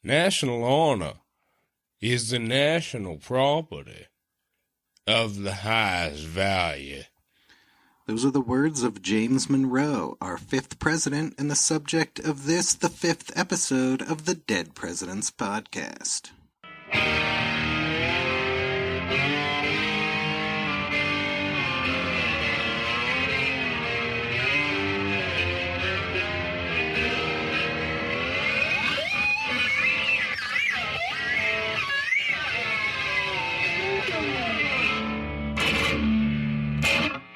national honor is the national property of the highest value. Those are the words of James Monroe, our fifth president, and the subject of this, the fifth episode of the Dead Presidents Podcast.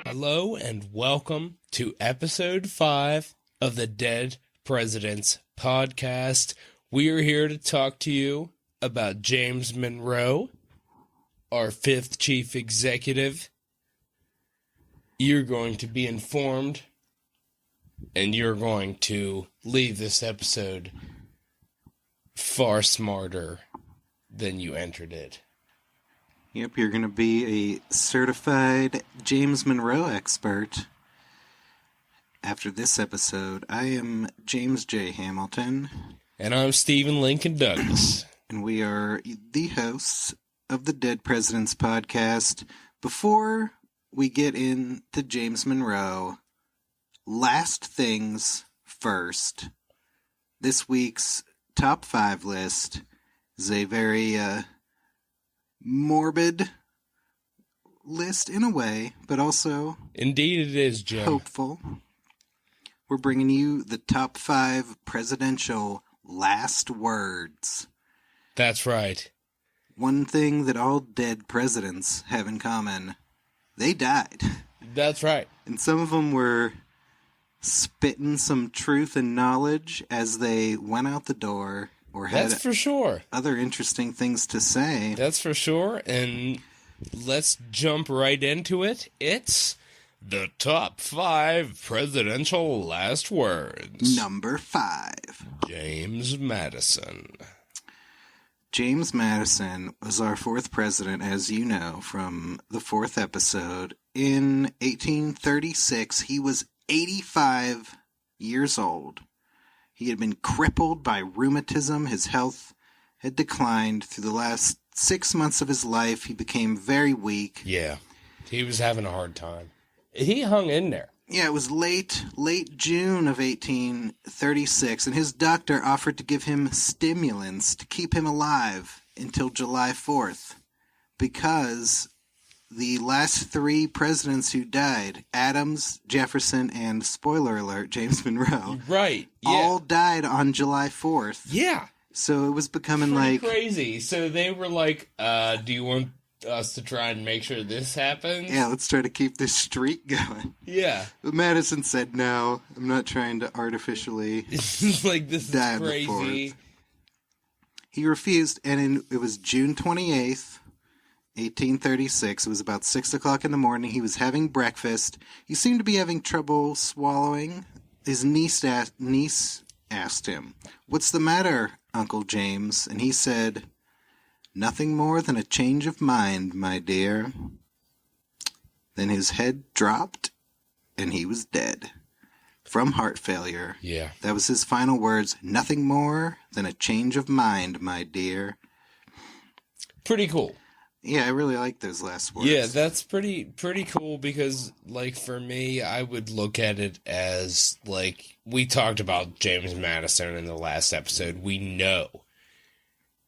Hello and welcome to episode 5 of the Dead Presidents Podcast. We are here to talk to you about James Monroe, our fifth chief executive. You're going to be informed, and you're going to leave this episode far smarter than you entered it. Yep, you're going to be a certified James Monroe expert. After this episode, I am James J. Hamilton. And I'm Stephen Lincoln Douglas. And we are the hosts of the Dead Presidents Podcast. Before we get into James Monroe, last things first. This week's top 5 list is a very morbid list in a way, but also indeed it is, Jim. Hopeful. We're bringing you the top 5 presidential last words. That's right. One thing that all dead presidents have in common: they died. That's right. And some of them were spitting some truth and knowledge as they went out the door, or had That's for sure. Other interesting things to say. That's for sure. And let's jump right into it. It's the top 5 presidential last words. Number 5. James Madison. James Madison was our 4th president, as you know, from the 4th episode. In 1836, he was 85 years old. He had been crippled by rheumatism. His health had declined. Through the last 6 months of his life, he became very weak. Yeah, he was having a hard time. He hung in there. Yeah, it was late June of 1836, and his doctor offered to give him stimulants to keep him alive until July 4th, because the last 3 presidents who died, Adams, Jefferson, and, spoiler alert, James Monroe, right, yeah, all died on July 4th. Yeah. So it was becoming pretty like crazy. So they were like, do you want us to try and make sure this happens? Yeah, let's try to keep this streak going. Yeah. But Madison said, no, I'm not trying to artificially like, this is crazy. He refused, and it was June 28th, 1836. It was about 6 o'clock in the morning. He was having breakfast. He seemed to be having trouble swallowing. His niece asked him, "What's the matter, Uncle James?" And he said, "Nothing more than a change of mind, my dear." Then his head dropped, and he was dead. From heart failure. Yeah. That was his final words. "Nothing more than a change of mind, my dear." Pretty cool. Yeah, I really like those last words. Yeah, that's pretty cool because, like, for me, I would look at it as, like, we talked about James Madison in the last episode. We know,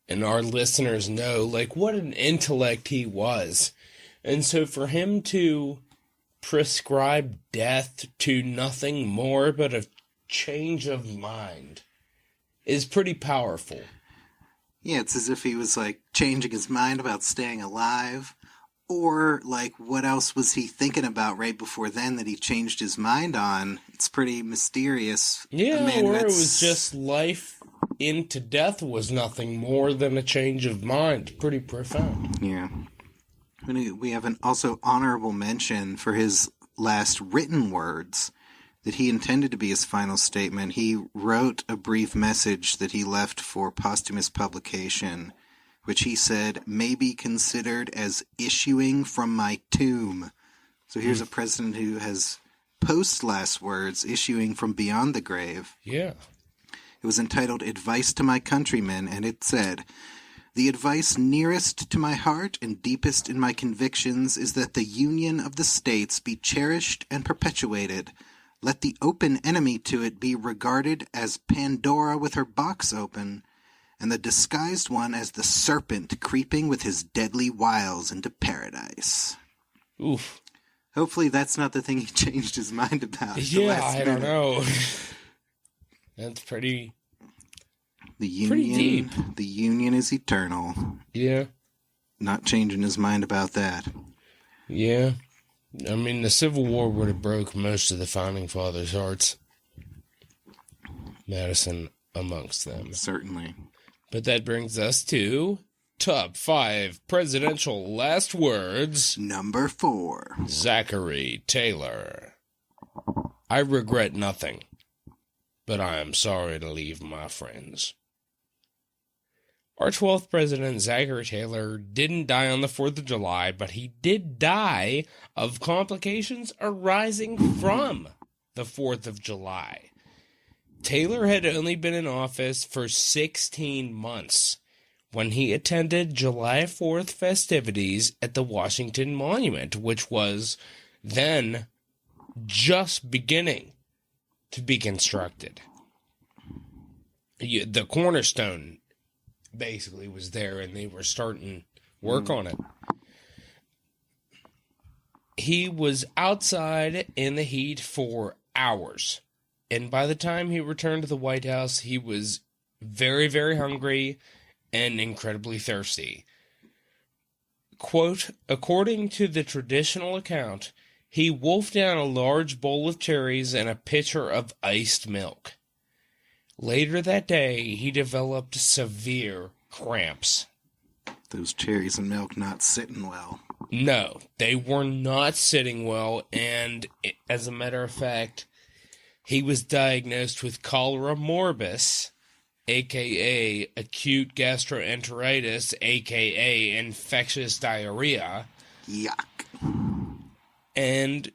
and our listeners know, like, what an intellect he was. And so for him to prescribe death to nothing more but a change of mind is pretty powerful. Yeah, it's as if he was, like, changing his mind about staying alive. Or, like, what else was he thinking about right before then that he changed his mind on? It's pretty mysterious. Yeah, or it was just life into death was nothing more than a change of mind. Pretty profound. Yeah. We have an also honorable mention for his last written words that he intended to be his final statement. He wrote a brief message that he left for posthumous publication, which he said may be considered as issuing from my tomb. So here's a president who has post last words issuing from beyond the grave. Yeah. It It was entitled Advice to My Countrymen, and it said, "The advice nearest to my heart and deepest in my convictions is that the union of the states be cherished and perpetuated. Let the open enemy to it be regarded as Pandora with her box open, and the disguised one as the serpent creeping with his deadly wiles into paradise." Oof. Hopefully that's not the thing he changed his mind about. Yeah, I don't know. That's pretty deep. The union is eternal. Yeah. Not changing his mind about that. Yeah. I mean, the Civil War would have broke most of the Founding Fathers' hearts. Madison amongst them. Certainly. But that brings us to top 5 presidential last words. Number 4. Zachary Taylor. I regret nothing, but I am sorry to leave my friends. Our 12th president, Zachary Taylor, didn't die on the 4th of July, but he did die of complications arising from the 4th of July. Taylor had only been in office for 16 months when he attended July 4th festivities at the Washington Monument, which was then just beginning to be constructed. The cornerstone basically was there, and they were starting work on it. He was outside in the heat for hours, and by the time he returned to the White House, he was very, very hungry and incredibly thirsty. Quote, according to the traditional account, he wolfed down a large bowl of cherries and a pitcher of iced milk. Later that day, he developed severe cramps. Those cherries and milk not sitting well. No, they were not sitting well, and as a matter of fact, he was diagnosed with cholera morbus, a.k.a. acute gastroenteritis, a.k.a. infectious diarrhea. Yuck. And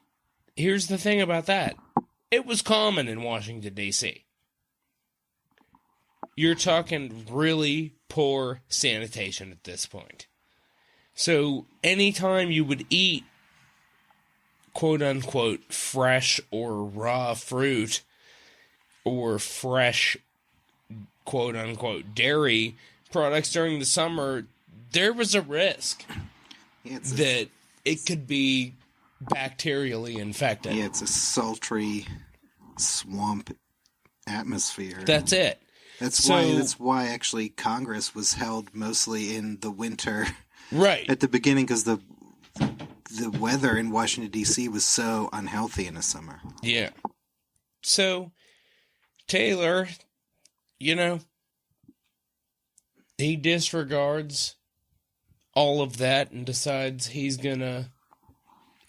here's the thing about that. It was common in Washington, D.C. You're talking really poor sanitation at this point. So anytime you would eat quote-unquote fresh or raw fruit or fresh quote-unquote dairy products during the summer, there was a risk that it could be bacterially infected. Yeah, it's a sultry swamp atmosphere. That's it. That's why actually Congress was held mostly in the winter. Right. At the beginning, because the weather in Washington, D.C. was so unhealthy in the summer. Yeah. So, Taylor, he disregards all of that and decides he's gonna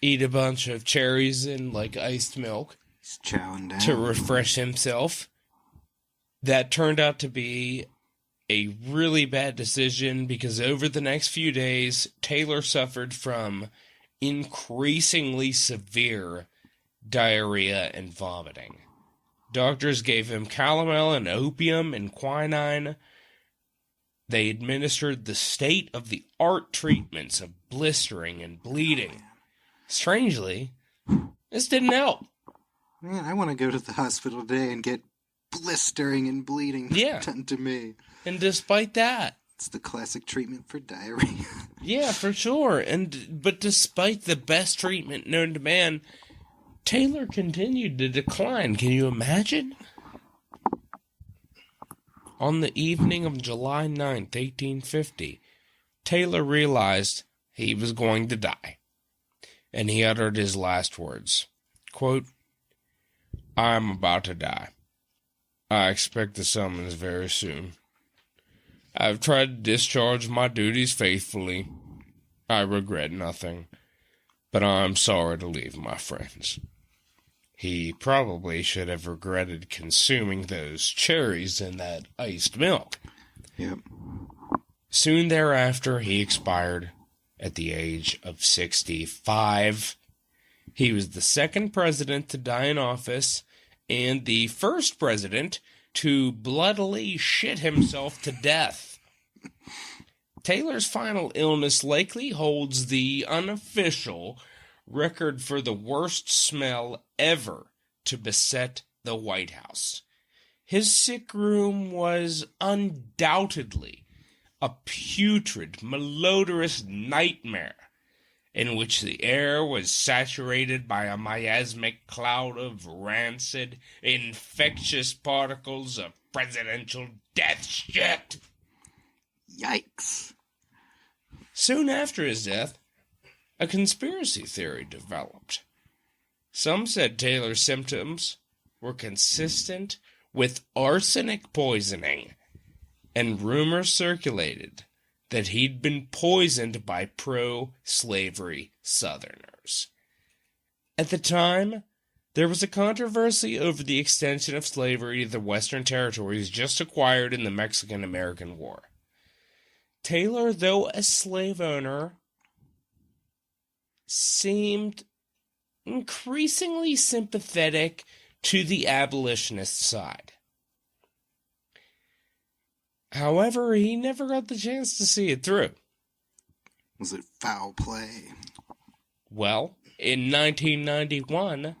eat a bunch of cherries and, iced milk. He's chowing down. To refresh himself. That turned out to be a really bad decision because over the next few days, Taylor suffered from increasingly severe diarrhea and vomiting. Doctors gave him calomel and opium and quinine. They administered the state-of-the-art treatments of blistering and bleeding. Strangely, this didn't help. Man, I want to go to the hospital today and get blistering and bleeding done to me. And despite that, it's the classic treatment for diarrhea. Yeah, for sure. But despite the best treatment known to man, Taylor continued to decline. Can you imagine? On the evening of July 9th, 1850, Taylor realized he was going to die. And he uttered his last words. Quote, I am about to die. I expect the summons very soon. I have tried to discharge my duties faithfully. I regret nothing, but I am sorry to leave my friends. He probably should have regretted consuming those cherries and that iced milk. Yep. Soon thereafter, he expired at the age of 65. He was the second president to die in office and the first president to bloodily shit himself to death. Taylor's final illness likely holds the unofficial record for the worst smell ever to beset the White House. His sick room was undoubtedly a putrid, malodorous nightmare in which the air was saturated by a miasmic cloud of rancid, infectious particles of presidential death shit. Yikes. Soon after his death, a conspiracy theory developed. Some said Taylor's symptoms were consistent with arsenic poisoning, and rumors circulated that he'd been poisoned by pro-slavery Southerners. At the time, there was a controversy over the extension of slavery to the Western territories just acquired in the Mexican-American War. Taylor, though a slave owner, seemed increasingly sympathetic to the abolitionist side. However, he never got the chance to see it through. Was it foul play? Well, in 1991,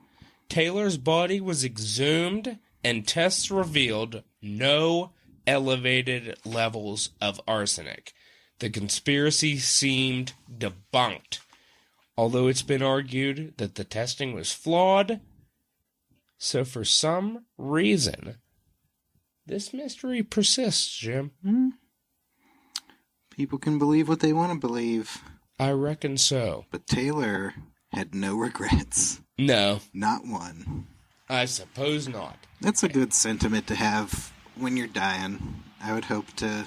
Taylor's body was exhumed and tests revealed no elevated levels of arsenic. The conspiracy seemed debunked, although it's been argued that the testing was flawed. So for some reason, this mystery persists, Jim. People can believe what they want to believe. I reckon so. But Taylor had no regrets. No. Not one. I suppose not. That's a good sentiment to have when you're dying. I would hope to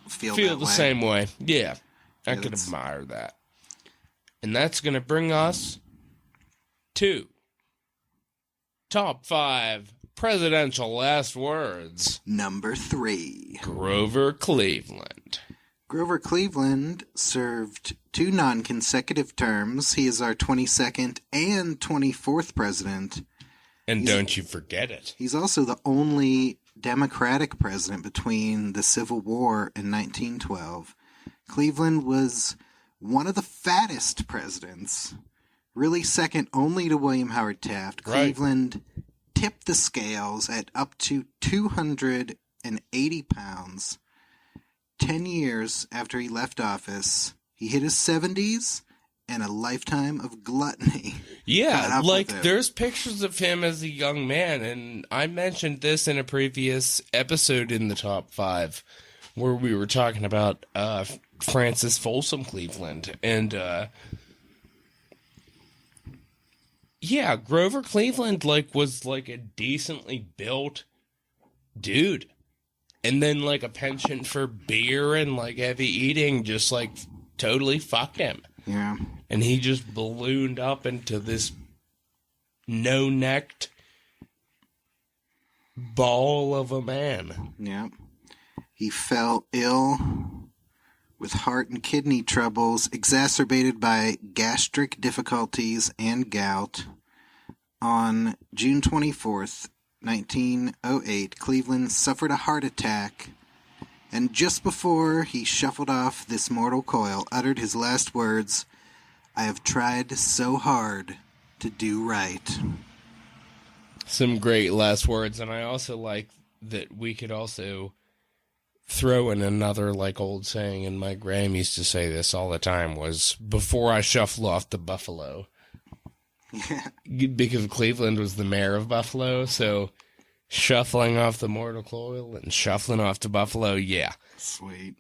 feel that the way. Same way. Yeah. I Yeah, could admire that. And that's going to bring us to top 5 presidential last words. Number 3. Grover Cleveland. Grover Cleveland served 2 non-consecutive terms. He is our 22nd and 24th president. And don't you forget it. He's also the only Democratic president between the Civil War and 1912. Cleveland was one of the fattest presidents, really second only to William Howard Taft. Right. Cleveland tipped the scales at up to 280 pounds. 10 years after he left office, he hit his 70s and a lifetime of gluttony. Yeah, like there's pictures of him as a young man, and I mentioned this in a previous episode in the top 5 where we were talking about Francis Folsom Cleveland. And yeah, Grover Cleveland was a decently built dude. And then a penchant for beer and heavy eating just totally fucked him. Yeah. And he just ballooned up into this no-necked ball of a man. Yeah. He fell ill with heart and kidney troubles exacerbated by gastric difficulties and gout. On June 24th, 1908, Cleveland suffered a heart attack, and just before he shuffled off this mortal coil, uttered his last words, "I have tried so hard to do right." Some great last words, and I also like that we could also throw in another old saying, and my gram used to say this all the time, was, "Before I shuffle off to Buffalo." Yeah. Because Cleveland was the mayor of Buffalo, so shuffling off the mortal coil and shuffling off to Buffalo, yeah. Sweet.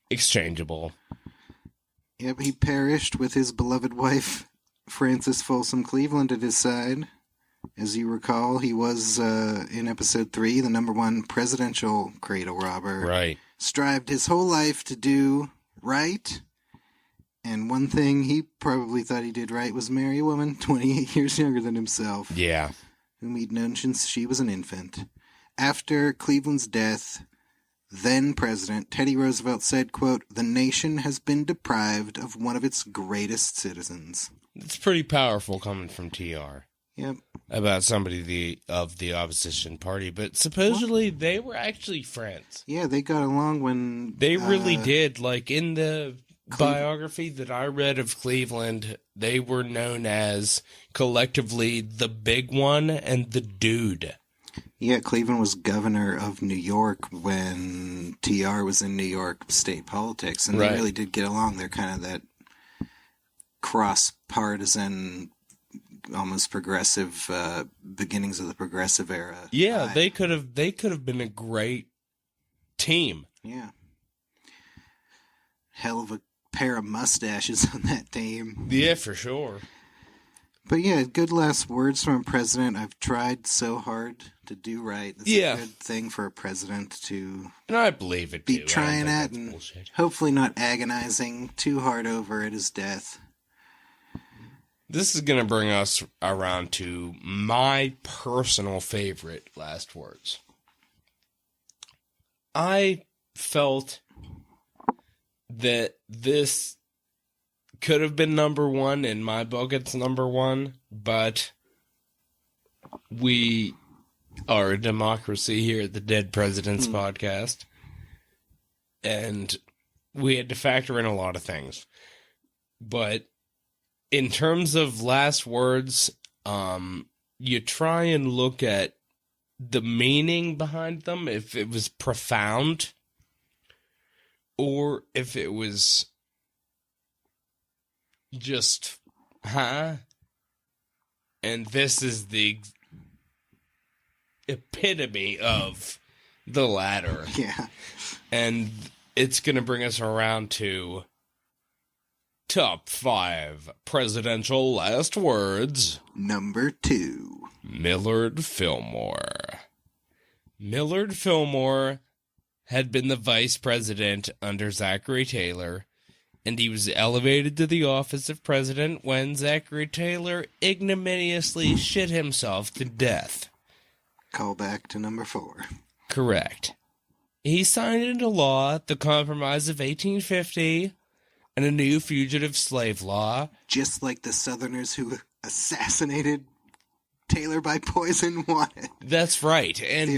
Exchangeable. Yep, he perished with his beloved wife, Frances Folsom Cleveland, at his side. As you recall, he was, in episode 3, the number 1 presidential cradle robber. Right. Strived his whole life to do right. And one thing he probably thought he did right was marry a woman 28 years younger than himself. Yeah. Whom he'd known since she was an infant. After Cleveland's death, then President Teddy Roosevelt said, quote, "The nation has been deprived of one of its greatest citizens." It's pretty powerful coming from TR. Yep. about somebody of the opposition party, but supposedly they were actually friends. Yeah, they got along when... They really did. Like, in the biography that I read of Cleveland, they were known as, collectively, the Big One and the Dude. Yeah, Cleveland was governor of New York when TR was in New York state politics, and they really did get along. They're kind of that cross-partisan, almost progressive, beginnings of the progressive era. Yeah, they could have been a great team. Yeah. Hell of a pair of mustaches on that team. Yeah, for sure. But yeah, good last words from a president. I've tried so hard to do right. It's a good thing for a president to and I believe it be too. trying at and hopefully not agonizing too hard over at his death. This is going to bring us around to my personal favorite last words. I felt that this could have been number one. In my book, it's number one, but we are a democracy here at the Dead Presidents podcast, and we had to factor in a lot of things. But in terms of last words, you try and look at the meaning behind them, if it was profound, or if it was just, And this is the epitome of the latter. Yeah. And it's going to bring us around to top 5 presidential last words. Number 2. Millard Fillmore. Millard Fillmore had been the vice president under Zachary Taylor, and he was elevated to the office of president when Zachary Taylor ignominiously shit himself to death. Call back to number 4. Correct. He signed into law the Compromise of 1850 and a new fugitive slave law. Just like the Southerners who assassinated Taylor by poison wanted. That's right. And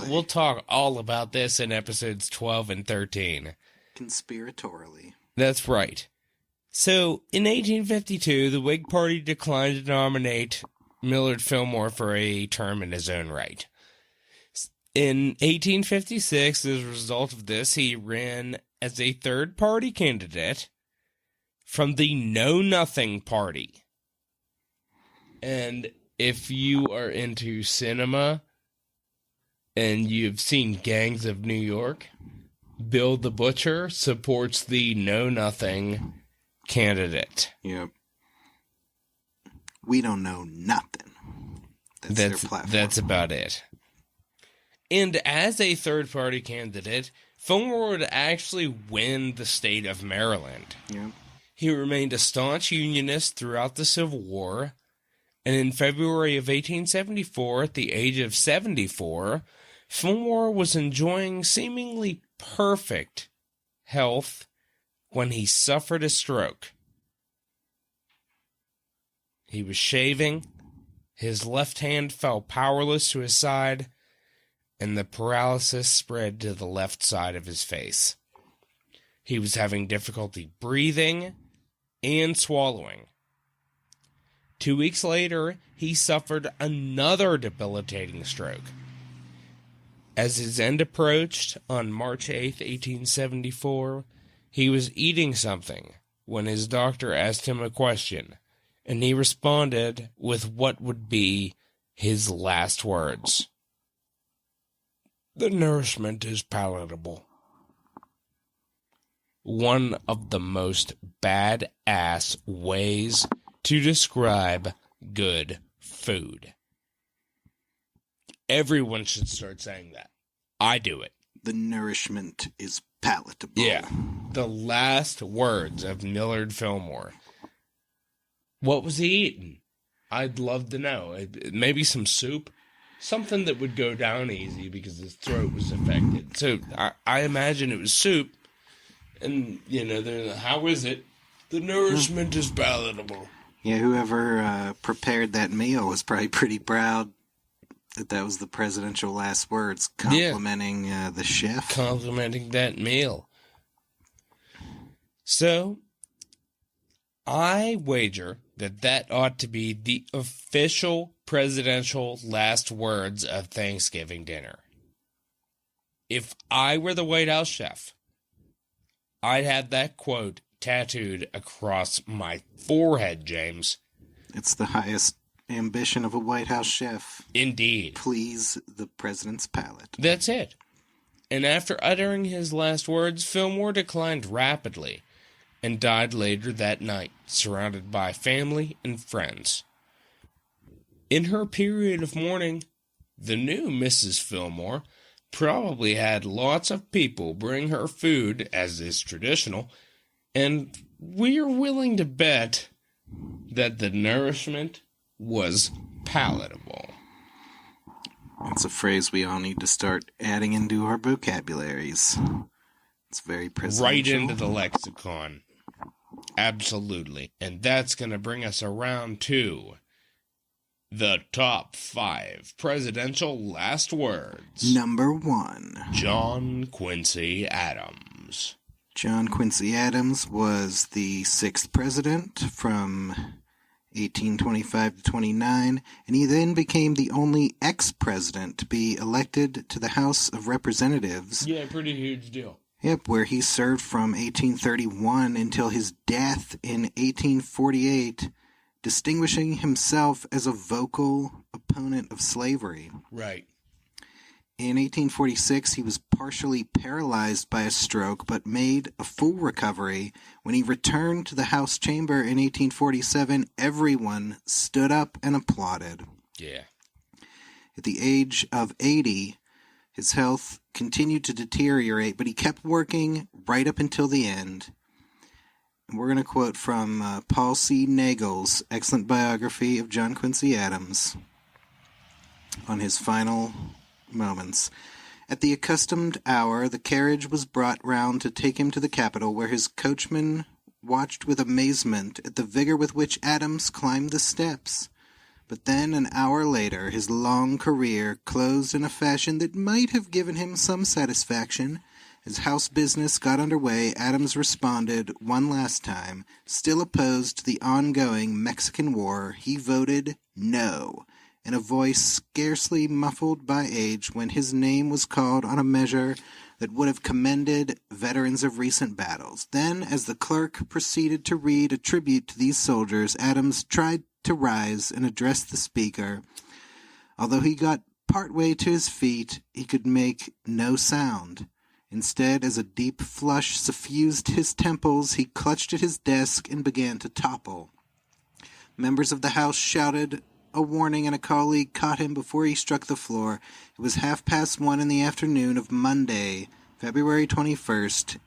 we'll talk all about this in episodes 12 and 13. Conspiratorially. That's right. So, in 1852, the Whig Party declined to nominate Millard Fillmore for a term in his own right. In 1856, as a result of this, he ran as a third-party candidate from the Know Nothing Party. And if you are into cinema and you've seen Gangs of New York, Bill the Butcher supports the Know Nothing candidate. Yep. We don't know nothing. That's their platform. That's about it. And as a third-party candidate, Fillmore would actually win the state of Maryland. Yep. He remained a staunch Unionist throughout the Civil War, and in February of 1874, at the age of 74, Fillmore was enjoying seemingly perfect health when he suffered a stroke. He was shaving, his left hand fell powerless to his side, and the paralysis spread to the left side of his face. He was having difficulty breathing and swallowing. 2 weeks later, he suffered another debilitating stroke. As his end approached on March 8, 1874, he was eating something when his doctor asked him a question, and he responded with what would be his last words. "The nourishment is palatable." One of the most badass ways to describe good food. Everyone should start saying that. I do it. The nourishment is palatable. Yeah. The last words of Millard Fillmore. What was he eating? I'd love to know. Maybe some soup? Something that would go down easy because his throat was affected. So I imagine it was soup. And, how is it? The nourishment is palatable. Yeah, whoever prepared that meal was probably pretty proud that was the presidential last words, complimenting the chef. Complimenting that meal. So, I wager that ought to be the official presidential last words of Thanksgiving dinner. If I were the White House chef, I'd have that quote tattooed across my forehead, James. It's the highest ambition of a White House chef. Indeed. Please the president's palate. That's it. And after uttering his last words, Fillmore declined rapidly and died later that night, surrounded by family and friends. In her period of mourning, the new Mrs. Fillmore probably had lots of people bring her food, as is traditional, and we're willing to bet that the nourishment was palatable. That's a phrase we all need to start adding into our vocabularies. It's very presidential. Right into the lexicon. Absolutely. And that's going to bring us around to the top 5 presidential last words. Number 1. John Quincy Adams. John Quincy Adams was the 6th president from 1825 to 29, and he then became the only ex-president to be elected to the House of Representatives. Yeah, pretty huge deal. Yep, where he served from 1831 until his death in 1848, distinguishing himself as a vocal opponent of slavery. Right. In 1846, he was partially paralyzed by a stroke, but made a full recovery. When he returned to the House chamber in 1847, everyone stood up and applauded. Yeah. At the age of 80, his health continued to deteriorate, but he kept working right up until the end. And we're going to quote from Paul C. Nagel's excellent biography of John Quincy Adams on his final moments. At the accustomed hour, the carriage was brought round to take him to the Capitol, where his coachman watched with amazement at the vigor with which Adams climbed the steps. But then, an hour later, his long career closed in a fashion that might have given him some satisfaction. As House business got underway, Adams responded one last time. Still opposed to the ongoing Mexican War, he voted no, in a voice scarcely muffled by age, when his name was called on a measure that would have commended veterans of recent battles. Then, as the clerk proceeded to read a tribute to these soldiers, Adams tried to rise and address the speaker. Although he got partway to his feet, he could make no sound. Instead, as a deep flush suffused his temples, he clutched at his desk and began to topple. Members of the House shouted a warning, and a colleague caught him before he struck the floor. It was 1:30 in the afternoon of Monday, February 21st,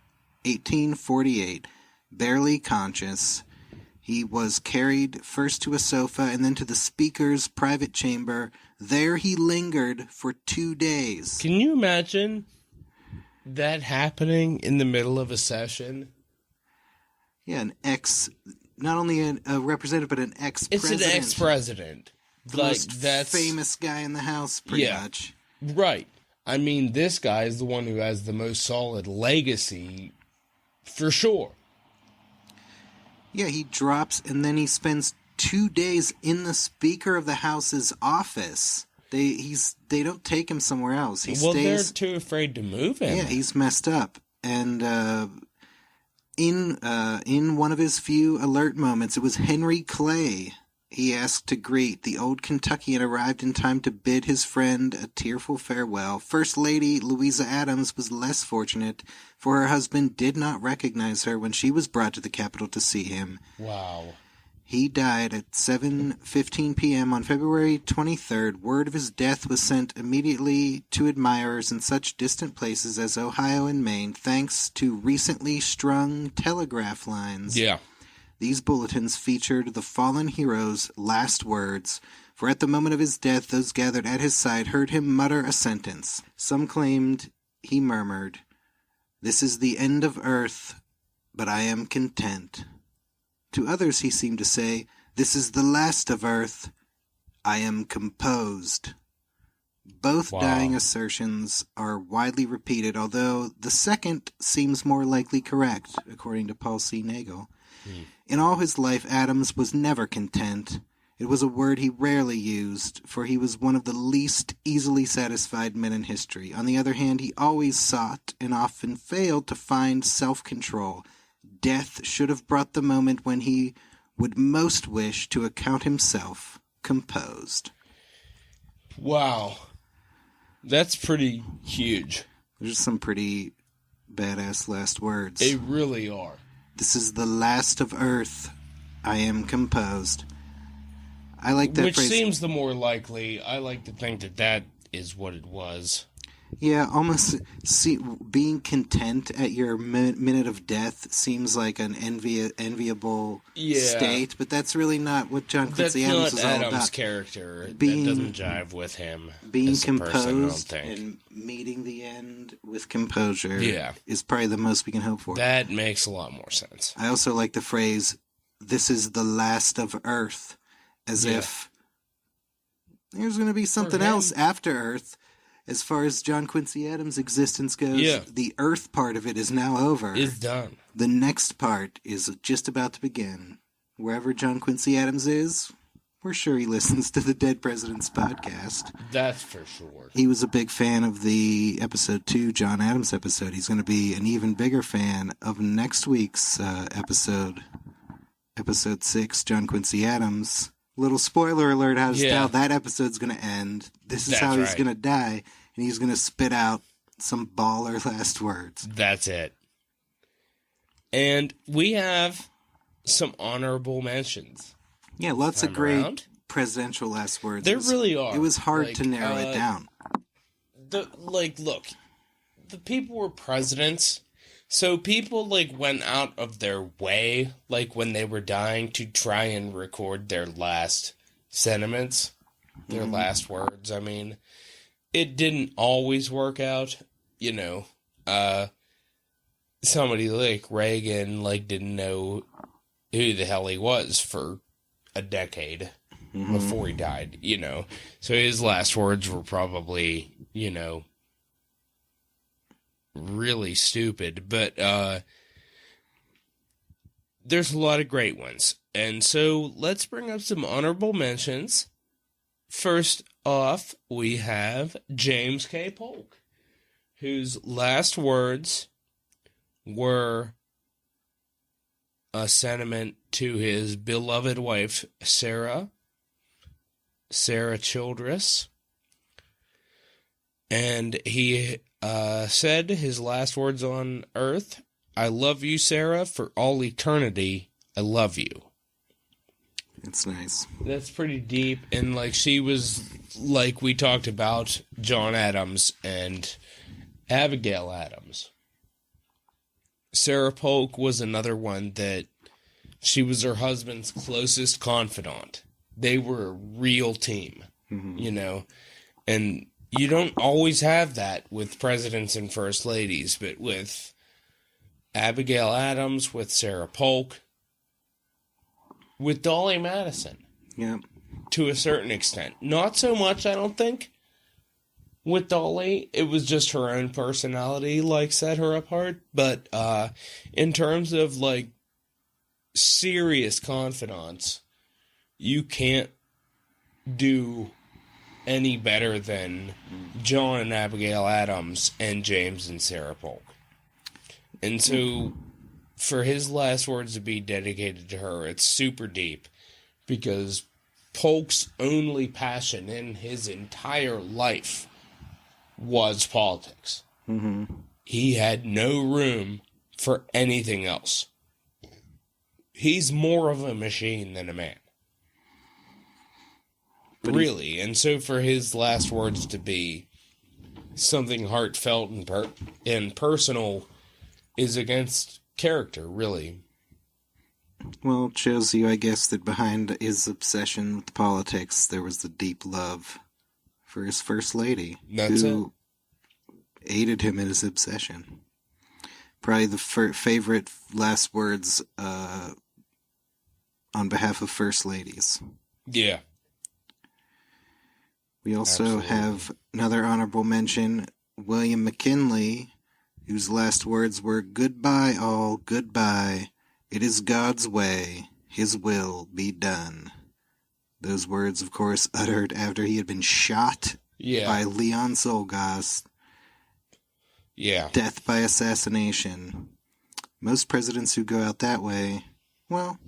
1848. Barely conscious, he was carried first to a sofa and then to the Speaker's private chamber. There he lingered for 2 days. Can you imagine that happening in the middle of a session? Yeah, not only a representative, but an ex-president. It's an ex-president. The most famous guy in the House, pretty much. Right. I mean, this guy is the one who has the most solid legacy, for sure. Yeah, he drops, and then he spends 2 days in the Speaker of the House's office. They don't take him somewhere else. He stays. They're too afraid to move him. Yeah, he's messed up. And in one of his few alert moments, it was Henry Clay he asked to greet. The old Kentuckian arrived in time to bid his friend a tearful farewell. First Lady Louisa Adams was less fortunate, for her husband did not recognize her when she was brought to the Capitol to see him. Wow. He died at 7:15 p.m. on February 23rd. Word of his death was sent immediately to admirers in such distant places as Ohio and Maine, thanks to recently strung telegraph lines. Yeah. These bulletins featured the fallen hero's last words, for at the moment of his death those gathered at his side heard him mutter a sentence. Some claimed he murmured, "This is the end of earth, but I am content." To others he seemed to say, This is the last of Earth. I am composed. Both dying assertions are widely repeated, although the second seems more likely correct, according to Paul C. Nagel. In all his life, Adams was never content. It was a word he rarely used, for he was one of the least easily satisfied men in history. On the other hand, he always sought, and often failed, to find self-control. Death should have brought the moment when he would most wish to account himself composed. Wow. That's pretty huge. There's some pretty badass last words. They really are. This is the last of Earth. I am composed. I like that Which phrase. seems the more likely. I like to think that that is what it was. Yeah, almost being content at your minute of death seems like an enviable state, but that's really not what John Quincy Adams was all about. That's Adams' character. That doesn't jive with him. Being composed and meeting the end with composure is probably the most we can hope for. That makes a lot more sense. I also like the phrase, this is the last of Earth, as if there's going to be something else after Earth. As far as John Quincy Adams' existence goes, the Earth part of it is now over. It's done. The next part is just about to begin. Wherever John Quincy Adams is, we're sure he listens to the Dead Presidents podcast. That's for sure. He was a big fan of the episode 2, John Adams episode. He's going to be an even bigger fan of next week's episode 6, John Quincy Adams. Little spoiler alert, how that episode's going to end. This is how he's going to die, and he's going to spit out some baller last words. That's it. And we have some honorable mentions. Yeah, lots of great presidential last words. There really are. It was hard to narrow it down. Look, the people were presidents. So people, went out of their way, when they were dying, to try and record their last sentiments, their last words. I mean, it didn't always work out, somebody like Reagan, didn't know who the hell he was for a decade before he died, So his last words were probably, really stupid, but there's a lot of great ones. And so let's bring up some honorable mentions. First off, we have James K. Polk, whose last words were a sentiment to his beloved wife, Sarah Childress. And he said his last words on Earth, I love you, Sarah, for all eternity, I love you. That's nice. That's pretty deep, and, she was, we talked about, John Adams and Abigail Adams. Sarah Polk was another one that she was her husband's closest confidant. They were a real team, and you don't always have that with presidents and first ladies, but with Abigail Adams, with Sarah Polk, with Dolly Madison. Yeah. To a certain extent. Not so much, I don't think, with Dolly. It was just her own personality, set her apart. But in terms of, serious confidants, you can't do any better than John and Abigail Adams and James and Sarah Polk. And so, for his last words to be dedicated to her, it's super deep, because Polk's only passion in his entire life was politics. Mm-hmm. He had no room for anything else. He's more of a machine than a man. But really, and so for his last words to be something heartfelt and personal is against character, really. Well, it shows you, I guess, that behind his obsession with politics, there was the deep love for his first lady, who aided him in his obsession. Probably the favorite last words on behalf of first ladies. Yeah. We also Absolutely. have another honorable mention, William McKinley, whose last words were, "Goodbye all, goodbye. It is God's way. His will be done." Those words, of course, uttered after he had been shot by Leon Solgas. Yeah. Death by assassination. Most presidents who go out that way, well,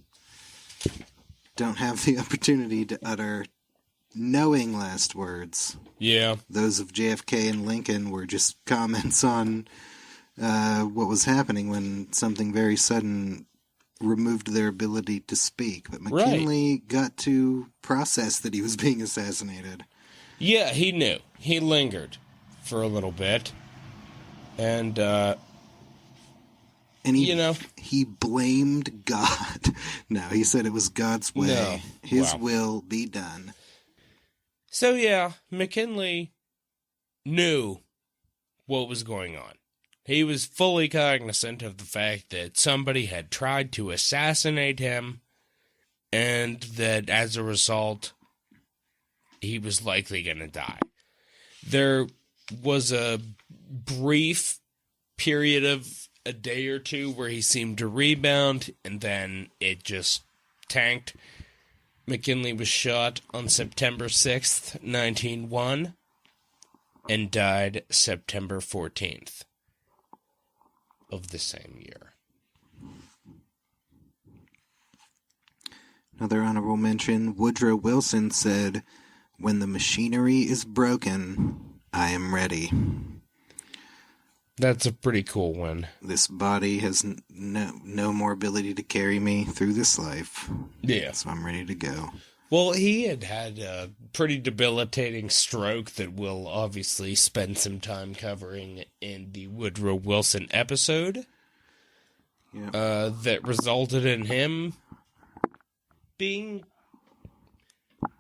don't have the opportunity to utter knowing last words. Yeah. Those of JFK and Lincoln were just comments on what was happening when something very sudden removed their ability to speak. But McKinley got to process that he was being assassinated. Yeah, he knew. He lingered for a little bit. And he blamed God. No, he said it was God's way. No. His will be done. So, yeah, McKinley knew what was going on. He was fully cognizant of the fact that somebody had tried to assassinate him, and that as a result, he was likely going to die. There was a brief period of a day or two where he seemed to rebound, and then it just tanked. McKinley was shot on September 6th, 1901, and died September 14th of the same year. Another honorable mention, Woodrow Wilson said, "When the machinery is broken, I am ready." That's a pretty cool one. This body has no more ability to carry me through this life. Yeah. So I'm ready to go. Well, he had a pretty debilitating stroke that we'll obviously spend some time covering in the Woodrow Wilson episode. Yeah. That resulted in him being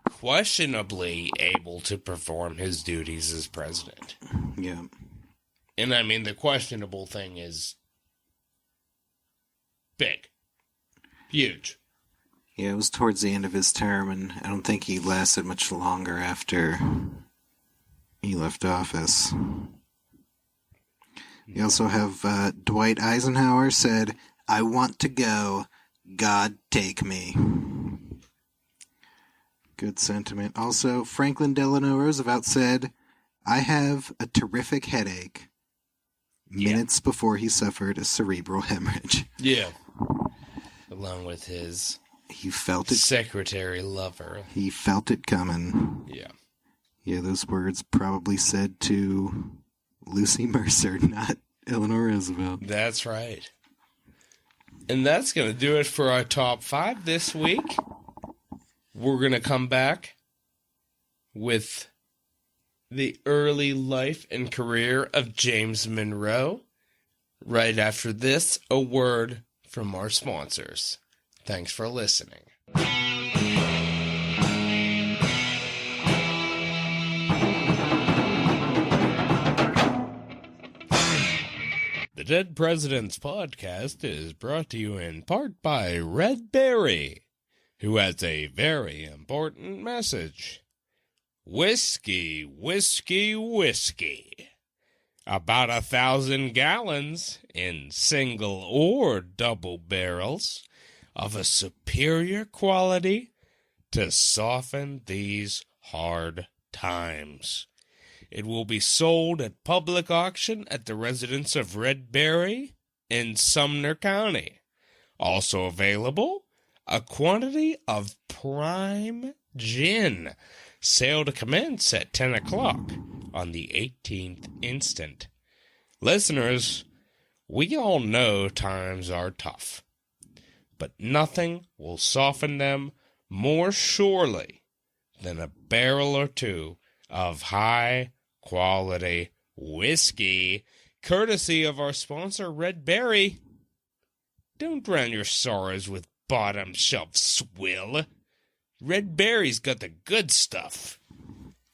questionably able to perform his duties as president. Yeah. And I mean, the questionable thing is big. Huge. Yeah, it was towards the end of his term, and I don't think he lasted much longer after he left office. You also have Dwight Eisenhower said, "I want to go. God take me." Good sentiment. Also, Franklin Delano Roosevelt said, "I have a terrific headache," minutes before he suffered a cerebral hemorrhage. Yeah. Along with his secretary lover. He felt it coming. Yeah. Yeah, those words probably said to Lucy Mercer, not Eleanor Roosevelt. That's right. And that's going to do it for our top 5 this week. We're going to come back with the early life and career of James Monroe. Right after this, a word from our sponsors. Thanks for listening. The Dead Presidents Podcast is brought to you in part by Red Berry, who has a very important message. Whiskey, whiskey, whiskey. About 1,000 gallons in single or double barrels of a superior quality to soften these hard times. It will be sold at public auction at the residence of Red Berry in Sumner County. Also available, a quantity of prime gin. Sale to commence at 10 o'clock on the 18th instant. Listeners, we all know times are tough, but nothing will soften them more surely than a barrel or two of high-quality whiskey, courtesy of our sponsor, Red Berry. Don't drown your sorrows with bottom-shelf swill. Red Berry's got the good stuff.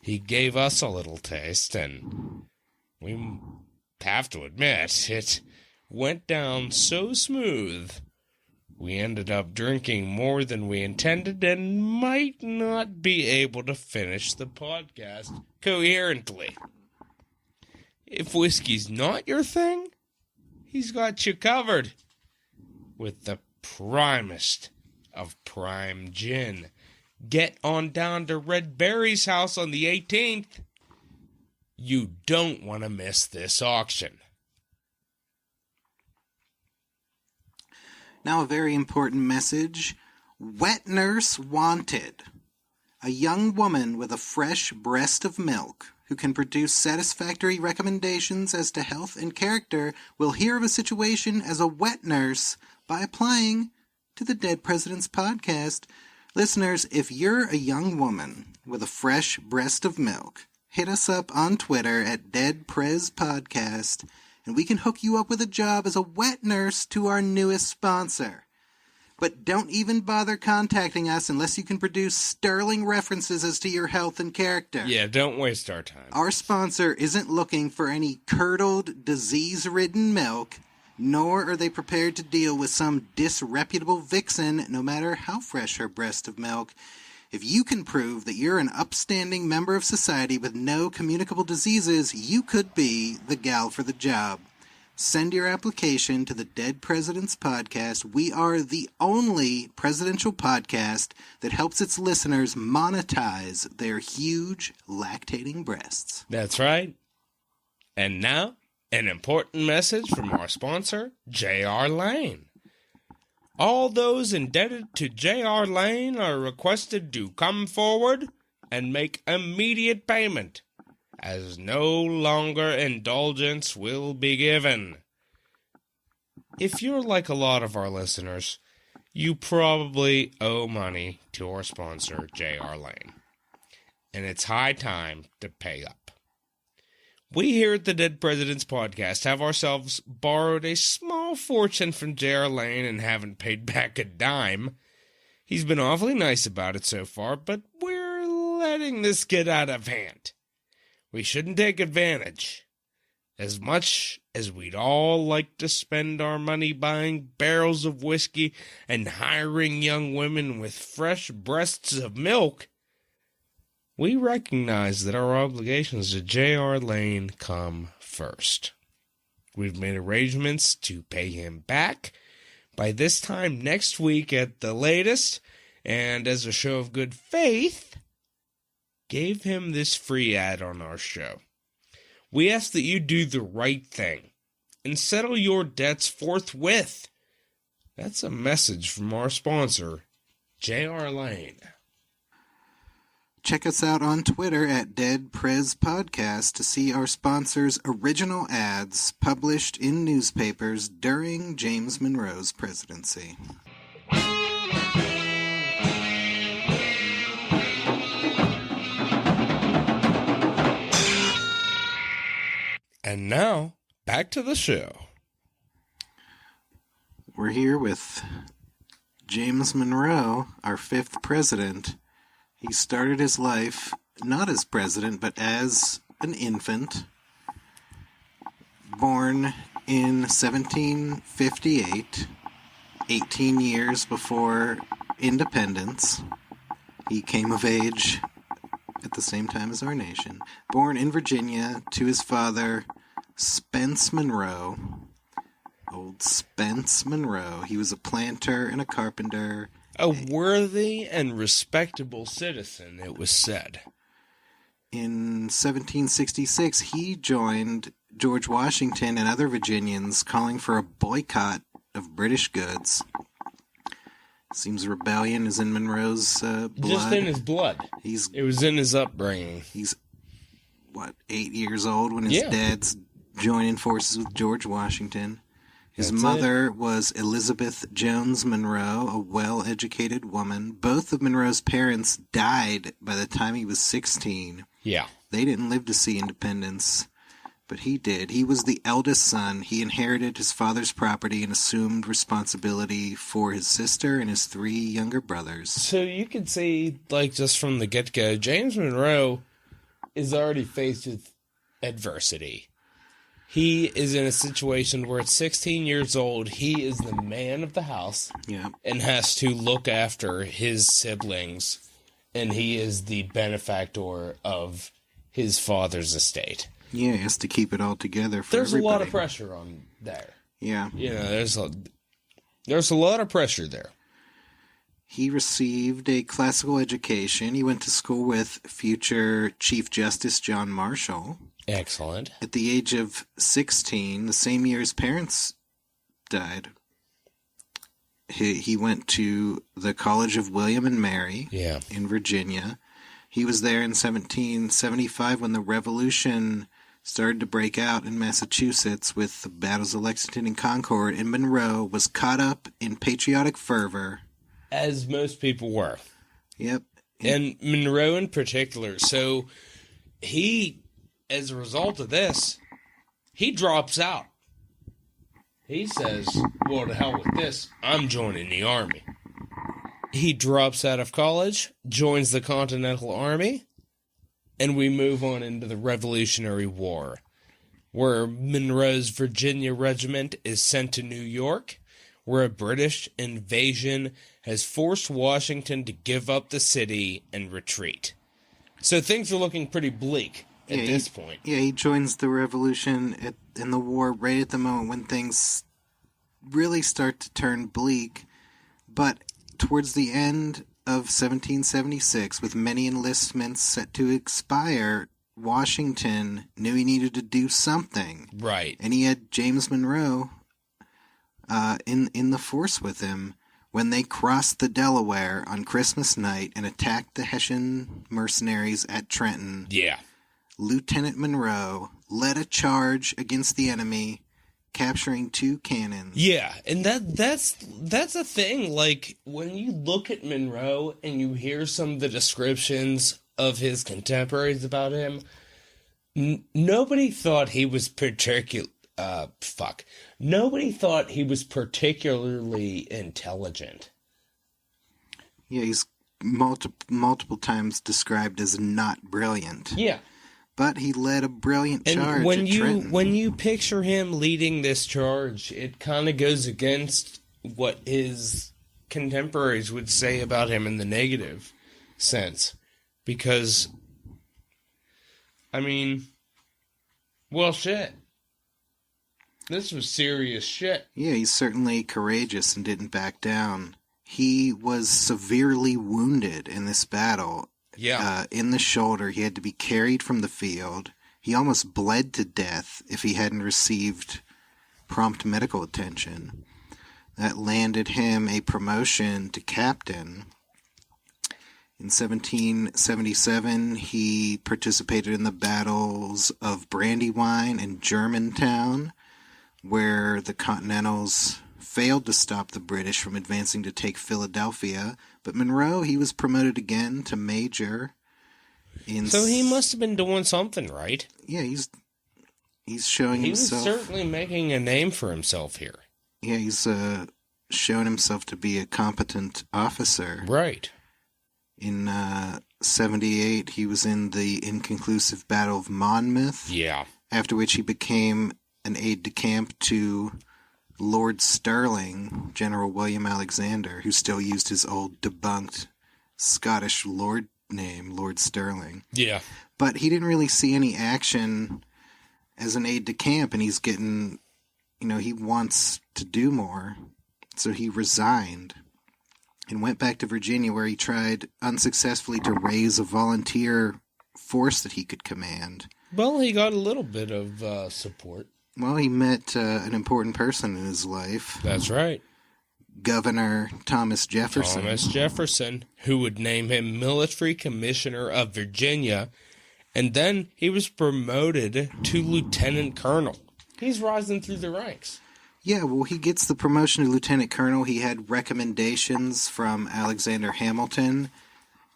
He gave us a little taste, and we have to admit, it went down so smooth, We ended up drinking more than we intended and might not be able to finish the podcast coherently. If whiskey's not your thing, he's got you covered with the primest of prime gin. Get on down to Red Berry's house on the 18th. You don't want to miss this auction. Now a very important message. Wet nurse wanted. A young woman with a fresh breast of milk who can produce satisfactory recommendations as to health and character will hear of a situation as a wet nurse by applying to the Dead Presidents Podcast. Listeners, if you're a young woman with a fresh breast of milk, hit us up on Twitter at DeadPresPodcast, and we can hook you up with a job as a wet nurse to our newest sponsor. But don't even bother contacting us unless you can produce sterling references as to your health and character. Yeah, don't waste our time. Our sponsor isn't looking for any curdled, disease-ridden milk, nor are they prepared to deal with some disreputable vixen, no matter how fresh her breast of milk. If you can prove that you're an upstanding member of society with no communicable diseases, you could be the gal for the job. Send your application to the Dead Presidents Podcast. We are the only presidential podcast that helps its listeners monetize their huge lactating breasts. That's right. And now, an important message from our sponsor, J.R. Lane. All those indebted to J.R. Lane are requested to come forward and make immediate payment, as no longer indulgence will be given. If you're like a lot of our listeners, you probably owe money to our sponsor, J.R. Lane, and it's high time to pay up. We here at the Dead Presidents Podcast have ourselves borrowed a small fortune from J.R. Lane and haven't paid back a dime. He's been awfully nice about it so far, but we're letting this get out of hand. We shouldn't take advantage. As much as we'd all like to spend our money buying barrels of whiskey and hiring young women with fresh breasts of milk, we recognize that our obligations to J.R. Lane come first. We've made arrangements to pay him back by this time next week at the latest, and as a show of good faith, gave him this free ad on our show. We ask that you do the right thing and settle your debts forthwith. That's a message from our sponsor, J.R. Lane. Check us out on Twitter at DeadPresPodcast to see our sponsor's original ads published in newspapers during James Monroe's presidency. And now, back to the show. We're here with James Monroe, our fifth president. He started his life not as president, but as an infant. Born in 1758, 18 years before independence. He came of age at the same time as our nation. Born in Virginia to his father, Spence Monroe. Old Spence Monroe. He was a planter and a carpenter. A worthy and respectable citizen, it was said. In 1766, he joined George Washington and other Virginians calling for a boycott of British goods. Seems rebellion is in Monroe's blood. Just in his blood. It was in his upbringing. He's, 8 years old when his dad's joining forces with George Washington. His mother was Elizabeth Jones Monroe, a well-educated woman. Both of Monroe's parents died by the time he was 16. Yeah. They didn't live to see independence, but he did. He was the eldest son. He inherited his father's property and assumed responsibility for his sister and his 3 younger brothers. So you could see, just from the get-go, James Monroe is already faced with adversity. he is in a situation where at 16 years old, he is the man of the house and has to look after his siblings, and he is the benefactor of his father's estate. Yeah, he has to keep it all together for There's everybody. a lot of pressure on there. Yeah. You know, there's a lot of pressure there. He received a classical education. He went to school with future Chief Justice John Marshall. Excellent. At the age of 16, the same year his parents died, he went to the College of William and Mary in Virginia. He was there in 1775 when the Revolution started to break out in Massachusetts with the battles of Lexington and Concord, and Monroe was caught up in patriotic fervor. As most people were. Yep. And Monroe in particular. So he, as a result of this, he drops out. He says, well, to hell with this, I'm joining the Army. He drops out of college, joins the Continental Army, and we move on into the Revolutionary War, where Monroe's Virginia Regiment is sent to New York, where a British invasion has forced Washington to give up the city and retreat. So things are looking pretty bleak at this point. Yeah, he joins the revolution in the war right at the moment when things really start to turn bleak. But towards the end of 1776, with many enlistments set to expire, Washington knew he needed to do something. Right. And he had James Monroe in the force with him when they crossed the Delaware on Christmas night and attacked the Hessian mercenaries at Trenton. Yeah. Lieutenant Monroe led a charge against the enemy, capturing 2 cannons. Yeah, and that's a thing. Like, when you look at Monroe and you hear some of the descriptions of his contemporaries about him, nobody thought he was Nobody thought he was particularly intelligent. Yeah, he's multiple times described as not brilliant. Yeah. But he led a brilliant charge when at you Trenton. when you picture him leading this charge, it kind of goes against what his contemporaries would say about him in the negative sense. Because, I mean, well, shit. This was serious shit. Yeah, he's certainly courageous and didn't back down. He was severely wounded in this battle. Yeah. In the shoulder. He had to be carried from the field. He almost bled to death if he hadn't received prompt medical attention. That landed him a promotion to captain. In 1777, he participated in the battles of Brandywine and Germantown, where the Continentals failed to stop the British from advancing to take Philadelphia. But Monroe, he was promoted again to major. So he must have been doing something right. Yeah, he's showing himself. He was certainly making a name for himself here. Yeah, he's shown himself to be a competent officer. Right. In 78, he was in the inconclusive Battle of Monmouth. Yeah. After which he became an aide-de-camp to Lord Stirling, General William Alexander, who still used his old debunked Scottish lord name, Lord Stirling. Yeah. But he didn't really see any action as an aide-de-camp, and he's getting, he wants to do more. So he resigned and went back to Virginia, where he tried unsuccessfully to raise a volunteer force that he could command. Well, he got a little bit of support. Well, he met an important person in his life. That's right. Governor Thomas Jefferson. Thomas Jefferson, who would name him Military Commissioner of Virginia, and then he was promoted to Lieutenant Colonel. He's rising through the ranks. Yeah, well, he gets the promotion to Lieutenant Colonel. He had recommendations from Alexander Hamilton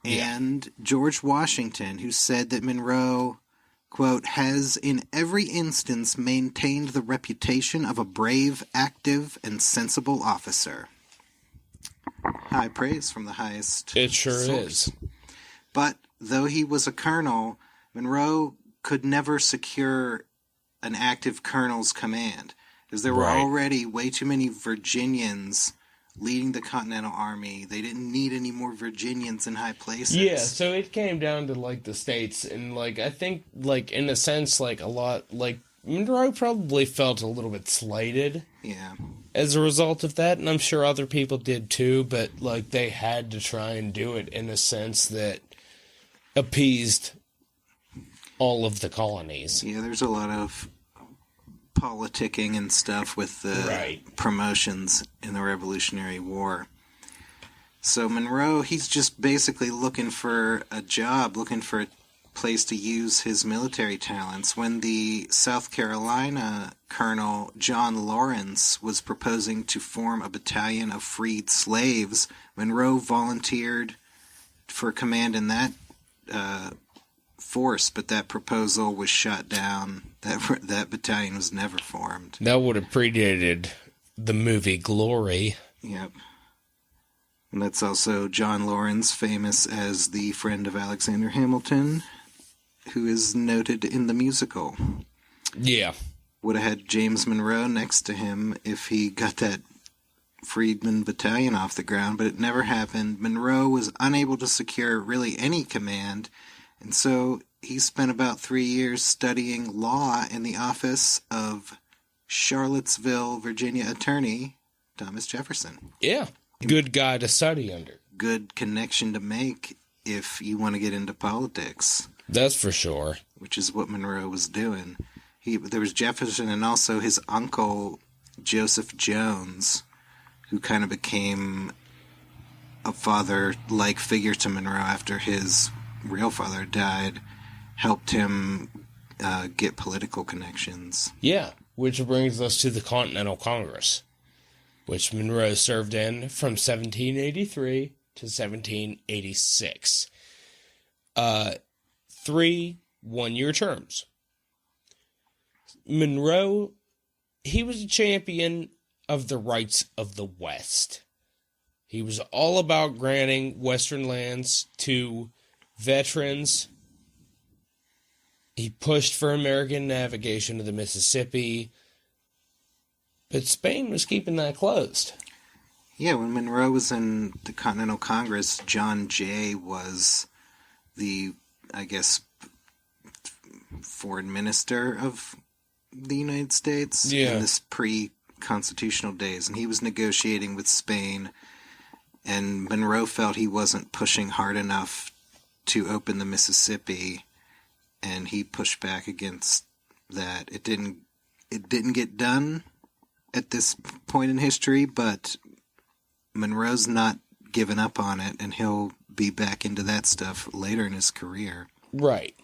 and George Washington, who said that Monroe, quote, has in every instance maintained the reputation of a brave, active, and sensible officer. High praise from the highest It sure source. is. But though he was a colonel, Monroe could never secure an active colonel's command. Because there were Right. already way too many Virginians leading the Continental Army. They didn't need any more Virginians in high places. Yeah, so it came down to, like, the states, and, like, I think, like, in a sense, like, a lot, like, Monroe probably felt a little bit slighted Yeah. as a result of that, and I'm sure other people did too, but, like, they had to try and do it in a sense that appeased all of the colonies. Yeah, there's a lot of politicking and stuff with the Right. promotions in the Revolutionary War. So Monroe, he's just basically looking for a job, looking for a place to use his military talents. When the South Carolina Colonel John Lawrence was proposing to form a battalion of freed slaves, Monroe volunteered for command in that force, but that proposal was shot down. That battalion was never formed. That would have predated the movie Glory. Yep. And that's also John Lawrence, famous as the friend of Alexander Hamilton, who is noted in the musical. Yeah. Would have had James Monroe next to him if he got that freedman battalion off the ground, but it never happened. Monroe was unable to secure really any command, and so he spent about 3 years studying law in the office of Charlottesville, Virginia attorney Thomas Jefferson. Yeah. Good guy to study under. Good connection to make if you want to get into politics. That's for sure. Which is what Monroe was doing. There was Jefferson and also his uncle, Joseph Jones, who kind of became a father-like figure to Monroe after his real father died, helped him get political connections. Yeah, which brings us to the Continental Congress, which Monroe served in from 1783 to 1786. 3 one-year terms. Monroe, he was a champion of the rights of the West. He was all about granting Western lands to veterans. He pushed for American navigation to the Mississippi, but Spain was keeping that closed. Yeah, when Monroe was in the Continental Congress, John Jay was the, I guess, foreign minister of the United States in this pre-constitutional days, and he was negotiating with Spain, and Monroe felt he wasn't pushing hard enough to open the Mississippi, and he pushed back against that. It didn't get done at this point in history, but Monroe's not given up on it, and he'll be back into that stuff later in his career. Right.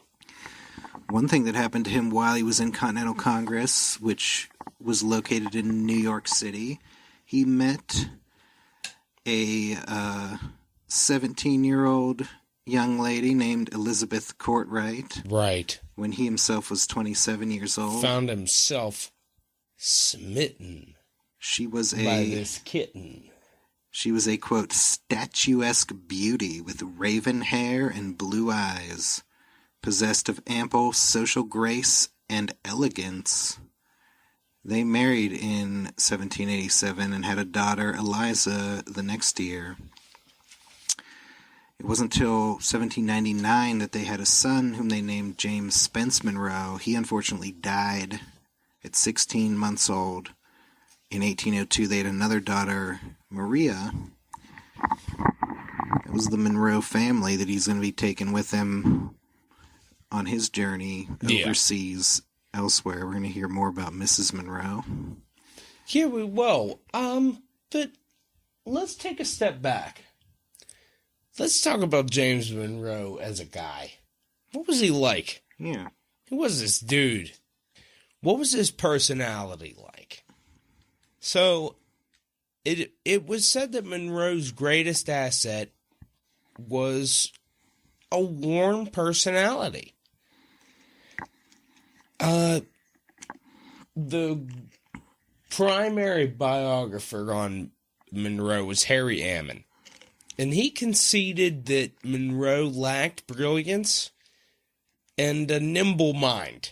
One thing that happened to him while he was in Continental Congress, which was located in New York City, he met a 17-year-old young lady named Elizabeth Courtright. Right. When he himself was 27 years old. Found himself smitten She was by this kitten. She was a, quote, statuesque beauty with raven hair and blue eyes, possessed of ample social grace and elegance. They married in 1787 and had a daughter, Eliza, the next year. It wasn't until 1799 that they had a son whom they named James Spence Monroe. He unfortunately died at 16 months old. In 1802, they had another daughter, Maria. It was the Monroe family that he's going to be taking with him on his journey overseas elsewhere. We're going to hear more about Mrs. Monroe. Here we will. But let's take a step back. Let's talk about James Monroe as a guy. What was he like? Yeah. Who was this dude? What was his personality like? So, it was said that Monroe's greatest asset was a warm personality. The primary biographer on Monroe was Harry Ammon, and he conceded that Monroe lacked brilliance and a nimble mind.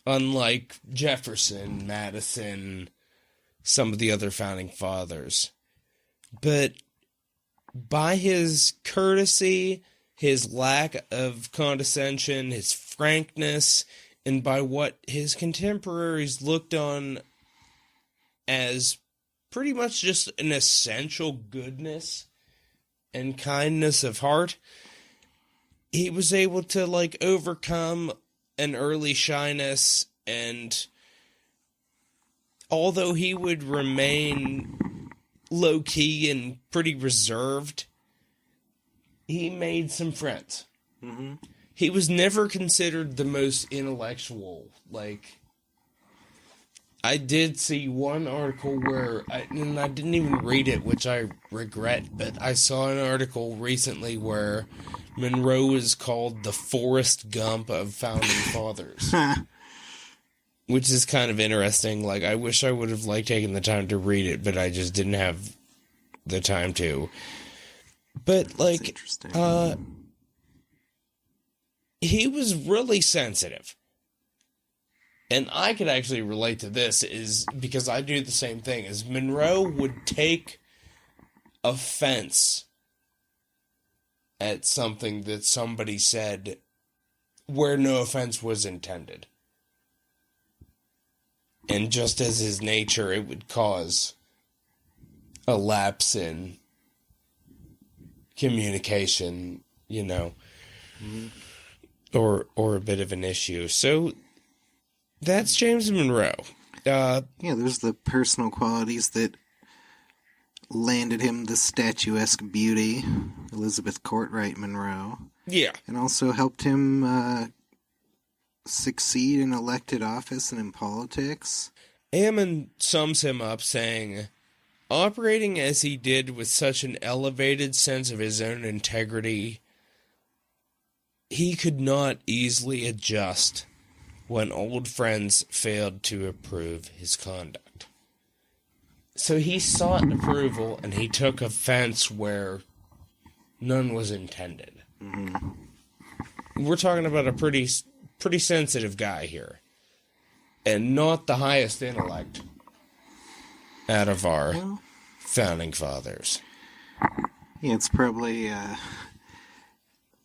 unlike Jefferson, Madison, some of the other founding fathers. But by his courtesy, his lack of condescension, his frankness, and by what his contemporaries looked on as pretty much just an essential goodness and kindness of heart, he was able to, like, overcome an early shyness, and although he would remain low-key and pretty reserved, he made some friends. Mm-hmm. He was never considered the most intellectual. Like, I did see one article where, and I didn't even read it, which I regret, but I saw an article recently where Monroe is called the Forrest Gump of founding fathers. Which is kind of interesting. Like, I wish I would have, like, taken the time to read it, but I just didn't have the time to. But, like, he was really sensitive. And I could actually relate to this, is because I do the same thing, is Monroe would take offense at something that somebody said where no offense was intended. And just as his nature, it would cause a lapse in communication, you know, or a bit of an issue. So that's James Monroe. Yeah, there's the personal qualities that landed him the statuesque beauty, Elizabeth Courtwright Monroe. Yeah. And also helped him succeed in elected office and in politics. Ammon sums him up saying, operating as he did with such an elevated sense of his own integrity, he could not easily adjust when old friends failed to approve his conduct. So he sought approval, and he took offense where none was intended. Mm-hmm. We're talking about a pretty sensitive guy here, and not the highest intellect out of our founding fathers. Yeah, it's probably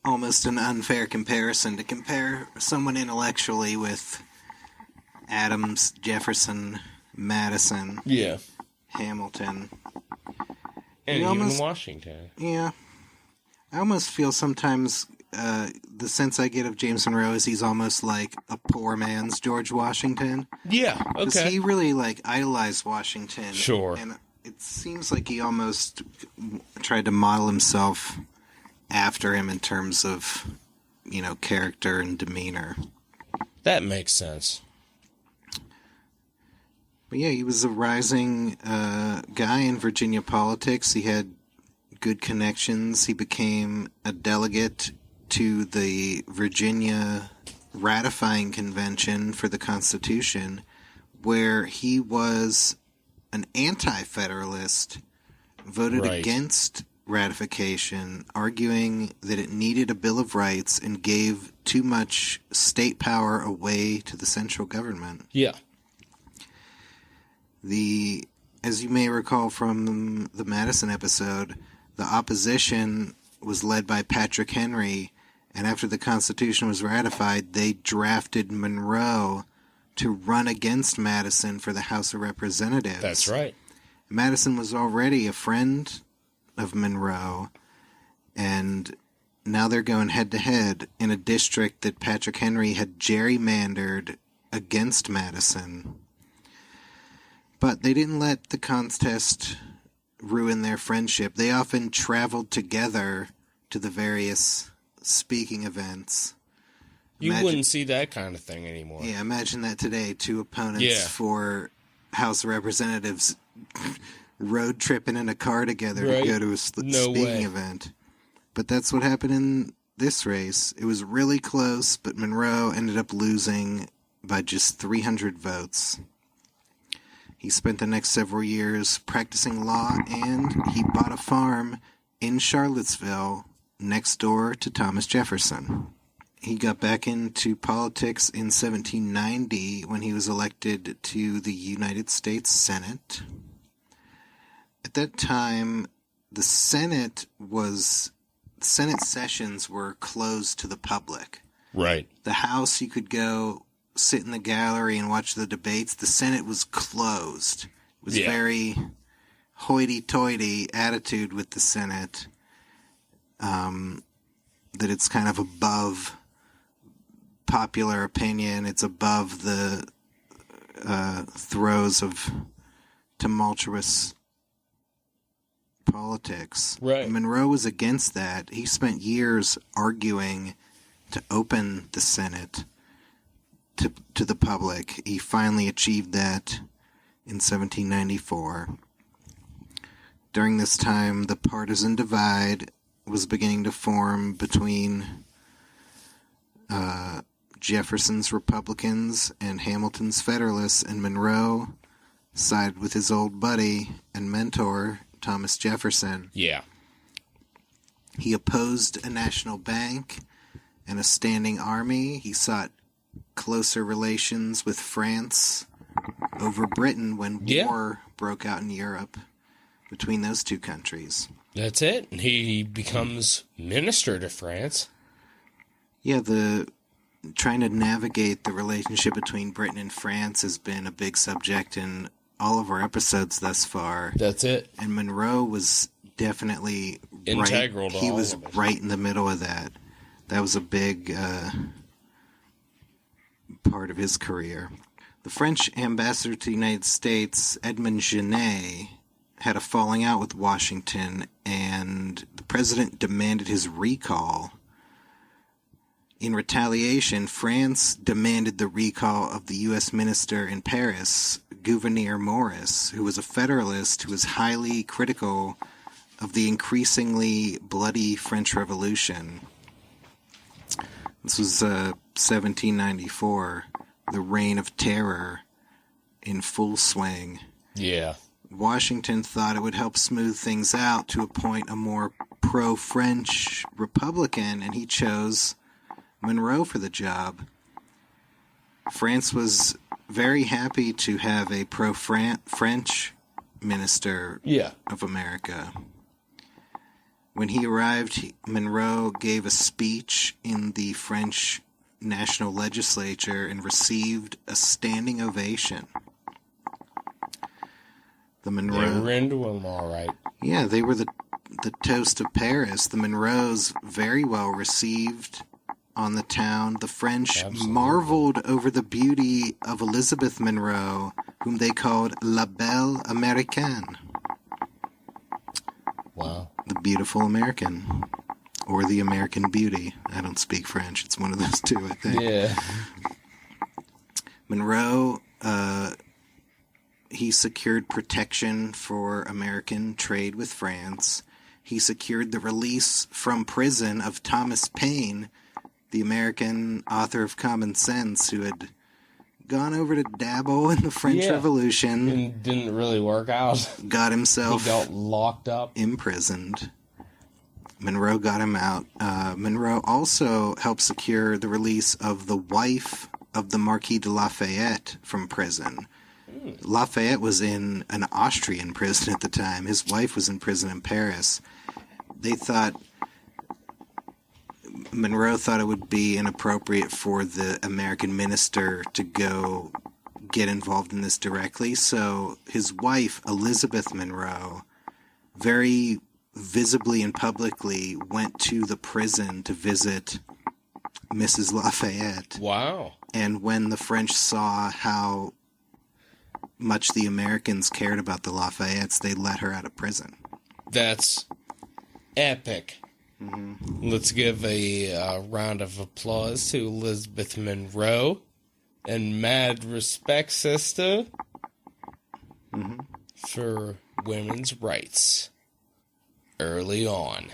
almost an unfair comparison to compare someone intellectually with Adams, Jefferson, Madison, Hamilton, and even Washington. Yeah. I almost feel sometimes the sense I get of James Monroe is he's almost like a poor man's George Washington. Yeah, okay. Because he really, like, idolized Washington. Sure. And it seems like he almost tried to model himself after him in terms of, you know, character and demeanor. That makes sense. But yeah, he was a rising guy in Virginia politics. He had good connections. He became a delegate to the Virginia ratifying convention for the Constitution, where he was an anti-federalist, voted against ratification, arguing that it needed a Bill of Rights and gave too much state power away to the central government. Yeah. As you may recall from the Madison episode, the opposition was led by Patrick Henry, and after the Constitution was ratified, they drafted Monroe to run against Madison for the House of Representatives. That's right. Madison was already a friend of Monroe, and now they're going head-to-head in a district that Patrick Henry had gerrymandered against Madison. But they didn't let the contest ruin their friendship. They often traveled together to the various speaking events. You wouldn't see that kind of thing anymore. Yeah, imagine that today. Two opponents for House of Representatives road tripping in a car together to go to a speaking event. But that's what happened in this race. It was really close, but Monroe ended up losing by just 300 votes. He spent the next several years practicing law, and he bought a farm in Charlottesville next door to Thomas Jefferson. He got back into politics in 1790 when he was elected to the United States Senate. At that time, the Senate sessions were closed to the public. Right. The House, you could go sit in the gallery and watch the debates. The Senate was closed. It was very hoity-toity attitude with the Senate, that it's kind of above popular opinion. It's above the throes of tumultuous politics. Right. Monroe was against that. He spent years arguing to open the Senate to the public. He finally achieved that in 1794. During this time, the partisan divide was beginning to form between Jefferson's Republicans and Hamilton's Federalists, and Monroe sided with his old buddy and mentor, Thomas Jefferson. Yeah. He opposed a national bank and a standing army. He sought closer relations with France over Britain when war broke out in Europe between those two countries. That's it. He becomes minister to France. Yeah, trying to navigate the relationship between Britain and France has been a big subject in all of our episodes thus far. That's it. And Monroe was definitely integral to all of it. He was right in the middle of that. That was a big part of his career. The French ambassador to the United States, Edmond Genet, had a falling out with Washington, and the president demanded his recall. In retaliation, France demanded the recall of the U.S. minister in Paris, Gouverneur Morris, who was a Federalist who was highly critical of the increasingly bloody French Revolution. This was 1794, the Reign of Terror in full swing. Yeah. Washington thought it would help smooth things out to appoint a more pro-French Republican, and he chose Monroe for the job. France was very happy to have a pro-French minister of America. When he arrived, Monroe gave a speech in the French National Legislature and received a standing ovation. The Monroe... They were into him all right. Yeah, they were the toast of Paris. The Monroes very well received on the town. The French marveled over the beauty of Elizabeth Monroe, whom they called La Belle Américaine. Wow. The beautiful American. Or the American Beauty. I don't speak French. It's one of those two, I think. Yeah. Monroe, he secured protection for American trade with France. He secured the release from prison of Thomas Paine, the American author of Common Sense, who had gone over to dabble in the French Revolution. And didn't really work out. Got himself... He got locked up. Imprisoned. Monroe got him out. Monroe also helped secure the release of the wife of the Marquis de Lafayette from prison. Lafayette was in an Austrian prison at the time. His wife was in prison in Paris. Monroe thought it would be inappropriate for the American minister to go get involved in this directly, so his wife, Elizabeth Monroe, very visibly and publicly went to the prison to visit Mrs. Lafayette. Wow. And when the French saw how much the Americans cared about the Lafayettes, they let her out of prison. That's epic. Mm-hmm. Let's give a round of applause to Elizabeth Monroe and mad respect, sister, for women's rights early on.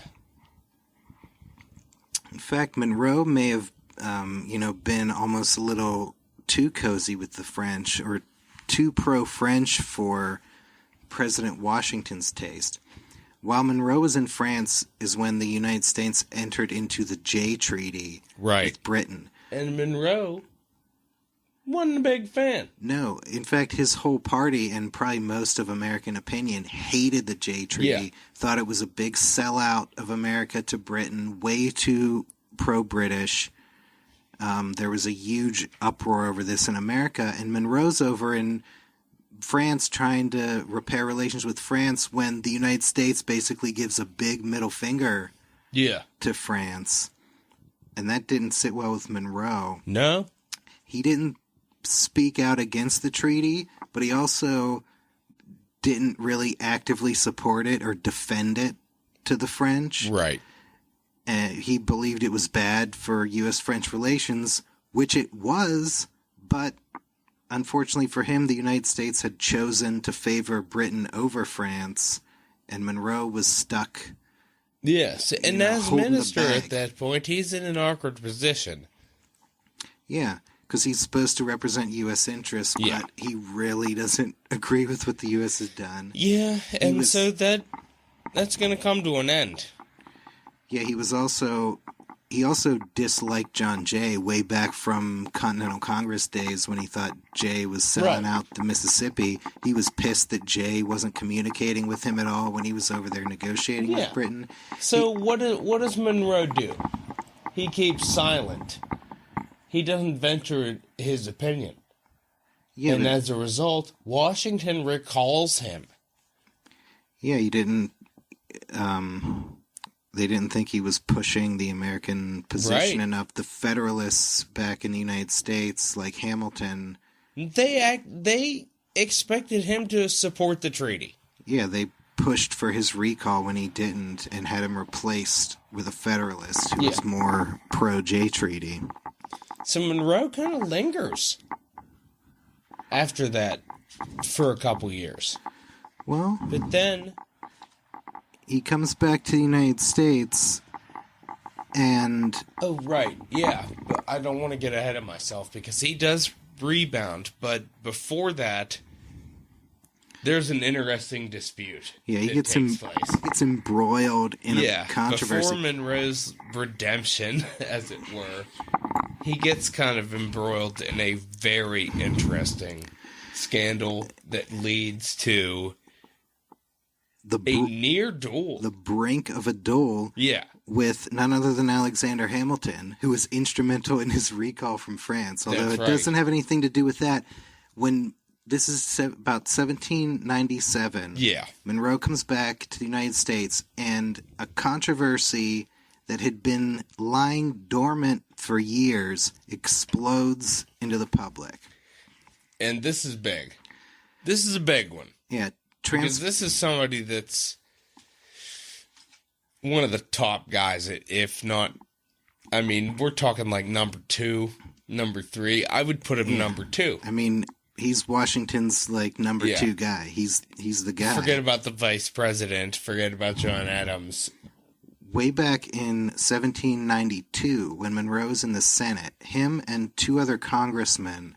In fact, Monroe may have, been almost a little too cozy with the French, or too pro-French for President Washington's taste. While Monroe was in France is when the United States entered into the Jay Treaty with Britain. And Monroe wasn't a big fan. No. In fact, his whole party, and probably most of American opinion, hated the Jay Treaty, thought it was a big sellout of America to Britain, way too pro-British. There was a huge uproar over this in America, and Monroe's over in France trying to repair relations with France when the United States basically gives a big middle finger to France. And that didn't sit well with Monroe. No? He didn't speak out against the treaty, but he also didn't really actively support it or defend it to the French. Right. He believed it was bad for U.S.-French relations, which it was, but unfortunately for him, the United States had chosen to favor Britain over France, and Monroe was stuck. Yes, and as minister at that point, he's in an awkward position. Yeah, because he's supposed to represent U.S. interests, but he really doesn't agree with what the U.S. has done. Yeah, so that's going to come to an end. Yeah, he also disliked John Jay way back from Continental Congress days when he thought Jay was selling out the Mississippi. He was pissed that Jay wasn't communicating with him at all when he was over there negotiating with Britain. So what does Monroe do? He keeps silent. He doesn't venture his opinion. Yeah, and as a result, Washington recalls him. Yeah, he didn't... They didn't think he was pushing the American position enough. The Federalists back in the United States, like Hamilton... They expected him to support the treaty. Yeah, they pushed for his recall when he didn't and had him replaced with a Federalist who was more pro-Jay Treaty. So Monroe kind of lingers after that for a couple years. Well... But then... he comes back to the United States and... Oh, right. Yeah. But I don't want to get ahead of myself because he does rebound. But before that, there's an interesting dispute. Yeah, he gets embroiled in a controversy. Before Monroe's redemption, as it were, he gets kind of embroiled in a very interesting scandal that leads to... a near duel. The brink of a duel. Yeah. With none other than Alexander Hamilton, who was instrumental in his recall from France. Although it doesn't have anything to do with that. When this is about 1797, Monroe comes back to the United States, and a controversy that had been lying dormant for years explodes into the public. And this is big. This is a big one. Yeah. Because this is somebody that's one of the top guys, if not, I mean, we're talking like number 2, number 3. I would put him number 2. I mean, he's Washington's like number 2 guy. He's the guy. Forget about the vice president. Forget about John Adams. Way back in 1792, when Monroe was in the Senate, him and 2 other congressmen,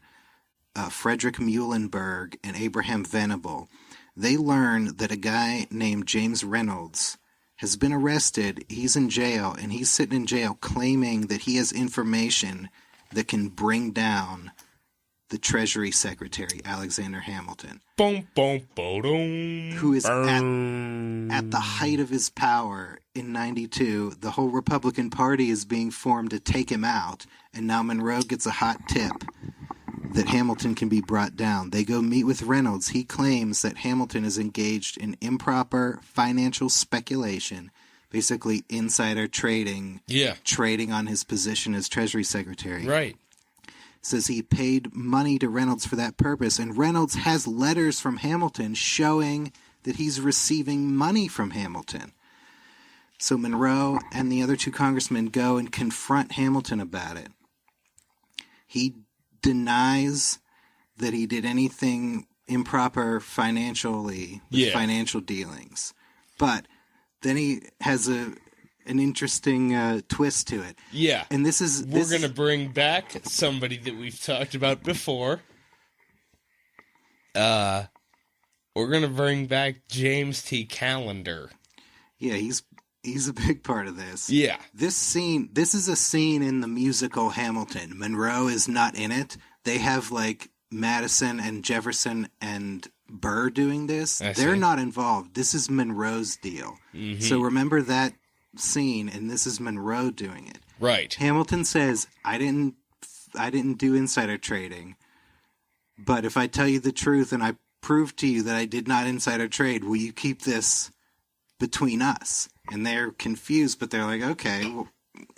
Frederick Muhlenberg and Abraham Venable, they learn that a guy named James Reynolds has been arrested. He's in jail, and he's sitting in jail claiming that he has information that can bring down the Treasury Secretary, Alexander Hamilton, who is at the height of his power in 92. The whole Republican Party is being formed to take him out, and now Monroe gets a hot tip that Hamilton can be brought down. They go meet with Reynolds. He claims that Hamilton is engaged in improper financial speculation, basically insider trading, trading on his position as Treasury Secretary. Right. Says he paid money to Reynolds for that purpose, and Reynolds has letters from Hamilton showing that he's receiving money from Hamilton. So Monroe and the other 2 congressmen go and confront Hamilton about it. He denies that he did anything improper financially with financial dealings. But then he has an interesting twist to it. Yeah. And we're going to bring back somebody that we've talked about before. We're going to bring back James T. Callender. Yeah, he's a big part of this. Yeah. This is a scene in the musical Hamilton. Monroe is not in it. They have like Madison and Jefferson and Burr doing this. They're not involved. This is Monroe's deal. Mm-hmm. So remember that scene, and this is Monroe doing it. Right. Hamilton says, I didn't do insider trading, but if I tell you the truth and I prove to you that I did not insider trade, will you keep this between us? And they're confused, but they're like, okay, well,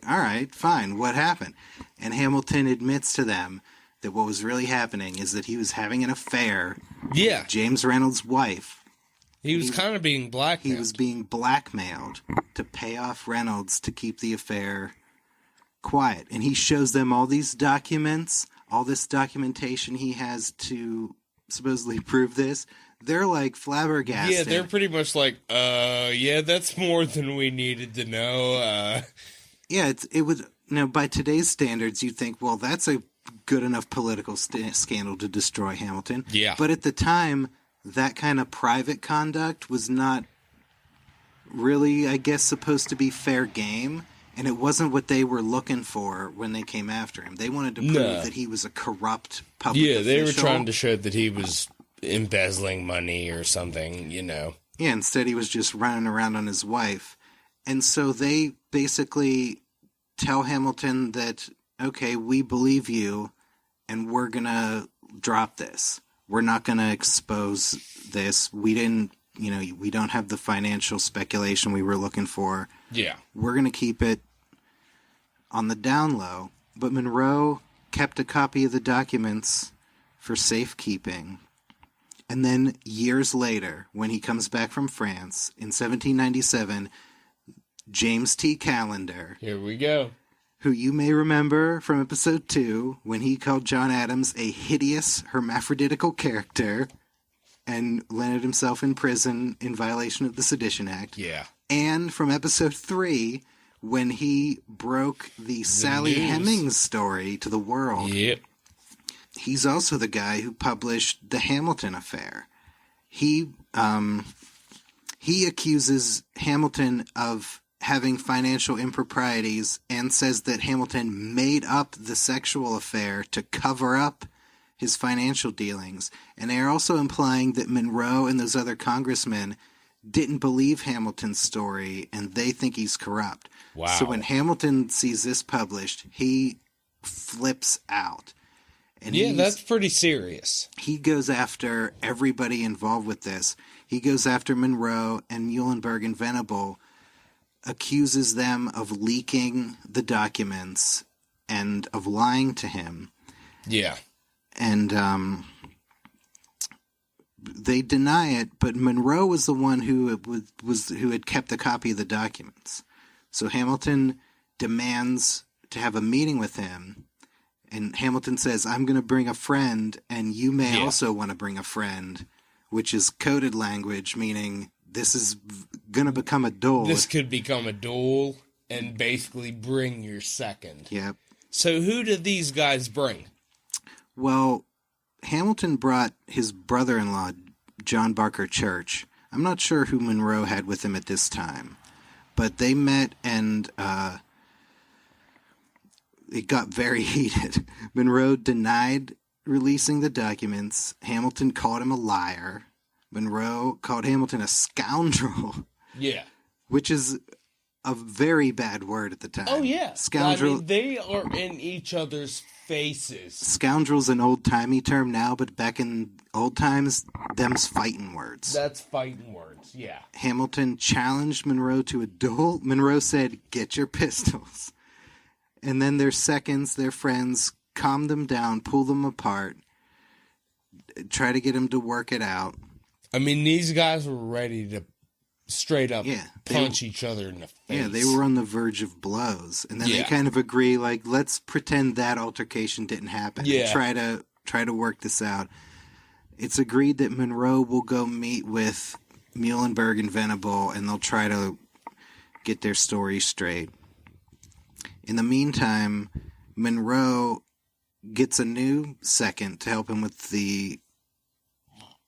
all right, fine. What happened? And Hamilton admits to them that what was really happening is that he was having an affair with James Reynolds' wife. He was kind of being blackmailed. He was being blackmailed to pay off Reynolds to keep the affair quiet. And he shows them all these documents, all this documentation he has to supposedly prove this. They're like flabbergasted. Yeah, they're pretty much like, yeah, that's more than we needed to know. Yeah, it would, by today's standards, you'd think, well, that's a good enough political scandal to destroy Hamilton. Yeah. But at the time, that kind of private conduct was not really, I guess, supposed to be fair game. And it wasn't what they were looking for when they came after him. They wanted to prove that he was a corrupt public official. Yeah, they were trying to show that he was embezzling money or something, Yeah, instead he was just running around on his wife. And so they basically tell Hamilton that, okay, we believe you, and we're going to drop this. We're not going to expose this. We didn't, we don't have the financial speculation we were looking for. Yeah. We're going to keep it on the down low. But Monroe kept a copy of the documents for safekeeping. And then years later, when he comes back from France in 1797, James T. Callender, here we go, who you may remember from episode 2, when he called John Adams a hideous hermaphroditical character and landed himself in prison in violation of the Sedition Act. Yeah. And from episode 3, when he broke the Sally Hemings story to the world. Yep. He's also the guy who published the Hamilton affair. He accuses Hamilton of having financial improprieties and says that Hamilton made up the sexual affair to cover up his financial dealings. And they are also implying that Monroe and those other congressmen didn't believe Hamilton's story and they think he's corrupt. Wow. So when Hamilton sees this published, he flips out. And that's pretty serious. He goes after everybody involved with this. He goes after Monroe and Muhlenberg and Venable, accuses them of leaking the documents and of lying to him. Yeah. And they deny it, but Monroe was the one who had kept a copy of the documents. So Hamilton demands to have a meeting with him. And Hamilton says, I'm going to bring a friend, and you may also want to bring a friend, which is coded language, meaning this is going to become a duel. This could become a duel and basically bring your second. Yep. So who did these guys bring? Well, Hamilton brought his brother-in-law, John Barker Church. I'm not sure who Monroe had with him at this time, but they met and it got very heated. Monroe denied releasing the documents. Hamilton called him a liar. Monroe called Hamilton a scoundrel. Yeah. Which is a very bad word at the time. Oh, yeah. Scoundrel. I mean, they are in each other's faces. Scoundrel's an old-timey term now, but back in old times, them's fighting words. That's fighting words, yeah. Hamilton challenged Monroe to a duel. Monroe said, get your pistols. And then their seconds, their friends, calm them down, pull them apart, try to get them to work it out. I mean, these guys were ready to straight up punch each other in the face. Yeah, they were on the verge of blows. And then they kind of agree, like, let's pretend that altercation didn't happen. Yeah. And try to work this out. It's agreed that Monroe will go meet with Muhlenberg and Venable, and they'll try to get their story straight. In the meantime, Monroe gets a new second to help him with the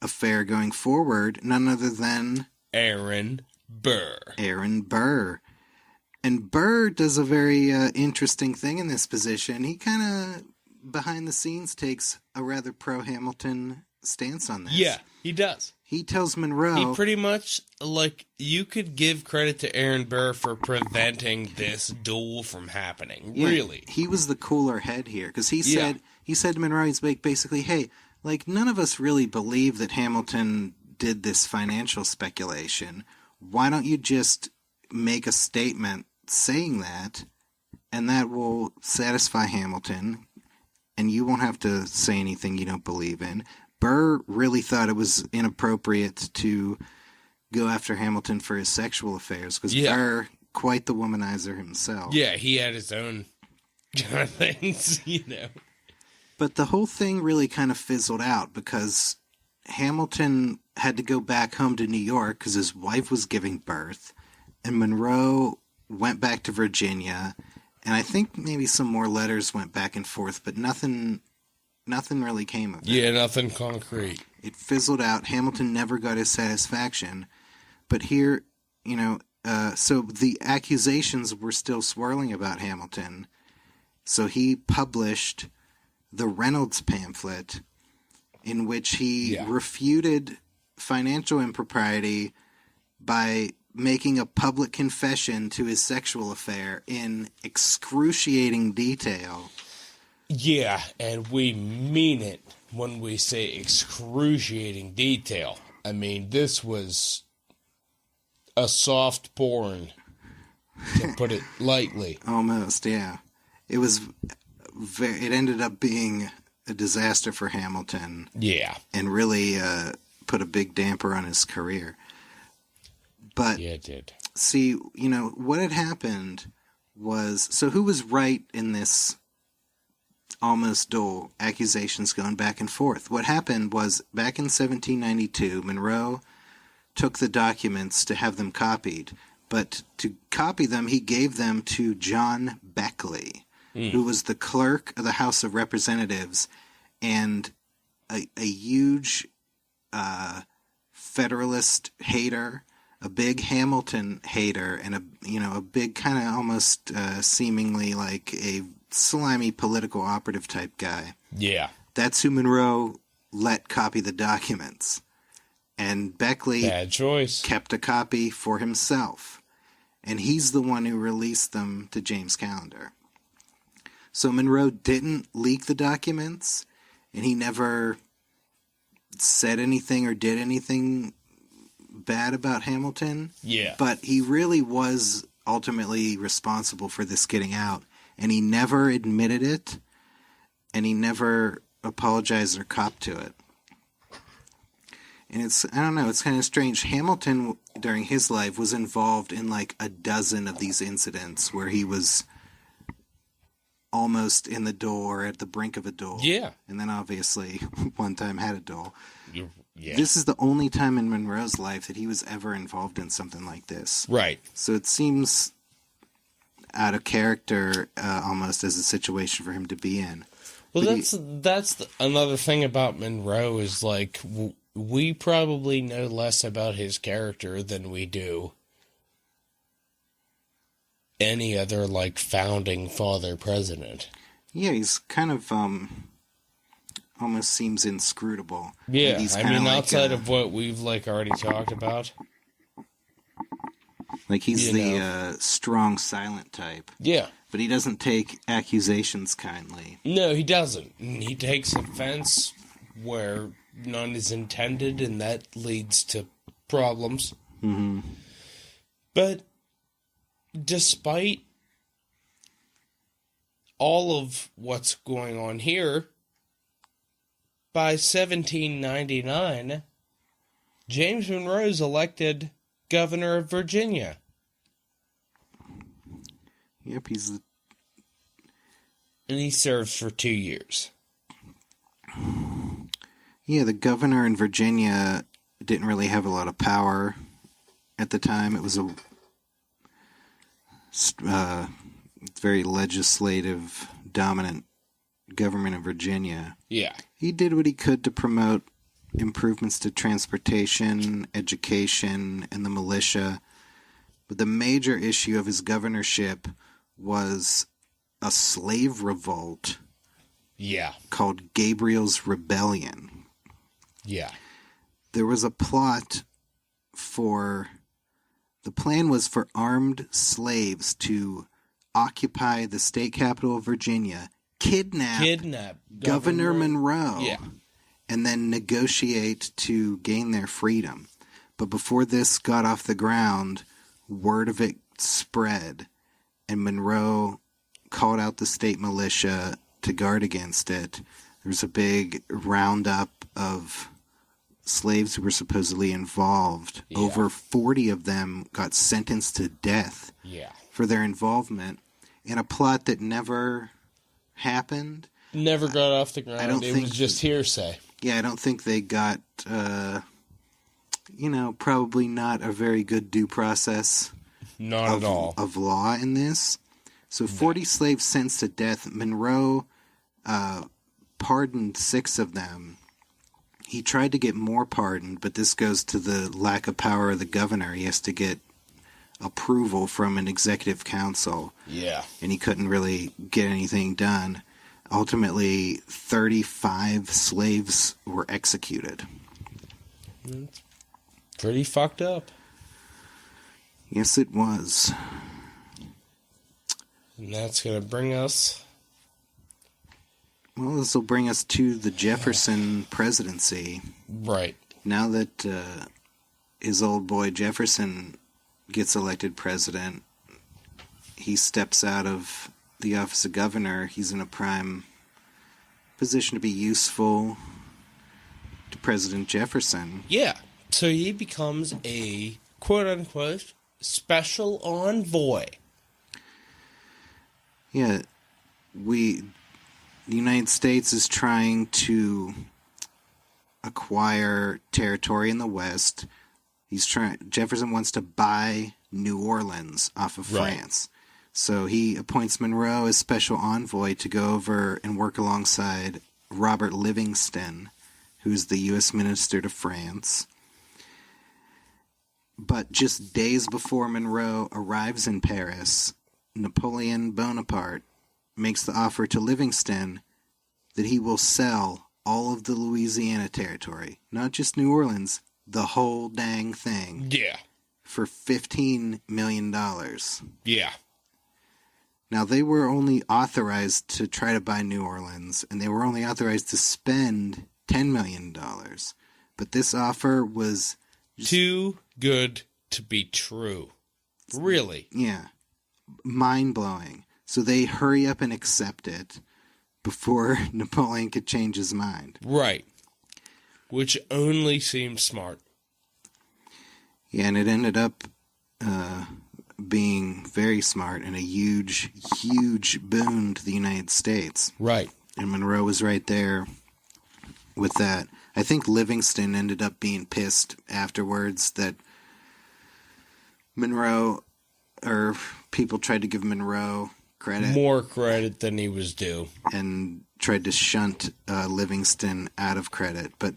affair going forward, none other than Aaron Burr. Aaron Burr. And Burr does a very interesting thing in this position. He kind of, behind the scenes, takes a rather pro-Hamilton stance on this. Yeah, he does. He tells Monroe... He pretty much, like, you could give credit to Aaron Burr for preventing this duel from happening. Yeah, really. He was the cooler head here. Because he said to Monroe, he's basically, hey, like, none of us really believe that Hamilton did this financial speculation. Why don't you just make a statement saying that, and that will satisfy Hamilton, and you won't have to say anything you don't believe in. Burr really thought it was inappropriate to go after Hamilton for his sexual affairs, because Burr, quite the womanizer himself. Yeah, he had his own kind of things, you know. But the whole thing really kind of fizzled out, because Hamilton had to go back home to New York because his wife was giving birth, and Monroe went back to Virginia, and I think maybe some more letters went back and forth, but nothing really came of it. Yeah, nothing concrete. It fizzled out. Hamilton never got his satisfaction. But here, you know, so the accusations were still swirling about Hamilton. So he published the Reynolds pamphlet, in which he refuted financial impropriety by making a public confession to his sexual affair in excruciating detail. Yeah, and we mean it when we say excruciating detail. I mean, this was a soft porn, to put it lightly. Almost, yeah. It was it ended up being a disaster for Hamilton. Yeah. And really put a big damper on his career. But, yeah, it did. See, you know, what had happened was... So who was right in this almost duel, accusations going back and forth? What happened was, back in 1792, Monroe took the documents to have them copied. But to copy them, he gave them to John Beckley, who was the clerk of the House of Representatives and a huge Federalist hater, a big Hamilton hater, and a big kind of almost seemingly like a slimy political operative type guy. Yeah. That's who Monroe let copy the documents. And Beckley Bad choice. Kept a copy for himself. And he's the one who released them to James Callender. So Monroe didn't leak the documents, and he never said anything or did anything bad about Hamilton. Yeah. But he really was ultimately responsible for this getting out. And he never admitted it, and he never apologized or copped to it. And it's kind of strange. Hamilton, during his life, was involved in like a dozen of these incidents where he was almost in the duel or at the brink of a duel. Yeah. And then obviously one time had a duel. Yeah. This is the only time in Monroe's life that he was ever involved in something like this. Right. So it seems out of character almost as a situation for him to be in. Well, that's another thing about Monroe is like we probably know less about his character than we do any other like founding father president. Yeah, he's kind of almost seems inscrutable. Yeah, he's I mean, like, outside of what we've like already talked about. Like he's the strong, silent type. Yeah. But he doesn't take accusations kindly. No, he doesn't. He takes offense where none is intended, and that leads to problems. Mm-hmm. But despite all of what's going on here, by 1799, James Monroe is elected governor of Virginia. Yep, and he serves for 2 years. Yeah, the governor in Virginia didn't really have a lot of power at the time. It was a very legislative, dominant government in Virginia. Yeah. He did what he could to promote improvements to transportation, education, and the militia. But the major issue of his governorship was a slave revolt called Gabriel's Rebellion. Yeah. There was a plot the plan was for armed slaves to occupy the state capital of Virginia, kidnap Governor Monroe, and then negotiate to gain their freedom. But before this got off the ground, word of it spread, and Monroe called out the state militia to guard against it. There was a big roundup of slaves who were supposedly involved. Yeah. Over 40 of them got sentenced to death for their involvement in a plot that never happened. Never got off the ground. It was just hearsay. Yeah, I don't think they got, probably not a very good due process. Not at all. Of law in this. So 40 slaves sentenced to death. Monroe pardoned 6 of them. He tried to get more pardoned, but this goes to the lack of power of the governor. He has to get approval from an executive council. Yeah. And he couldn't really get anything done. Ultimately, 35 slaves were executed. It's pretty fucked up. Yes, it was. And that's going to bring us... Well, this will bring us to the Jefferson presidency. Right. Now that his old boy Jefferson gets elected president, he steps out of the office of governor. He's in a prime position to be useful to President Jefferson. Yeah. So he becomes a quote-unquote special envoy. Yeah. The United States is trying to acquire territory in the West. Jefferson wants to buy New Orleans off of France. So he appoints Monroe as special envoy to go over and work alongside Robert Livingston, who's the U.S. minister to France. But just days before Monroe arrives in Paris, Napoleon Bonaparte makes the offer to Livingston that he will sell all of the Louisiana territory, not just New Orleans, the whole dang thing. Yeah. For $15 million. Yeah. Now, they were only authorized to try to buy New Orleans, and they were only authorized to spend $10 million. But this offer was... too good to be true. Really. Yeah. Mind-blowing. So they hurry up and accept it before Napoleon could change his mind. Right. Which only seems smart. Yeah, and it ended up being very smart and a huge, huge boon to the United States. Right. And Monroe was right there with that. I think Livingston ended up being pissed afterwards that Monroe, or people tried to give Monroe credit. More credit than he was due. And tried to shunt Livingston out of credit. But,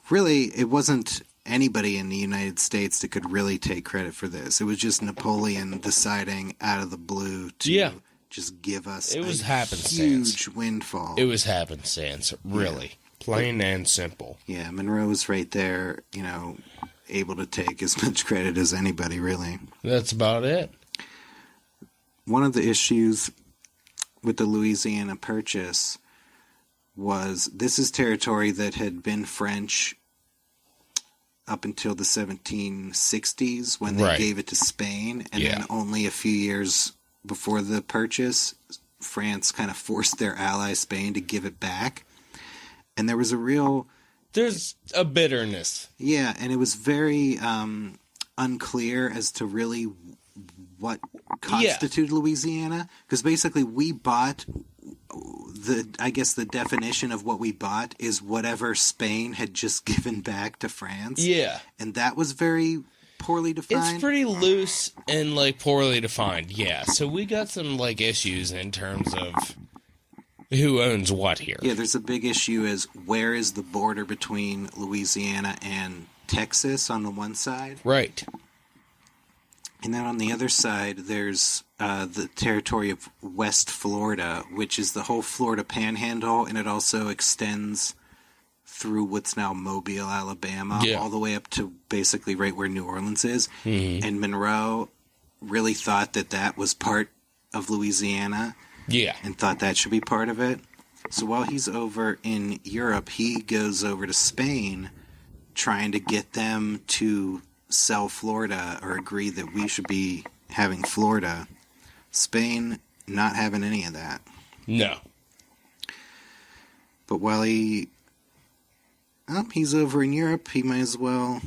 really, it wasn't anybody in the United States that could really take credit for this. It was just Napoleon deciding out of the blue to just give us huge windfall. It was happenstance, really. Yeah. Plain and simple. Yeah, Monroe was right there, able to take as much credit as anybody, really. That's about it. One of the issues with the Louisiana Purchase was this is territory that had been French up until the 1760s when they gave it to Spain, and then only a few years before the purchase, France kind of forced their ally Spain to give it back. And there was there's a bitterness. Yeah, and it was very unclear as to really what constituted Louisiana, because basically we bought the definition of what we bought is whatever Spain had just given back to France. Yeah. And that was very poorly defined. It's pretty loose and poorly defined. Yeah. So we got some issues in terms of who owns what here. Yeah, there's a big issue as where is the border between Louisiana and Texas on the one side. Right. And then on the other side, there's the territory of West Florida, which is the whole Florida Panhandle, and it also extends through what's now Mobile, Alabama, all the way up to basically right where New Orleans is. Mm-hmm. And Monroe really thought that that was part of Louisiana. Yeah. And thought that should be part of it. So while he's over in Europe, he goes over to Spain trying to get them to sell Florida or agree that we should be having Florida. Spain not having any of that. No. But while he's over in Europe, he might as well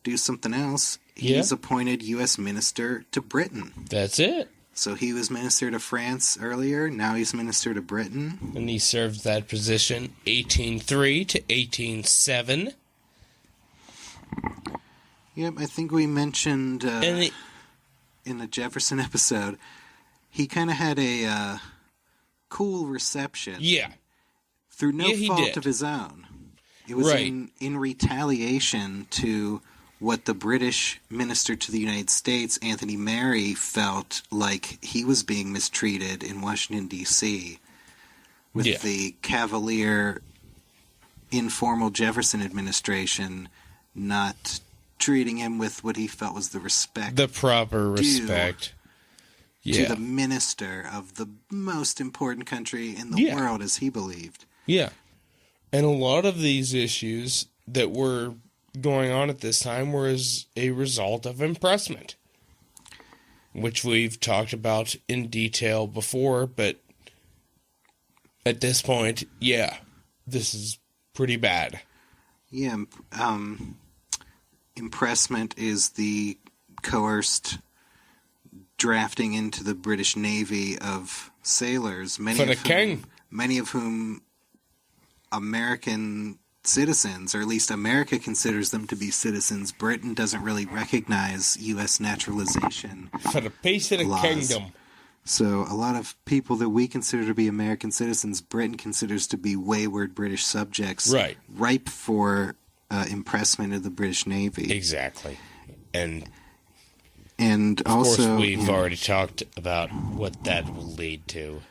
do something else. He's appointed U.S. Minister to Britain. That's it. So he was Minister to France earlier, now he's Minister to Britain. And he served that position 1803 to 1807. Yep, I think we mentioned in the Jefferson episode, he kind of had a cool reception. Yeah. Through no fault of his own. It was in retaliation to what the British minister to the United States, Anthony Merry, felt like he was being mistreated in Washington, D.C. with the cavalier, informal Jefferson administration not treating him with what he felt was the respect. The proper respect. To the minister of the most important country in the world, as he believed. Yeah. And a lot of these issues that were going on at this time were as a result of impressment, which we've talked about in detail before, but at this point, this is pretty bad. Yeah, impressment is the coerced drafting into the British Navy of sailors, many of whom American citizens, or at least America considers them to be citizens. Britain doesn't really recognize U.S. naturalization for the peace of the kingdom. So a lot of people that we consider to be American citizens, Britain considers to be wayward British subjects, ripe for impressment of the British Navy. Exactly. And of also, course, we've already talked about what that will lead to.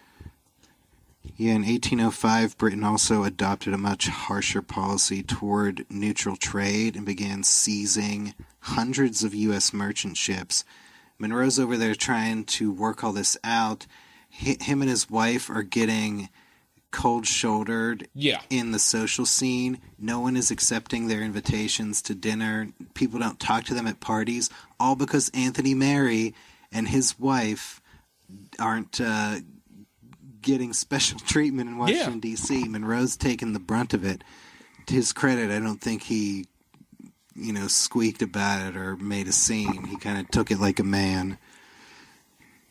Yeah, in 1805, Britain also adopted a much harsher policy toward neutral trade and began seizing hundreds of U.S. merchant ships. Monroe's over there trying to work all this out. Him and his wife are getting cold-shouldered in the social scene. No one is accepting their invitations to dinner. People don't talk to them at parties, all because Anthony Merry and his wife aren't getting special treatment in Washington, D.C. Monroe's taken the brunt of it. To his credit, I don't think he, squeaked about it or made a scene. He kind of took it like a man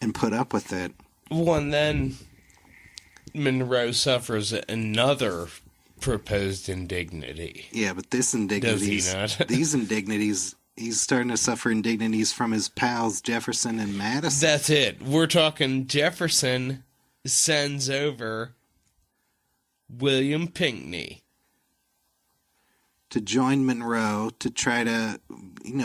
and put up with it. Well, and then Monroe suffers another proposed indignity. Yeah, but this indignity, does he not? These indignities, he's starting to suffer indignities from his pals Jefferson and Madison. That's it. We're talking Jefferson sends over William Pinckney to join Monroe to try to,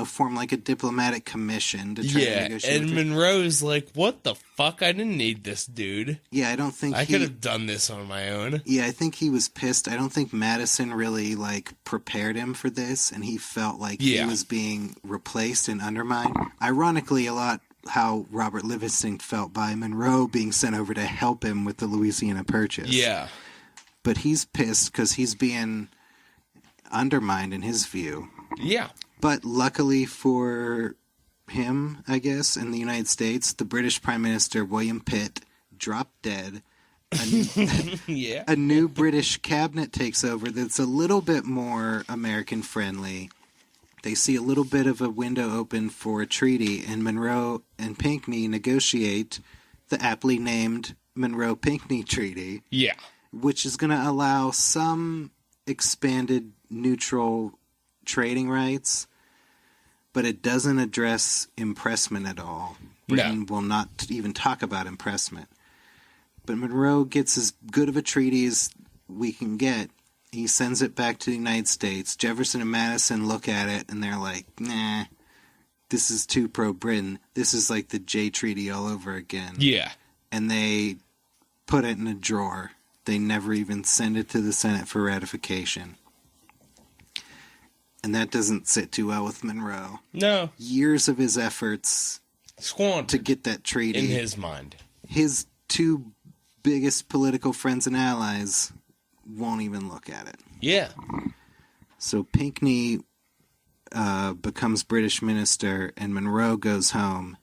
form like a diplomatic commission to try to negotiate. And Monroe's like, what the fuck? I didn't need this dude. Yeah, I don't think I could have done this on my own. Yeah, I think he was pissed. I don't think Madison really, prepared him for this, and he felt like he was being replaced and undermined. Ironically, a lot how Robert Livingston felt by Monroe being sent over to help him with the Louisiana Purchase. Yeah. But he's pissed because he's being undermined in his view. Yeah. But luckily for him, I guess, in the United States, the British Prime Minister, William Pitt, dropped dead. A new British cabinet takes over that's a little bit more American-friendly. They see a little bit of a window open for a treaty, and Monroe and Pinckney negotiate the aptly named Monroe-Pinckney Treaty. Yeah. Which is going to allow some expanded neutral trading rights, but it doesn't address impressment at all. Britain will not even talk about impressment. But Monroe gets as good of a treaty as we can get. He sends it back to the United States. Jefferson and Madison look at it, and they're like, nah, this is too pro-Britain. This is like the Jay Treaty all over again. Yeah. And they put it in a drawer. They never even send it to the Senate for ratification. And that doesn't sit too well with Monroe. No. Years of his efforts Squandered to get that treaty. in his mind. His two biggest political friends and allies won't even look at it. Yeah. So Pinckney becomes British minister, and Monroe goes home,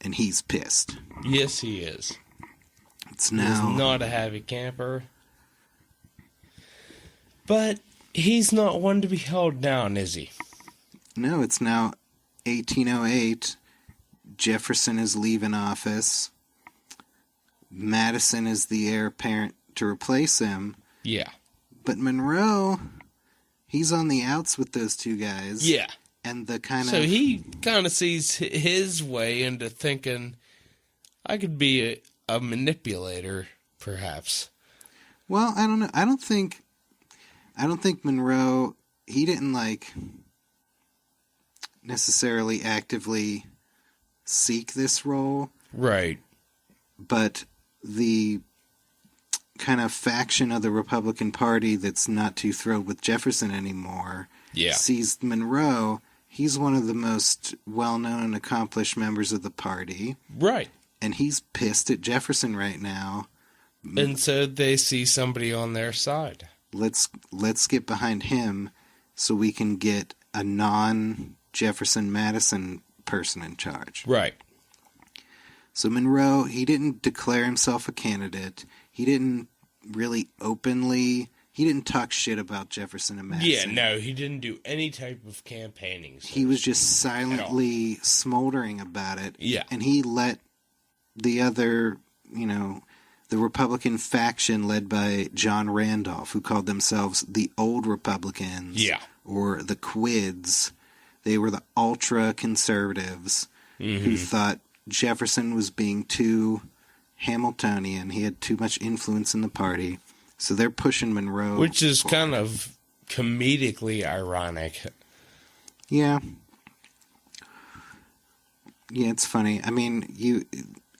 and he's pissed. Yes, he is. It's now... He's not a happy camper. But he's not one to be held down, is he? No, it's now 1808. Jefferson is leaving office. Madison is the heir apparent to replace him. Yeah. But Monroe, he's on the outs with those two guys. Yeah. And the kind So of... he kind of sees his way into thinking, I could be a manipulator, perhaps. Well, I don't know. I don't think Monroe, he didn't, like, necessarily actively seek this role. Right. But the kind of faction of the Republican Party that's not too thrilled with Jefferson anymore sees Monroe. He's one of the most well-known and accomplished members of the party. Right. And he's pissed at Jefferson right now. And so they see somebody on their side. Let's get behind him so we can get a non-Jefferson Madison person in charge. Right. So Monroe, he didn't declare himself a candidate. He didn't really openly... He didn't talk shit about Jefferson and Madison. Yeah, no, he didn't do any type of campaigning. So he was just silently smoldering about it. Yeah. And he let the other, the Republican faction led by John Randolph, who called themselves the Old Republicans. Yeah. Or the Quids. They were the ultra-conservatives who thought Jefferson was being too Hamiltonian. He had too much influence in the party. So they're pushing Monroe. Which is kind of comedically ironic. Yeah. Yeah, it's funny. I mean,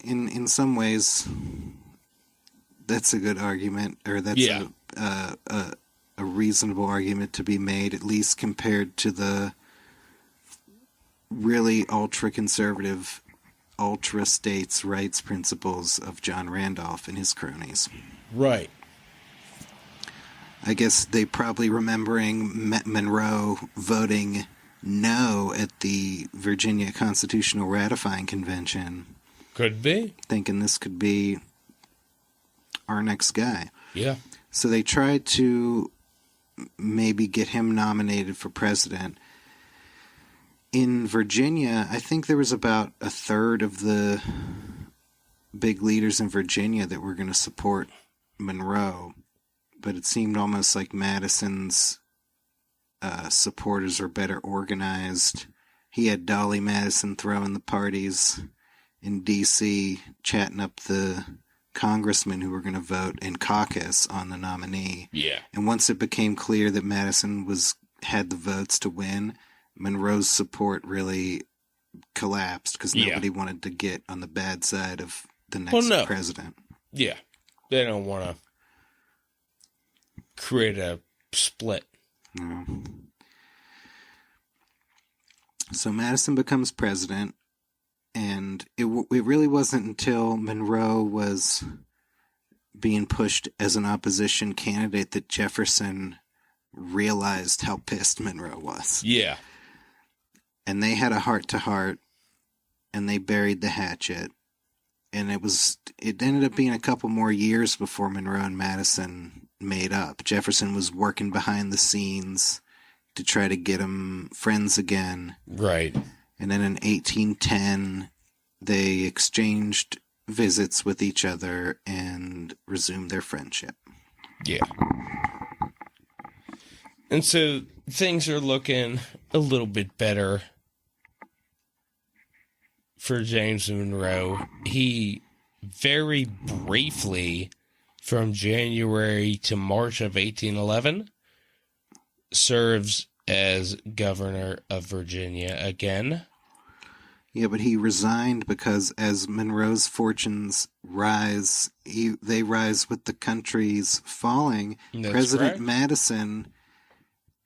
in some ways, that's a good argument, or that's a reasonable argument to be made, at least compared to the really ultra-conservative, ultra-states' rights principles of John Randolph and his cronies. Right. I guess they probably remembering Monroe voting no at the Virginia Constitutional Ratifying Convention. Could be. Thinking this could be our next guy. Yeah. So they tried to maybe get him nominated for president. In Virginia, I think there was about a third of the big leaders in Virginia that were going to support Monroe. But it seemed almost like Madison's supporters are better organized. He had Dolly Madison throwing the parties in D.C., chatting up the congressmen who were going to vote in caucus on the nominee. Yeah. And once it became clear that Madison had the votes to win, Monroe's support really collapsed because nobody wanted to get on the bad side of the next president. Yeah. They don't want to create a split. No. So Madison becomes president, and it really wasn't until Monroe was being pushed as an opposition candidate that Jefferson realized how pissed Monroe was. Yeah. And they had a heart-to-heart, and they buried the hatchet. And it ended up being a couple more years before Monroe and Madison made up. Jefferson was working behind the scenes to try to get them friends again. Right. And then in 1810, they exchanged visits with each other and resumed their friendship. Yeah. And so things are looking a little bit better for James Monroe. He very briefly, from January to March of 1811, serves as governor of Virginia again. Yeah, but he resigned because as Monroe's fortunes rise, they rise with the country's falling. That's President right. Madison,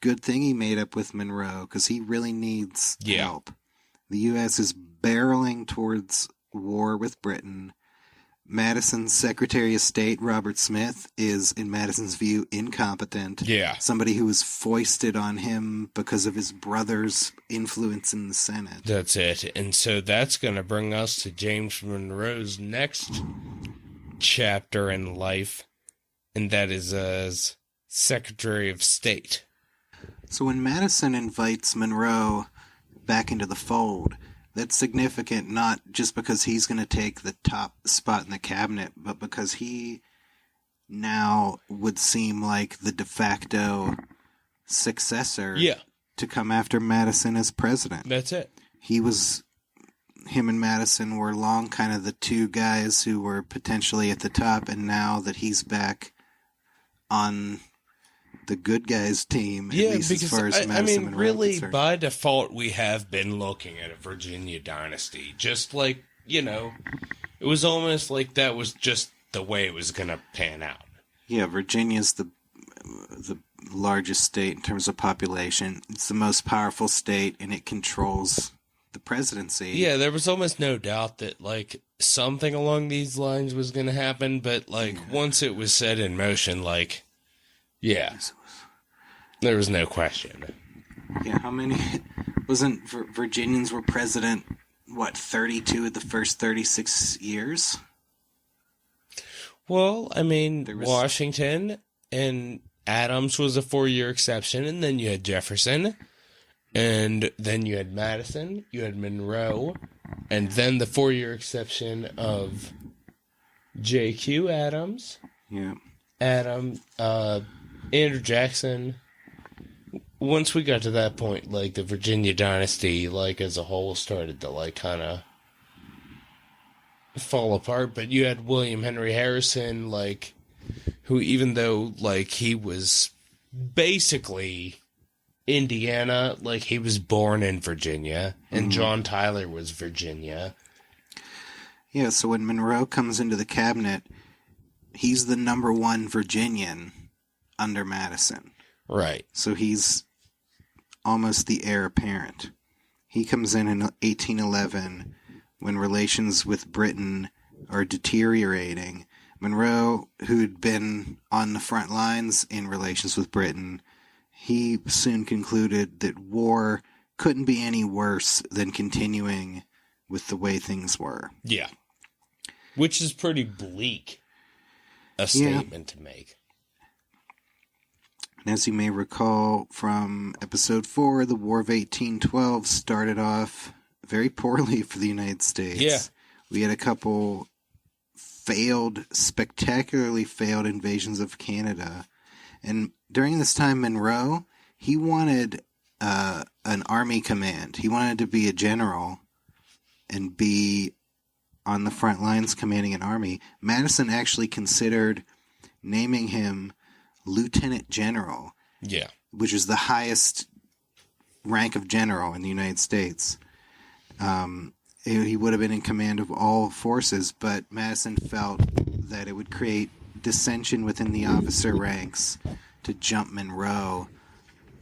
good thing he made up with Monroe because he really needs help. The U.S. is barreling towards war with Britain. Madison's Secretary of State, Robert Smith, is, in Madison's view, incompetent. Yeah. Somebody who was foisted on him because of his brother's influence in the Senate. That's it. And so that's going to bring us to James Monroe's next chapter in life, and that is as Secretary of State. So when Madison invites Monroe back into the fold, that's significant not just because he's going to take the top spot in the cabinet, but because he now would seem like the de facto successor to come after Madison as president. That's it. Him and Madison were long kind of the two guys who were potentially at the top, and now that he's back on the good guys team, at least because as far as Madison Monroe really, concerned. by default, we have been looking at a Virginia dynasty. Just like, it was almost like that was just the way it was going to pan out. Yeah, Virginia's the largest state in terms of population. It's the most powerful state, and it controls the presidency. Yeah, there was almost no doubt that, something along these lines was going to happen, but, once it was set in motion, there was no question. Yeah, how many... Wasn't Virginians were president, 32 of the first 36 years? Well, Washington and Adams was a 4-year exception, and then you had Jefferson, and then you had Madison, you had Monroe, and then the 4-year exception of J.Q. Adams. Yeah. Andrew Jackson. Once we got to that point, the Virginia dynasty, as a whole, started to, kind of fall apart. But you had William Henry Harrison, who, even though, he was basically Indiana, he was born in Virginia, and John Tyler was Virginia. Yeah, so when Monroe comes into the cabinet, he's the number one Virginian under Madison. Right. So he's almost the heir apparent. He comes in 1811 when relations with Britain are deteriorating. Monroe, who'd been on the front lines in relations with Britain, he soon concluded that war couldn't be any worse than continuing with the way things were. Yeah. Which is pretty bleak a statement to make. And as you may recall from episode 4, the War of 1812 started off very poorly for the United States. Yeah. We had a couple spectacularly failed invasions of Canada. And during this time, Monroe, he wanted an army command. He wanted to be a general and be on the front lines commanding an army. Madison actually considered naming him Lieutenant General. Yeah. Which is the highest rank of general in the United States. He would have been in command of all forces, but Madison felt that it would create dissension within the officer ranks to jump Monroe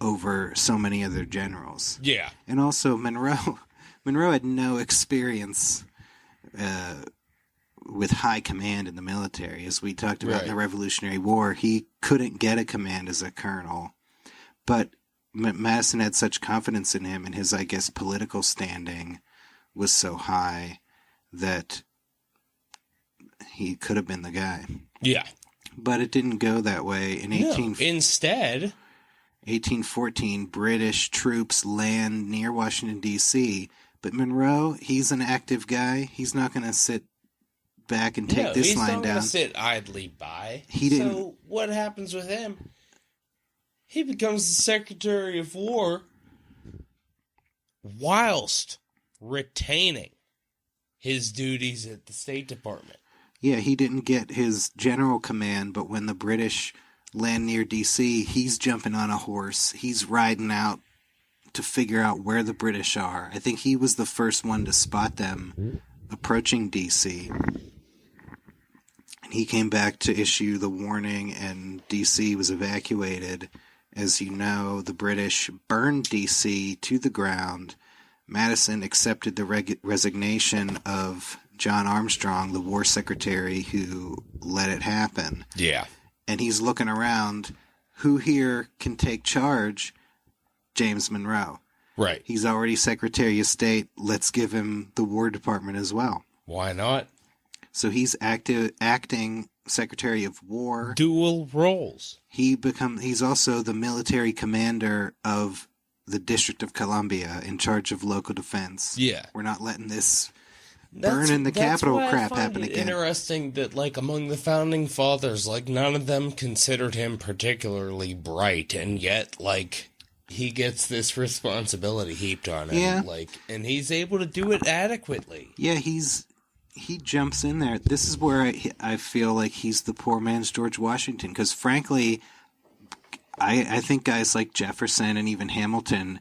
over so many other generals. Yeah. And also Monroe had no experience with high command in the military. As we talked about in the Revolutionary War, he couldn't get a command as a colonel. But Madison had such confidence in him, and his, political standing was so high that he could have been the guy. Yeah. But it didn't go that way. Instead, 1814, British troops land near Washington, D.C., but Monroe, he's an active guy. He's not going to sit back and take this line down. He's not going to sit idly by. So what happens with him? He becomes the Secretary of War whilst retaining his duties at the State Department. Yeah, he didn't get his general command, but when the British land near D.C., he's jumping on a horse. He's riding out to figure out where the British are. I think he was the first one to spot them approaching D.C. And he came back to issue the warning, and D.C. was evacuated. As you know, the British burned D.C. to the ground. Madison accepted the resignation of John Armstrong, the war secretary who let it happen. Yeah. And he's looking around. Who here can take charge? James Monroe. Right. He's already Secretary of State. Let's give him the War Department as well. Why not? So he's acting Secretary of War. Dual roles. He's also the military commander of the District of Columbia, in charge of local defense. Yeah. We're not letting this burn in the Capitol crap happen again. Interesting that, like, among the founding fathers, like, none of them considered him particularly bright, and yet, like, he gets this responsibility heaped on him. Yeah. Like, and he's able to do it adequately. Yeah, he jumps in there. This is where I feel like he's the poor man's George Washington, because frankly, I think guys like Jefferson and even Hamilton,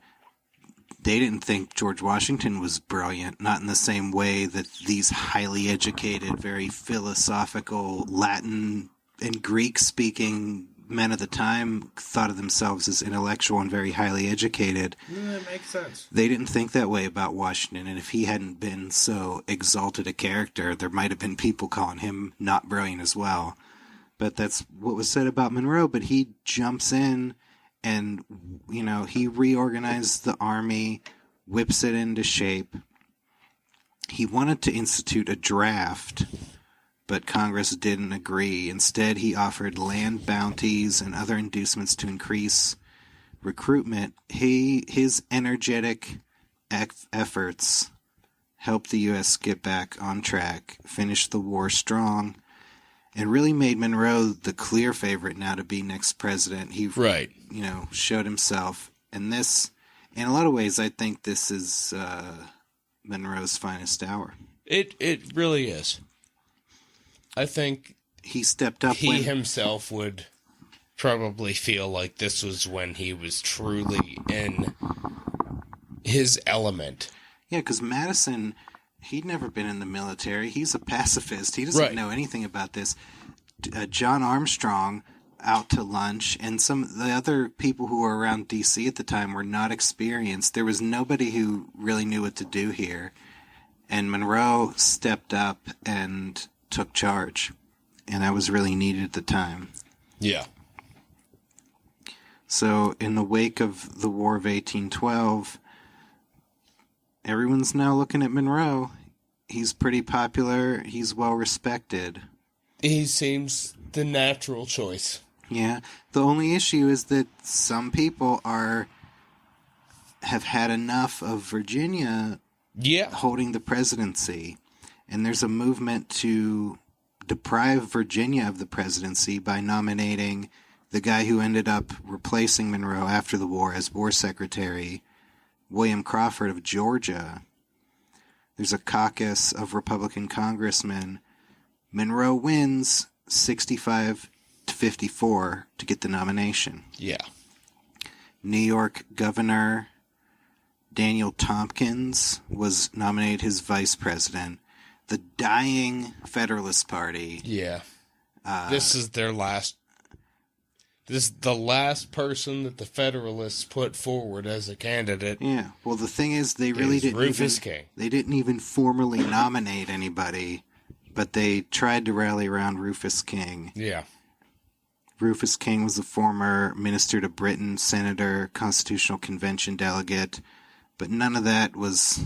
they didn't think George Washington was brilliant, not in the same way that these highly educated, very philosophical Latin and Greek-speaking men of the time thought of themselves as intellectual and very highly educated. That makes sense. They didn't think that way about Washington, and if he hadn't been so exalted a character, there might have been people calling him not brilliant as well. But that's what was said about Monroe. But he jumps in and, he reorganized the army, whips it into shape. He wanted to institute a draft, but Congress didn't agree. Instead, he offered land bounties and other inducements to increase recruitment. His energetic efforts helped the U.S. get back on track, finish the war strong, and really made Monroe the clear favorite now to be next president. He, showed himself. And this, in a lot of ways, I think this is Monroe's finest hour. It really is. I think he stepped up. He himself would probably feel like this was when he was truly in his element. Yeah, because Madison, he'd never been in the military. He's a pacifist. He doesn't know anything about this. John Armstrong out to lunch, and some of the other people who were around D.C. at the time were not experienced. There was nobody who really knew what to do here. And Monroe stepped up and took charge. And that was really needed at the time. Yeah. So in the wake of the War of 1812, everyone's now looking at Monroe. He's pretty popular. He's well respected. He seems the natural choice. Yeah. The only issue is that some people have had enough of Virginia holding the presidency. And there's a movement to deprive Virginia of the presidency by nominating the guy who ended up replacing Monroe after the war as war secretary, William Crawford of Georgia. There's a caucus of Republican congressmen. Monroe wins 65 to 54 to get the nomination. Yeah. New York Governor Daniel Tompkins was nominated his vice president. The dying Federalist Party. Yeah. This is their last. This is the last person that the Federalists put forward as a candidate. Yeah. Well, the thing is, they really didn't. Rufus King. They didn't even formally nominate anybody, but they tried to rally around Rufus King. Yeah. Rufus King was a former minister to Britain, senator, Constitutional Convention delegate, but none of that was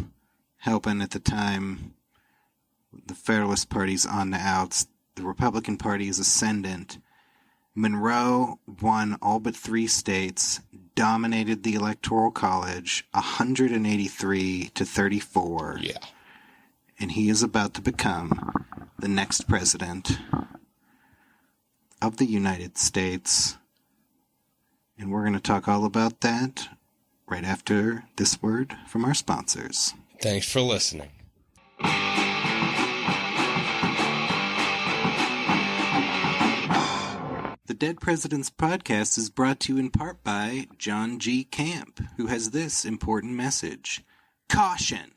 helping at the time. The Federalist Party's on the outs. The Republican Party is ascendant. Monroe won all but 3 states, dominated the Electoral College, 183 to 34. Yeah. And he is about to become the next president of the United States. And we're going to talk all about that right after this word from our sponsors. Thanks for listening. The Dead Presidents podcast is brought to you in part by John G. Camp, who has this important message. Caution!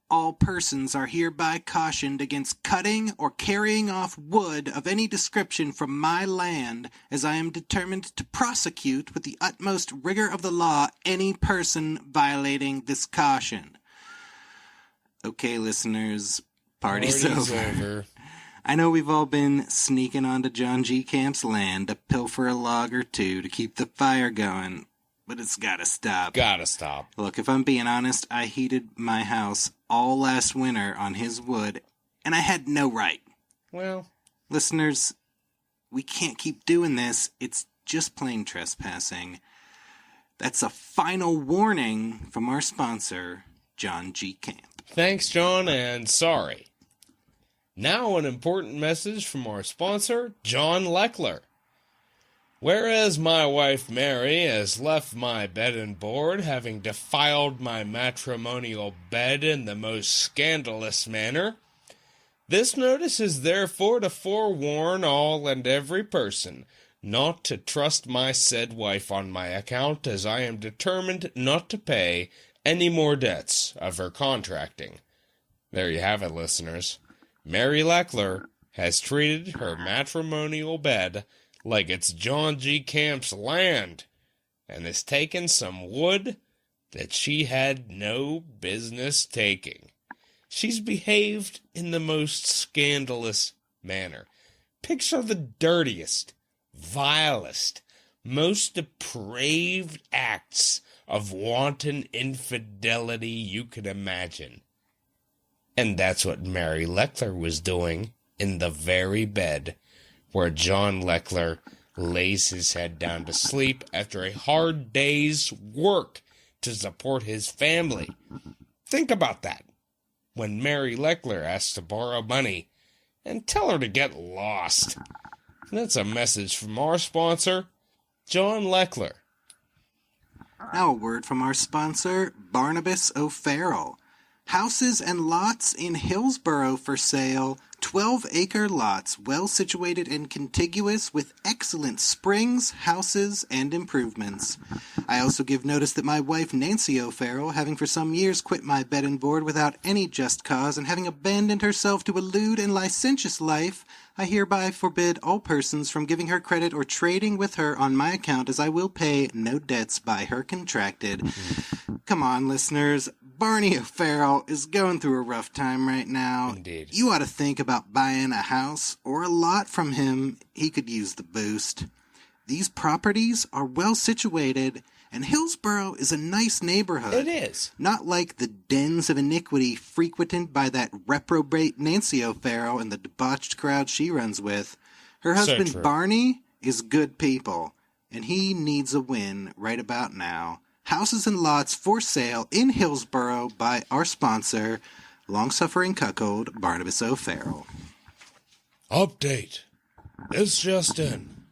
All persons are hereby cautioned against cutting or carrying off wood of any description from my land, as I am determined to prosecute with the utmost rigor of the law any person violating this caution. Okay, listeners, party's over. I know we've all been sneaking onto John G. Camp's land to pilfer a log or two to keep the fire going, but it's gotta stop. Gotta stop. Look, if I'm being honest, I heated my house all last winter on his wood, and I had no right. Well, listeners, we can't keep doing this. It's just plain trespassing. That's a final warning from our sponsor, John G. Camp. Thanks, John, and sorry. Now an important message from our sponsor, John Leckler. Whereas my wife Mary has left my bed and board, having defiled my matrimonial bed in the most scandalous manner, this notice is therefore to forewarn all and every person not to trust my said wife on my account, as I am determined not to pay any more debts of her contracting. There you have it, listeners. Mary Leckler has treated her matrimonial bed like it's John G. Camp's land, and has taken some wood that she had no business taking. She's behaved in the most scandalous manner. Picture the dirtiest, vilest, most depraved acts of wanton infidelity you could imagine. And that's what Mary Leckler was doing in the very bed where John Leckler lays his head down to sleep after a hard day's work to support his family. Think about that. When Mary Leckler asks to borrow money, and tell her to get lost. That's a message from our sponsor, John Leckler. Now a word from our sponsor, Barnabas O'Farrell. Houses and lots in Hillsborough for sale. 12-acre lots, well situated and contiguous with excellent springs, houses, and improvements. I also give notice that my wife Nancy O'Farrell, having for some years quit my bed and board without any just cause, and having abandoned herself to a lewd and licentious life, I hereby forbid all persons from giving her credit or trading with her on my account, as I will pay no debts by her contracted. Come on, listeners. Barney O'Farrell is going through a rough time right now. Indeed. You ought to think about buying a house or a lot from him. He could use the boost. These properties are well situated, and Hillsborough is a nice neighborhood. It is. Not like the dens of iniquity frequented by that reprobate Nancy O'Farrell and the debauched crowd she runs with. Her husband Barney is good people, and he needs a win right about now. Houses and lots for sale in Hillsborough by our sponsor, long-suffering cuckold Barnabas O'Farrell. Update. This just in.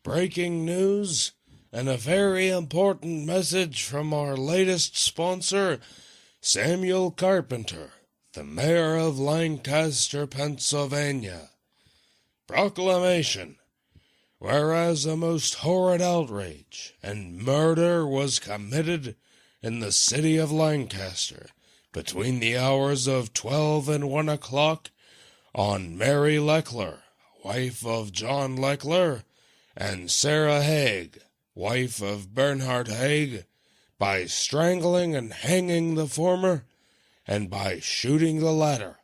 Breaking news and a very important message from our latest sponsor, Samuel Carpenter, the mayor of Lancaster, Pennsylvania. Proclamation. Whereas a most horrid outrage and murder was committed in the city of Lancaster between the hours of 12 and 1 o'clock on Mary Leckler, wife of John Leckler, and Sarah Haig, wife of Bernhard Haig, by strangling and hanging the former, and by shooting the latter,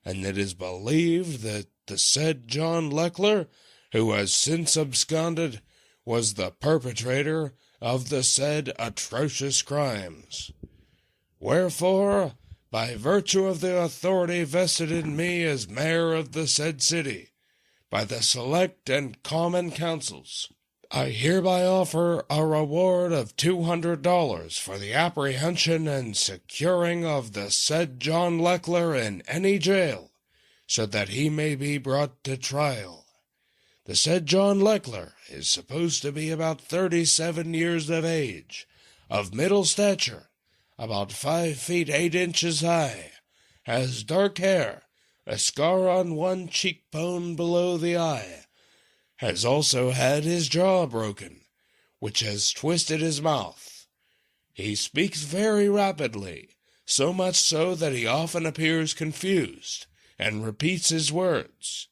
and it is believed that the said John Leckler, who has since absconded, was the perpetrator of the said atrocious crimes. Wherefore, by virtue of the authority vested in me as mayor of the said city, by the select and common councils, I hereby offer a reward of $200 for the apprehension and securing of the said John Leckler in any jail, so that he may be brought to trial. The said John Leckler is supposed to be about 37 years of age, of middle stature, about 5 feet 8 inches high, has dark hair, a scar on one cheekbone below the eye, has also had his jaw broken, which has twisted his mouth. He speaks very rapidly, so much so that he often appears confused and repeats his words.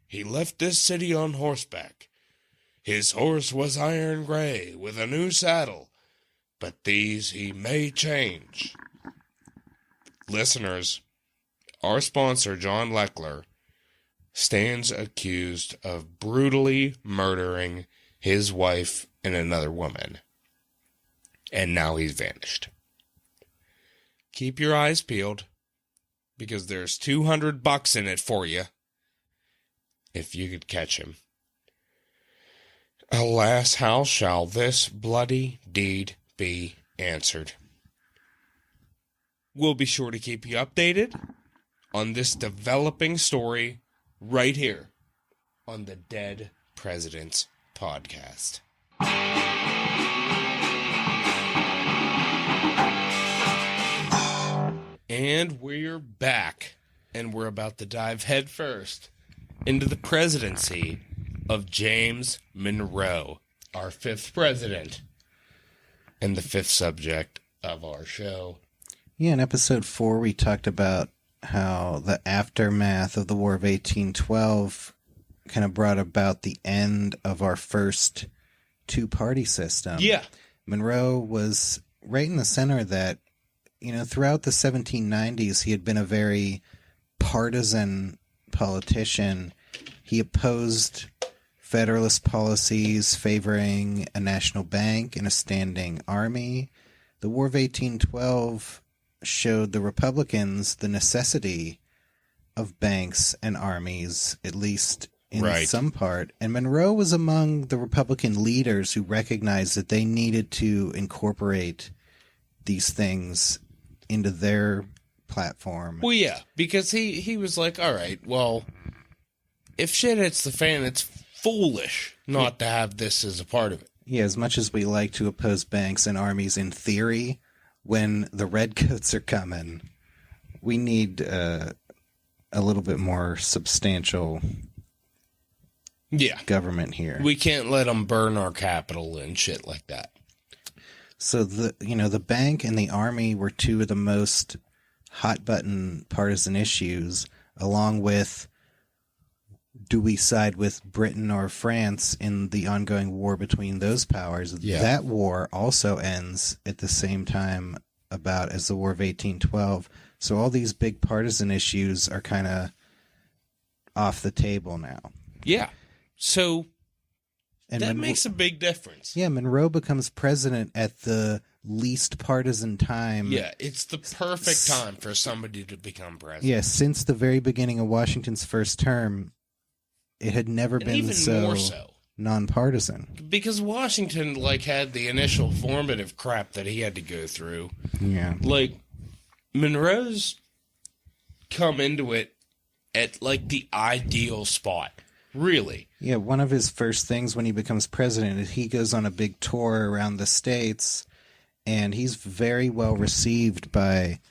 He left this city on horseback. His horse was iron gray with a new saddle, but these he may change. Listeners, our sponsor, John Leckler, stands accused of brutally murdering his wife and another woman. And now he's vanished. Keep your eyes peeled, because there's $200 in it for you, if you could catch him. Alas, how shall this bloody deed be answered? We'll be sure to keep you updated on this developing story right here on the Dead Presidents Podcast. And we're back, and we're about to dive headfirst into the presidency of James Monroe, our fifth president, and the fifth subject of our show. Yeah, in episode 4, we talked about how the aftermath of the War of 1812 kind of brought about the end of our first two-party system. Yeah. Monroe was right in the center of that. You know, throughout the 1790s, he had been a very partisan politician. He opposed Federalist policies favoring a national bank and a standing army. The War of 1812 showed the Republicans the necessity of banks and armies, at least in some part. And Monroe was among the Republican leaders who recognized that they needed to incorporate these things into their platform. Well, yeah, because he was like, all right, well, if shit hits the fan, it's foolish not to have this as a part of it. Yeah, as much as we like to oppose banks and armies in theory, when the redcoats are coming, we need a little bit more substantial government here. We can't let them burn our capital and shit like that. So the bank and the army were two of the most hot button partisan issues, along with, do we side with Britain or France in the ongoing war between those powers? Yeah. That war also ends at the same time about as the War of 1812. So all these big partisan issues are kind of off the table now. Yeah. So that makes a big difference. Yeah, Monroe becomes president at the least partisan time. Yeah, it's the perfect time for somebody to become president. Yeah, since the very beginning of Washington's first term, it had never been even more so nonpartisan. Because Washington had the initial formative crap that he had to go through. Yeah. Monroe's come into it at the ideal spot. Really. Yeah, one of his first things when he becomes president is he goes on a big tour around the states, and he's very well received by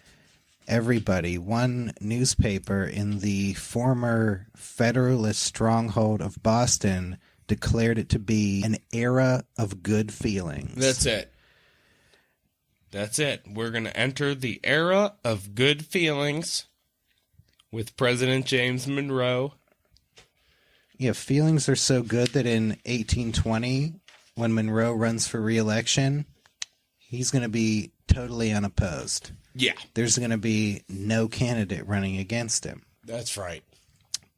everybody. One newspaper in the former Federalist stronghold of Boston declared it to be an era of good feelings. That's it. That's it. We're going to enter the era of good feelings with President James Monroe. Yeah, feelings are so good that in 1820, when Monroe runs for re-election, he's going to be totally unopposed. Yeah. There's going to be no candidate running against him. That's right.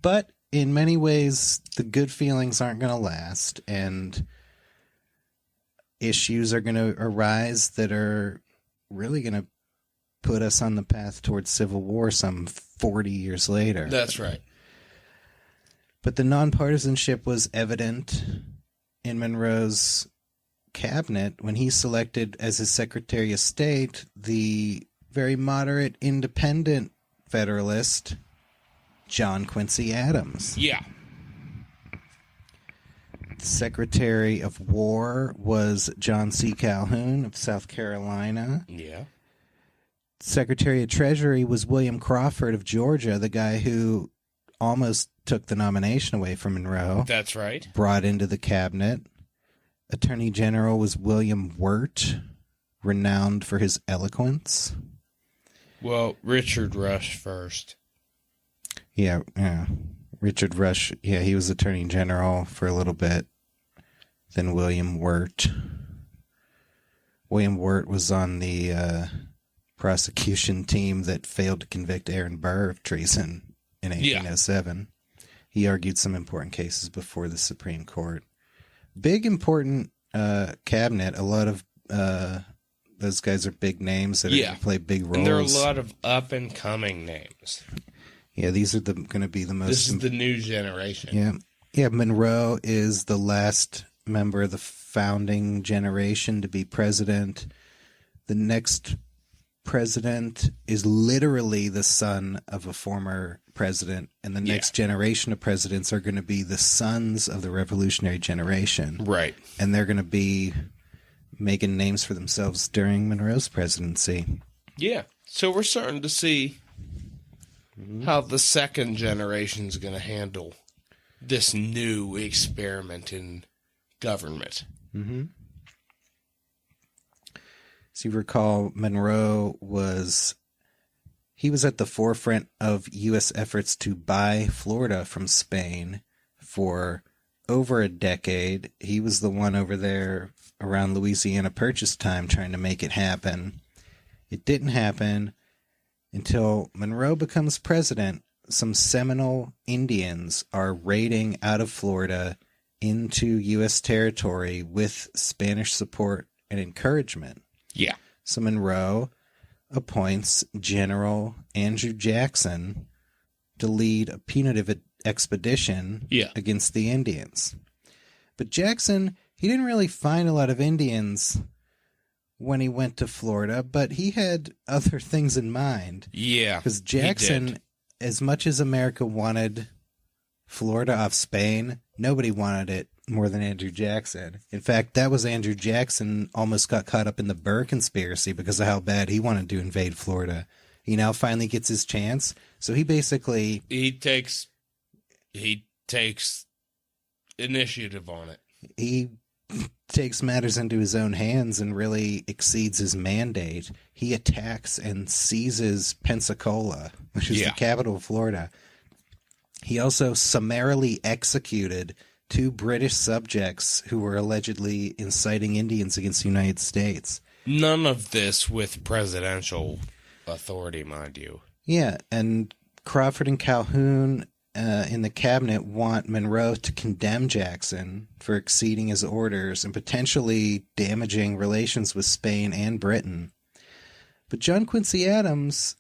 But in many ways, the good feelings aren't going to last, and issues are going to arise that are really going to put us on the path towards civil war some 40 years later. That's right. But the nonpartisanship was evident in Monroe's cabinet when he selected as his Secretary of State the very moderate independent Federalist John Quincy Adams. Yeah. The Secretary of War was John C. Calhoun of South Carolina. Yeah. Secretary of Treasury was William Crawford of Georgia, the guy who almost took the nomination away from Monroe. That's right. Brought into the cabinet. Attorney General was William Wirt, renowned for his eloquence. Well, Richard Rush first. Yeah. Richard Rush, he was Attorney General for a little bit. Then William Wirt. William Wirt was on the prosecution team that failed to convict Aaron Burr of treason in 1807. He argued some important cases before the Supreme Court. Big, important cabinet. A lot of those guys are big names that are going to play big roles. And there are a lot of up-and-coming names. Yeah, these are going to be the most... This is the new generation. Yeah, Monroe is the last member of the founding generation to be president. The next president is literally the son of a former president, and the next generation of presidents are going to be the sons of the revolutionary generation. Right. And they're going to be making names for themselves during Monroe's presidency. Yeah. So we're starting to see how the second generation is going to handle this new experiment in government. Mm-hmm. So you recall, Monroe was at the forefront of U.S. efforts to buy Florida from Spain for over a decade. He was the one over there around Louisiana Purchase time trying to make it happen. It didn't happen until Monroe becomes president. Some Seminole Indians are raiding out of Florida into U.S. territory with Spanish support and encouragement. Yeah. So Monroe appoints General Andrew Jackson to lead a punitive expedition against the Indians. But Jackson, he didn't really find a lot of Indians when he went to Florida, but he had other things in mind. Yeah. Because Jackson, as much as America wanted Florida off Spain, nobody wanted it more than Andrew Jackson. In fact, that was Andrew Jackson almost got caught up in the Burr conspiracy because of how bad he wanted to invade Florida. He now finally gets his chance. So he basically... He takes initiative on it. He takes matters into his own hands and really exceeds his mandate. He attacks and seizes Pensacola, which is the capital of Florida. He also summarily executed 2 British subjects who were allegedly inciting Indians against the United States. None of this with presidential authority, mind you. Yeah, and Crawford and Calhoun in the cabinet want Monroe to condemn Jackson for exceeding his orders and potentially damaging relations with Spain and Britain. But John Quincy Adams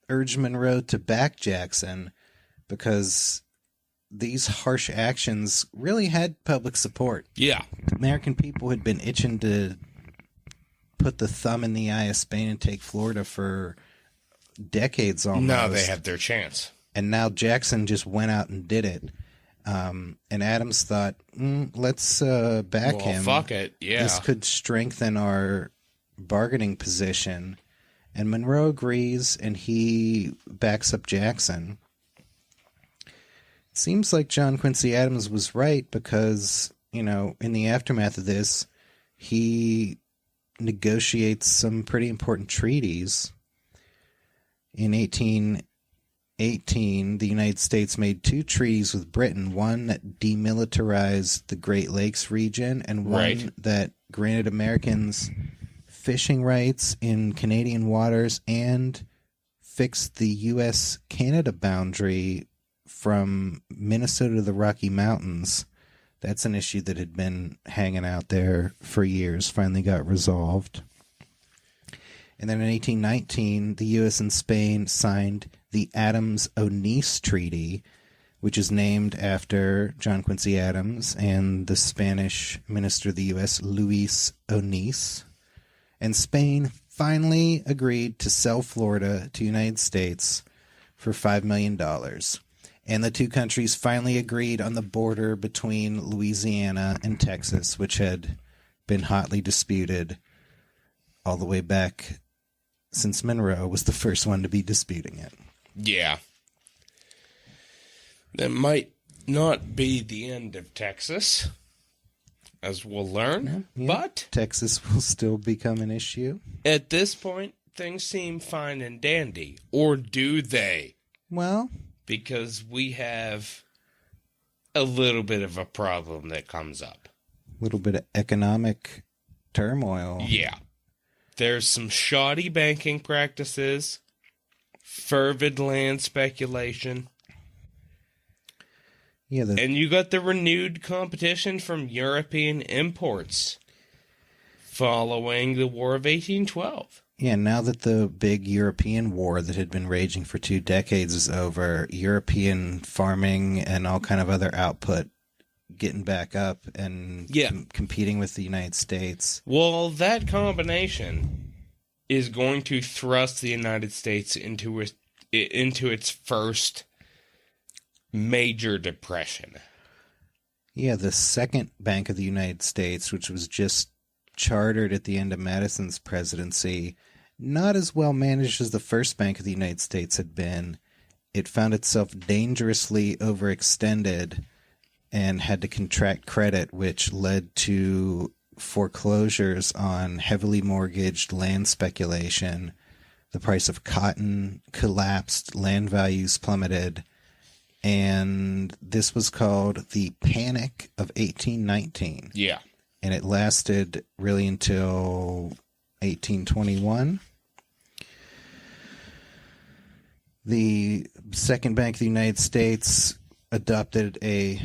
urged Monroe to back Jackson because these harsh actions really had public support. Yeah. The American people had been itching to put the thumb in the eye of Spain and take Florida for decades almost. Now they had their chance. And now Jackson just went out and did it. And Adams thought, let's back him. Fuck it, yeah. This could strengthen our bargaining position. And Monroe agrees, and he backs up Jackson. Seems like John Quincy Adams was right because, in the aftermath of this, he negotiates some pretty important treaties. In 1818, the United States made 2 treaties with Britain, one that demilitarized the Great Lakes region and one that granted Americans fishing rights in Canadian waters and fixed the U.S.-Canada boundary from Minnesota to the Rocky Mountains. That's an issue that had been hanging out there for years, finally got resolved. And then in 1819, the U.S. and Spain signed the Adams-Onís Treaty, which is named after John Quincy Adams and the Spanish Minister of the U.S., Luis Onís. And Spain finally agreed to sell Florida to the United States for $5 million. And the 2 countries finally agreed on the border between Louisiana and Texas, which had been hotly disputed all the way back since Monroe was the first one to be disputing it. Yeah. That might not be the end of Texas, as we'll learn, Yeah. but Texas will still become an issue. at this point, things seem fine and dandy. Or do they? Well, Because we have a little bit of a problem that comes up. a little bit of economic turmoil. Yeah. There's some shoddy banking practices, fervid land speculation, Yeah, and you got the renewed competition from European imports following the War of 1812. now that the big European war that had been raging for 2 decades is over, European farming and all kind of other output getting back up and competing with the United States. Well, that combination is going to thrust the United States into its first major depression. Yeah, the second Bank of the United States, which was just chartered at the end of Madison's presidency, not as well managed as the first Bank of the United States had been. It found itself dangerously overextended and had to contract credit, which led to foreclosures on heavily mortgaged land speculation. The price of cotton collapsed, land values plummeted, and this was called the Panic of 1819. Yeah. And it lasted really until 1821. The Second Bank of the United States adopted a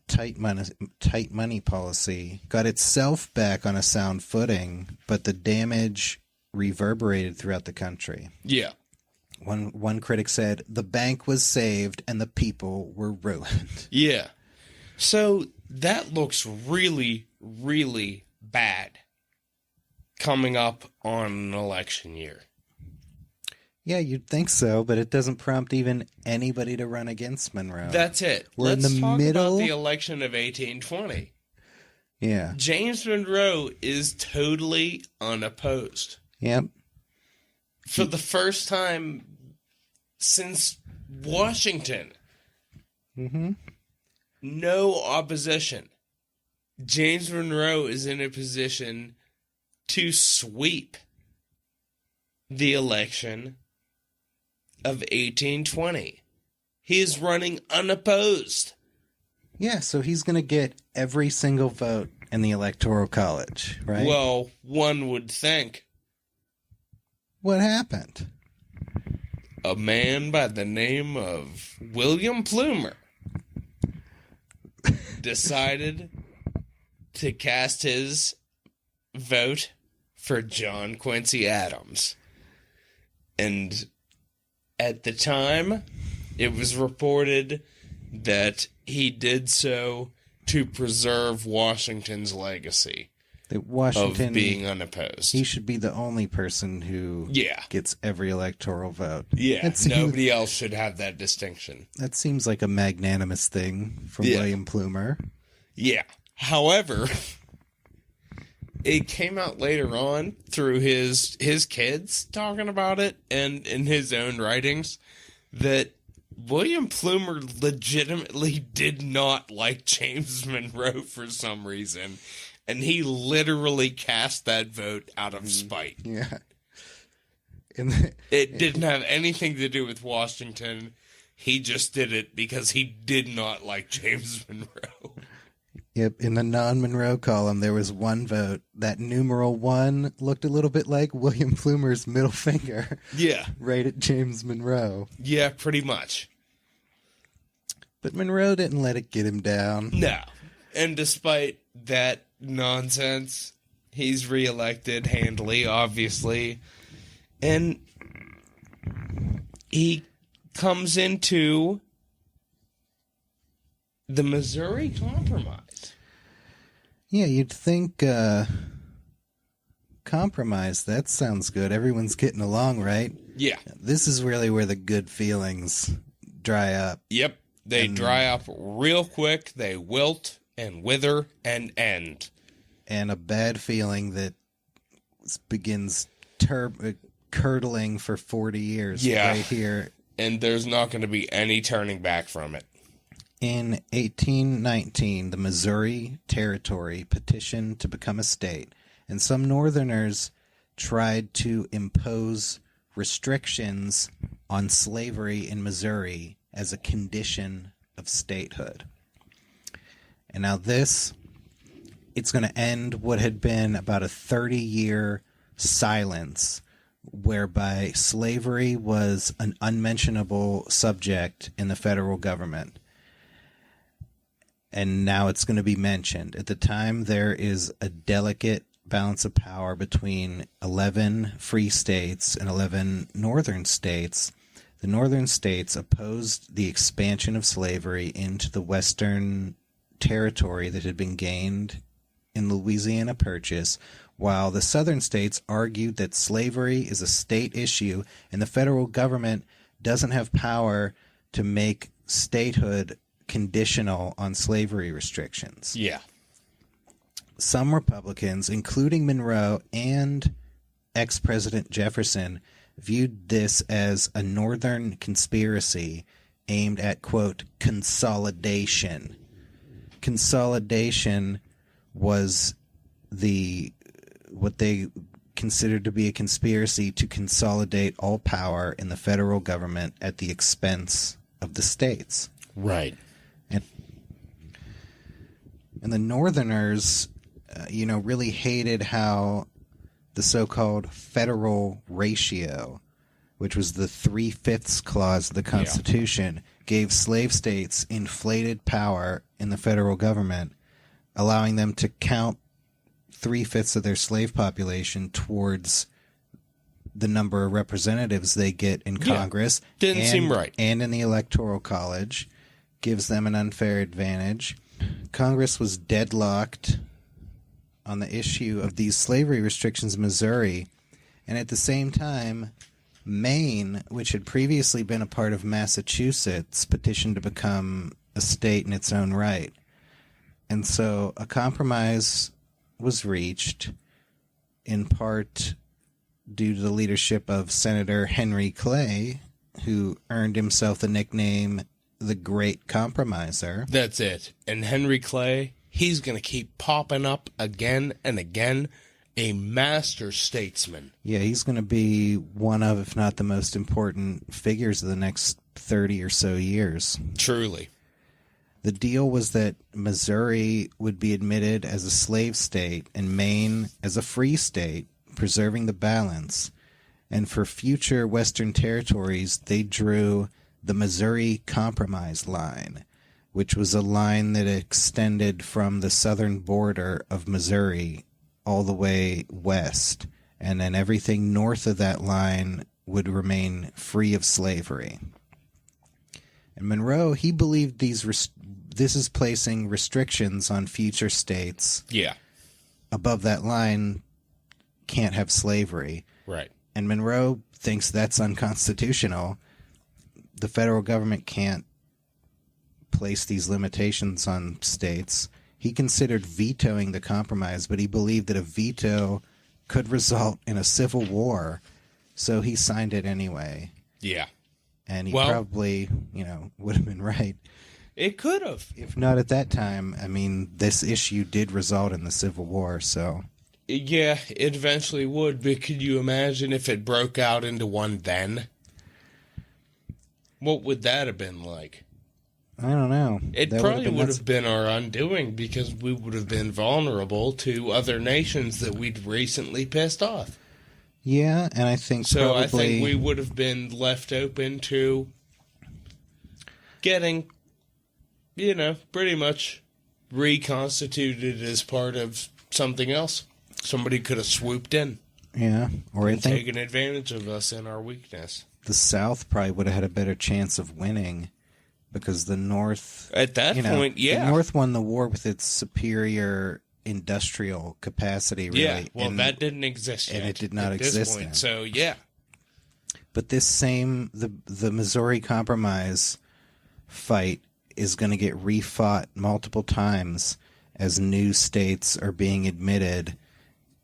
tight money policy, got itself back on a sound footing, but the damage reverberated throughout the country. Yeah. One critic said, the bank was saved and the people were ruined. Yeah. So that looks really, really bad coming up on an election year. Yeah, you'd think so, but it doesn't prompt even anybody to run against Monroe. That's it. We're Let's in the talk middle. about the election of 1820. Yeah. James Monroe is totally unopposed. Yep. For the first time since Washington. Mm-hmm. No opposition. James Monroe is in a position to sweep the election of 1820. He is running unopposed. Yeah, so he's going to get every single vote in the Electoral College, right? Well, one would think. What happened? A man by the name of William Plumer decided to cast his vote for John Quincy Adams. And at the time, it was reported that he did so to preserve Washington's legacy That Washington of being unopposed. He should be the only person who gets every electoral vote. Yeah, nobody else should have that distinction. That seems like a magnanimous thing from William Plumer. Yeah. However, it came out later on through his kids talking about it and in his own writings that William Plumer legitimately did not like James Monroe for some reason, and he literally cast that vote out of spite. Yeah. It didn't have anything to do with Washington. He just did it because he did not like James Monroe. Yep, in the non-Monroe column, there was one vote. That numeral 1 looked a little bit like William Plumer's middle finger. Yeah. Right at James Monroe. Yeah, pretty much. But Monroe didn't let it get him down. No. And despite that nonsense, he's reelected handily, obviously. And he comes into the Missouri Compromise. Yeah, you'd think compromise, that sounds good. Everyone's getting along, right? Yeah. This is really where the good feelings dry up. Yep. They dry up real quick. They wilt and wither and end. And a bad feeling that begins curdling for 40 years right here. And there's not going to be any turning back from it. In 1819, the Missouri Territory petitioned to become a state, and some Northerners tried to impose restrictions on slavery in Missouri as a condition of statehood. And now it's going to end what had been about a 30-year silence whereby slavery was an unmentionable subject in the federal government. And now it's going to be mentioned. At the time, there is a delicate balance of power between 11 free states and 11 northern states. The northern states opposed the expansion of slavery into the western territory that had been gained in Louisiana Purchase, while the southern states argued that slavery is a state issue and the federal government doesn't have power to make statehood conditional on slavery restrictions. Yeah. Some Republicans, including Monroe and ex-President Jefferson, viewed this as a Northern conspiracy aimed at, quote, consolidation. Consolidation was what they considered to be a conspiracy to consolidate all power in the federal government at the expense of the states. Right. And the Northerners, really hated how the so-called federal ratio, which was the 3/5 clause of the Constitution, gave slave states inflated power in the federal government, allowing them to count 3/5 of their slave population towards the number of representatives they get in Congress. Didn't seem right. And in the Electoral College. Gives them an unfair advantage. Congress was deadlocked on the issue of these slavery restrictions in Missouri. And at the same time, Maine, which had previously been a part of Massachusetts, petitioned to become a state in its own right. And so a compromise was reached, in part due to the leadership of Senator Henry Clay, who earned himself the nickname the Great Compromiser. That's it. And Henry Clay, he's going to keep popping up again and again. A master statesman. Yeah, he's going to be one of, if not the most important figures of the next 30 or so years. Truly. The deal was that Missouri would be admitted as a slave state and Maine as a free state, preserving the balance. And for future Western territories, they drew the Missouri Compromise line, which was a line that extended from the southern border of Missouri all the way west, and then everything north of that line would remain free of slavery. And Monroe, he believed this is placing restrictions on future states. Yeah. Above that line can't have slavery. Right. And Monroe thinks that's unconstitutional. The federal government can't place these limitations on states. He considered vetoing the compromise, but he believed that a veto could result in a civil war, so he signed it anyway. Yeah. And he probably, would have been right. It could have. If not at that time, this issue did result in the Civil War, so... Yeah, it eventually would, but could you imagine if it broke out into one then? What would that have been like? I don't know. It probably would have been our undoing because we would have been vulnerable to other nations that we'd recently pissed off. Yeah, and I think I think we would have been left open to getting, pretty much reconstituted as part of something else. Somebody could have swooped in. Yeah, or and taken advantage of us in our weakness. The South probably would have had a better chance of winning because the North... At that point, yeah. The North won the war with its superior industrial capacity, really. Yeah, well, that didn't exist yet. And it did not exist then. So, yeah. But this the Missouri Compromise fight is going to get refought multiple times as new states are being admitted.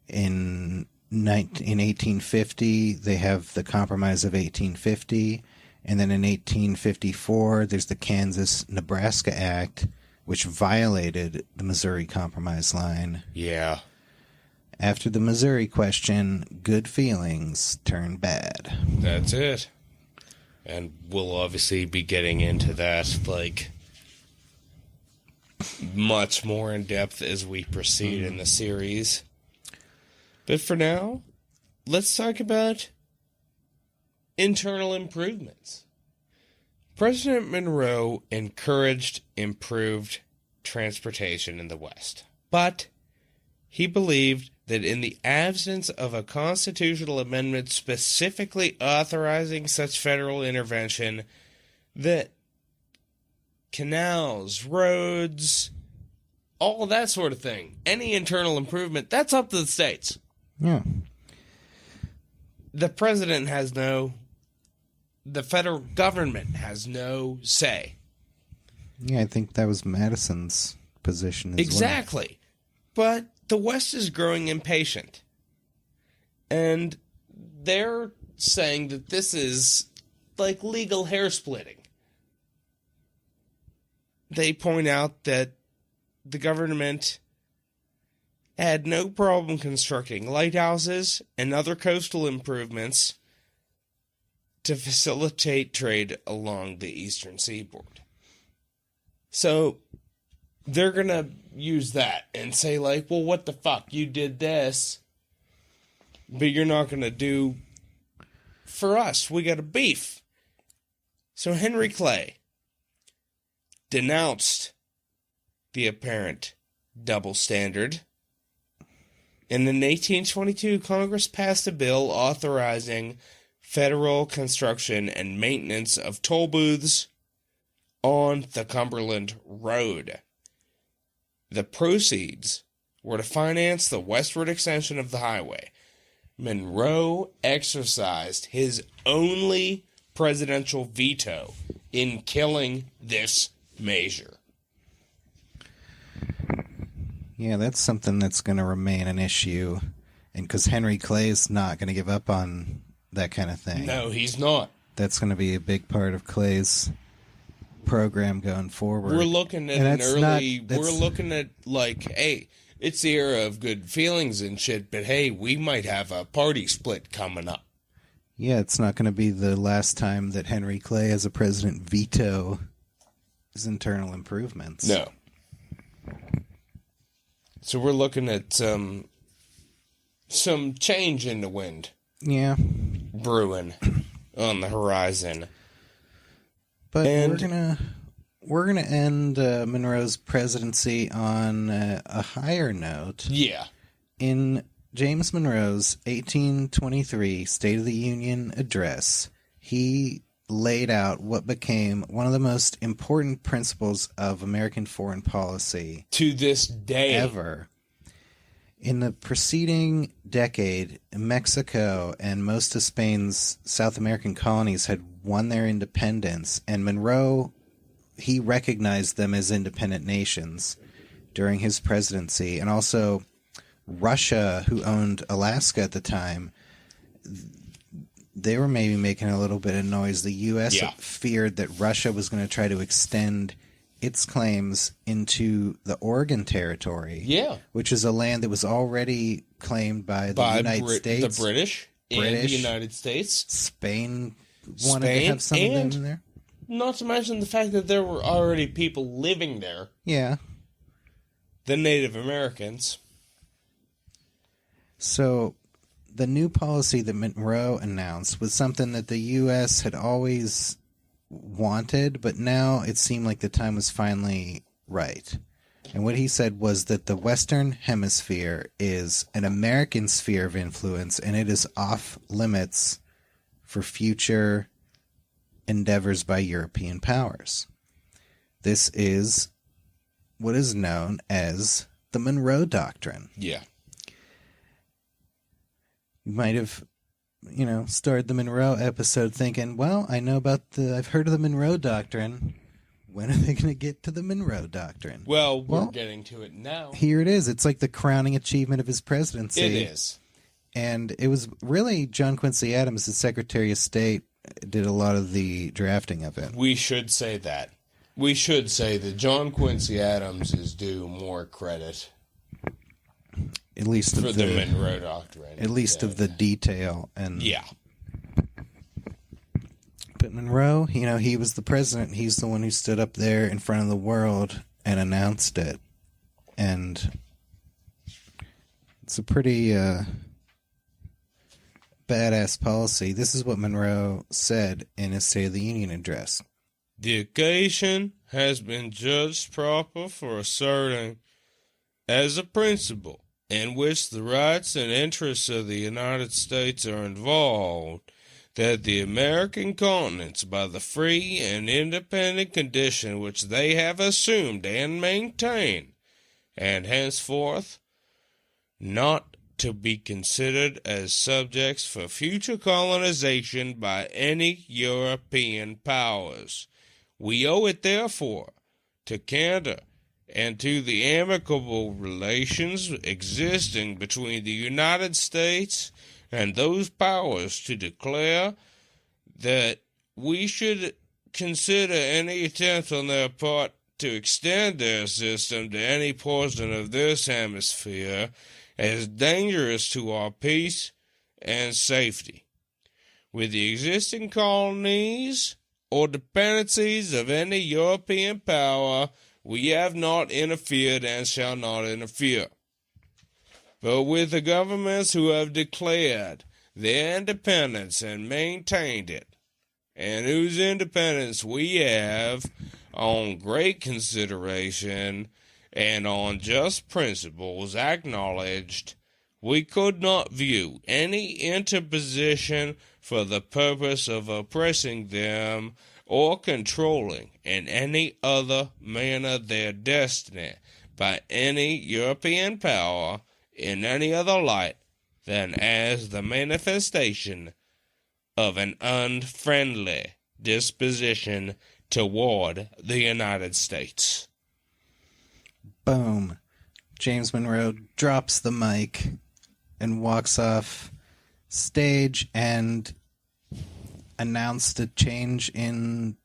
In 1850, they have the Compromise of 1850. And then in 1854, there's the Kansas-Nebraska Act, which violated the Missouri Compromise line. Yeah. After the Missouri question, good feelings turn bad. That's it. And we'll obviously be getting into that, like, much more in depth as we proceed in the series. But for now, let's talk about internal improvements. President Monroe encouraged improved transportation in the West, but he believed that in the absence of a constitutional amendment specifically authorizing such federal intervention, that canals, roads, all that sort of thing, any internal improvement, that's up to the states. Yeah. The president has the federal government has no say. Yeah, I think that was Madison's position as well. Exactly. But the West is growing impatient. And they're saying that this is like legal hair splitting. They point out that the government had no problem constructing lighthouses and other coastal improvements to facilitate trade along the eastern seaboard. So they're going to use that and say, like, well, what the fuck? You did this, but you're not going to do for us. We got a beef. So Henry Clay denounced the apparent double standard. And in 1822, Congress passed a bill authorizing federal construction and maintenance of toll booths on the Cumberland Road. The proceeds were to finance the westward extension of the highway. Monroe exercised his only presidential veto in killing this measure. Yeah, that's something that's going to remain an issue. And because Henry Clay is not going to give up on that kind of thing. No, he's not. That's going to be a big part of Clay's program going forward. We're looking at we're looking at, like, hey, it's the era of good feelings and shit, but hey, we might have a party split coming up. Yeah, it's not going to be the last time that Henry Clay as a president veto his internal improvements. No. So we're looking at some change in the wind. Yeah. Brewing on the horizon. But we're gonna end Monroe's presidency on a higher note. Yeah. In James Monroe's 1823 State of the Union address, he laid out what became one of the most important principles of American foreign policy to this day ever. In the preceding decade, Mexico and most of Spain's South American colonies had won their independence, and Monroe, he recognized them as independent nations during his presidency. And also Russia, who owned Alaska at the time, they were maybe making a little bit of noise. The U.S. feared that Russia was going to try to extend its claims into the Oregon Territory, which is a land that was already claimed by the United States, the British, and the United States. Spain wanted to have some of them in there. Not to mention the fact that there were already people living there. Yeah. The Native Americans. So the new policy that Monroe announced was something that the U.S. had always wanted, but now it seemed like the time was finally right. And what he said was that the Western Hemisphere is an American sphere of influence, and it is off limits for future endeavors by European powers. This is what is known as the Monroe Doctrine. Yeah. You might have, started the Monroe episode thinking, well, I've heard of the Monroe Doctrine. When are they going to get to the Monroe Doctrine? Well, we're getting to it now. Here it is. It's like the crowning achievement of his presidency. It is. And it was really John Quincy Adams, the Secretary of State, did a lot of the drafting of it. We should say that. We should say that John Quincy Adams is due more credit At least for of the Monroe Doctrine. At least of the detail. And yeah. But Monroe, he was the president. He's the one who stood up there in front of the world and announced it. And it's a pretty badass policy. This is what Monroe said in his State of the Union address. The occasion has been judged proper for asserting as a principle in which the rights and interests of the United States are involved, that the American continents, by the free and independent condition which they have assumed and maintained, and henceforth not to be considered as subjects for future colonization by any European powers. We owe it, therefore, to candor and to the amicable relations existing between the United States and those powers to declare that we should consider any attempt on their part to extend their system to any portion of this hemisphere as dangerous to our peace and safety. With the existing colonies or dependencies of any European power, we have not interfered and shall not interfere. But with the governments who have declared their independence and maintained it, and whose independence we have, on great consideration and on just principles, acknowledged, we could not view any interposition for the purpose of oppressing them or controlling in any other manner their destiny by any European power in any other light than as the manifestation of an unfriendly disposition toward the United States. Boom. James Monroe drops the mic and walks off stage and announced a change in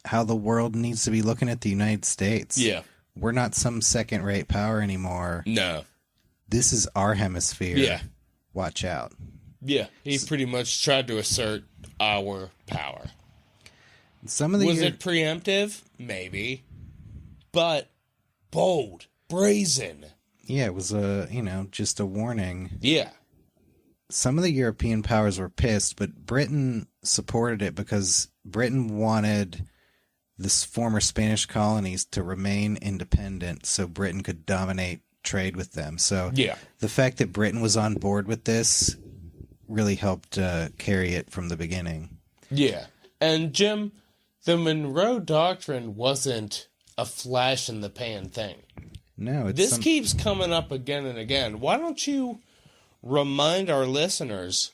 how the world needs to be looking at the United States. Yeah. We're not some second-rate power anymore. No. This is our hemisphere. Yeah. Watch out. Yeah, he pretty much tried to assert our power. Was it preemptive? Maybe. But bold, brazen. Yeah, it was just a warning. Yeah. Some of the European powers were pissed, but Britain supported it because Britain wanted the former Spanish colonies to remain independent so Britain could dominate trade with them. So the fact that Britain was on board with this really helped carry it from the beginning. Yeah. And Jim, the Monroe Doctrine wasn't a flash in the pan thing. No, this keeps coming up again and again. Why don't you remind our listeners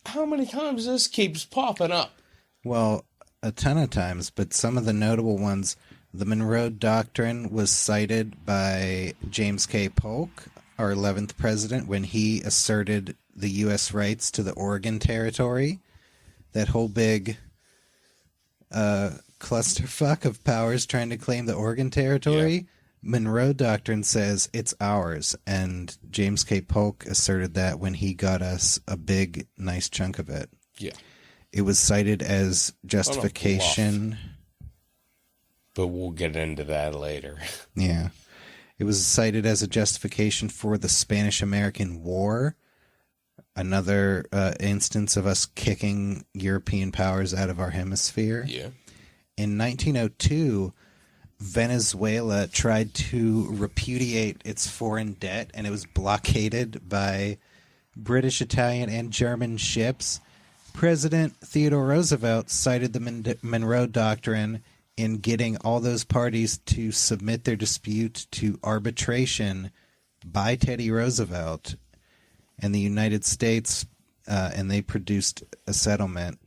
how many times this keeps popping up? Well, a ton of times, but some of the notable ones. The Monroe Doctrine was cited by James K. Polk, our 11th president, when he asserted the U.S. rights to the Oregon Territory. That whole big clusterfuck of powers trying to claim the Oregon Territory. Yeah. Monroe Doctrine says it's ours, and James K. Polk asserted that when he got us a big, nice chunk of it. Yeah. It was cited as justification. But we'll get into that later. Yeah. It was cited as a justification for the Spanish-American War, another instance of us kicking European powers out of our hemisphere. Yeah. In 1902, Venezuela tried to repudiate its foreign debt, and it was blockaded by British, Italian, and German ships. President Theodore Roosevelt cited the Monroe Doctrine in getting all those parties to submit their dispute to arbitration by Teddy Roosevelt and the United States, and they produced a settlement.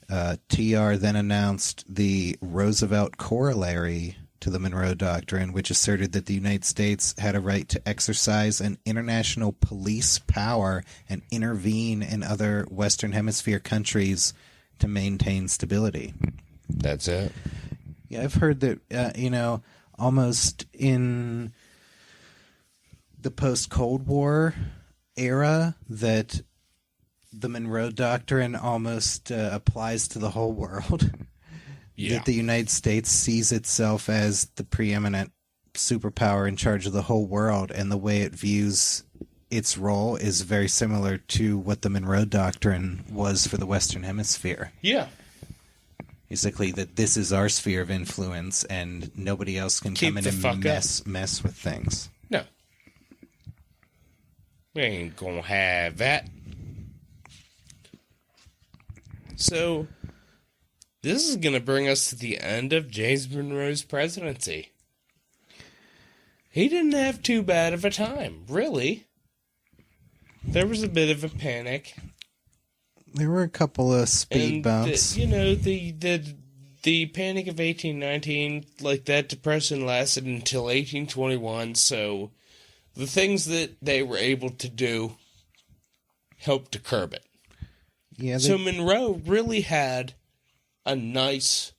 TR then announced the Roosevelt Corollary to the Monroe Doctrine, which asserted that the United States had a right to exercise an international police power and intervene in other Western Hemisphere countries to maintain stability. That's it. Yeah, I've heard that, almost in the post-Cold War era, that the Monroe Doctrine almost applies to the whole world. Yeah. That the United States sees itself as the preeminent superpower in charge of the whole world, and the way it views its role is very similar to what the Monroe Doctrine was for the Western Hemisphere. Yeah. Basically, that this is our sphere of influence, and nobody else can come in and mess with things. No. We ain't gonna have that. So, this is gonna bring us to the end of James Monroe's presidency. He didn't have too bad of a time, really. There was a bit of a panic. There were a couple of speed bumps. The Panic of 1819, like that depression lasted until 1821, so the things that they were able to do helped to curb it. Yeah. So Monroe really had a nice,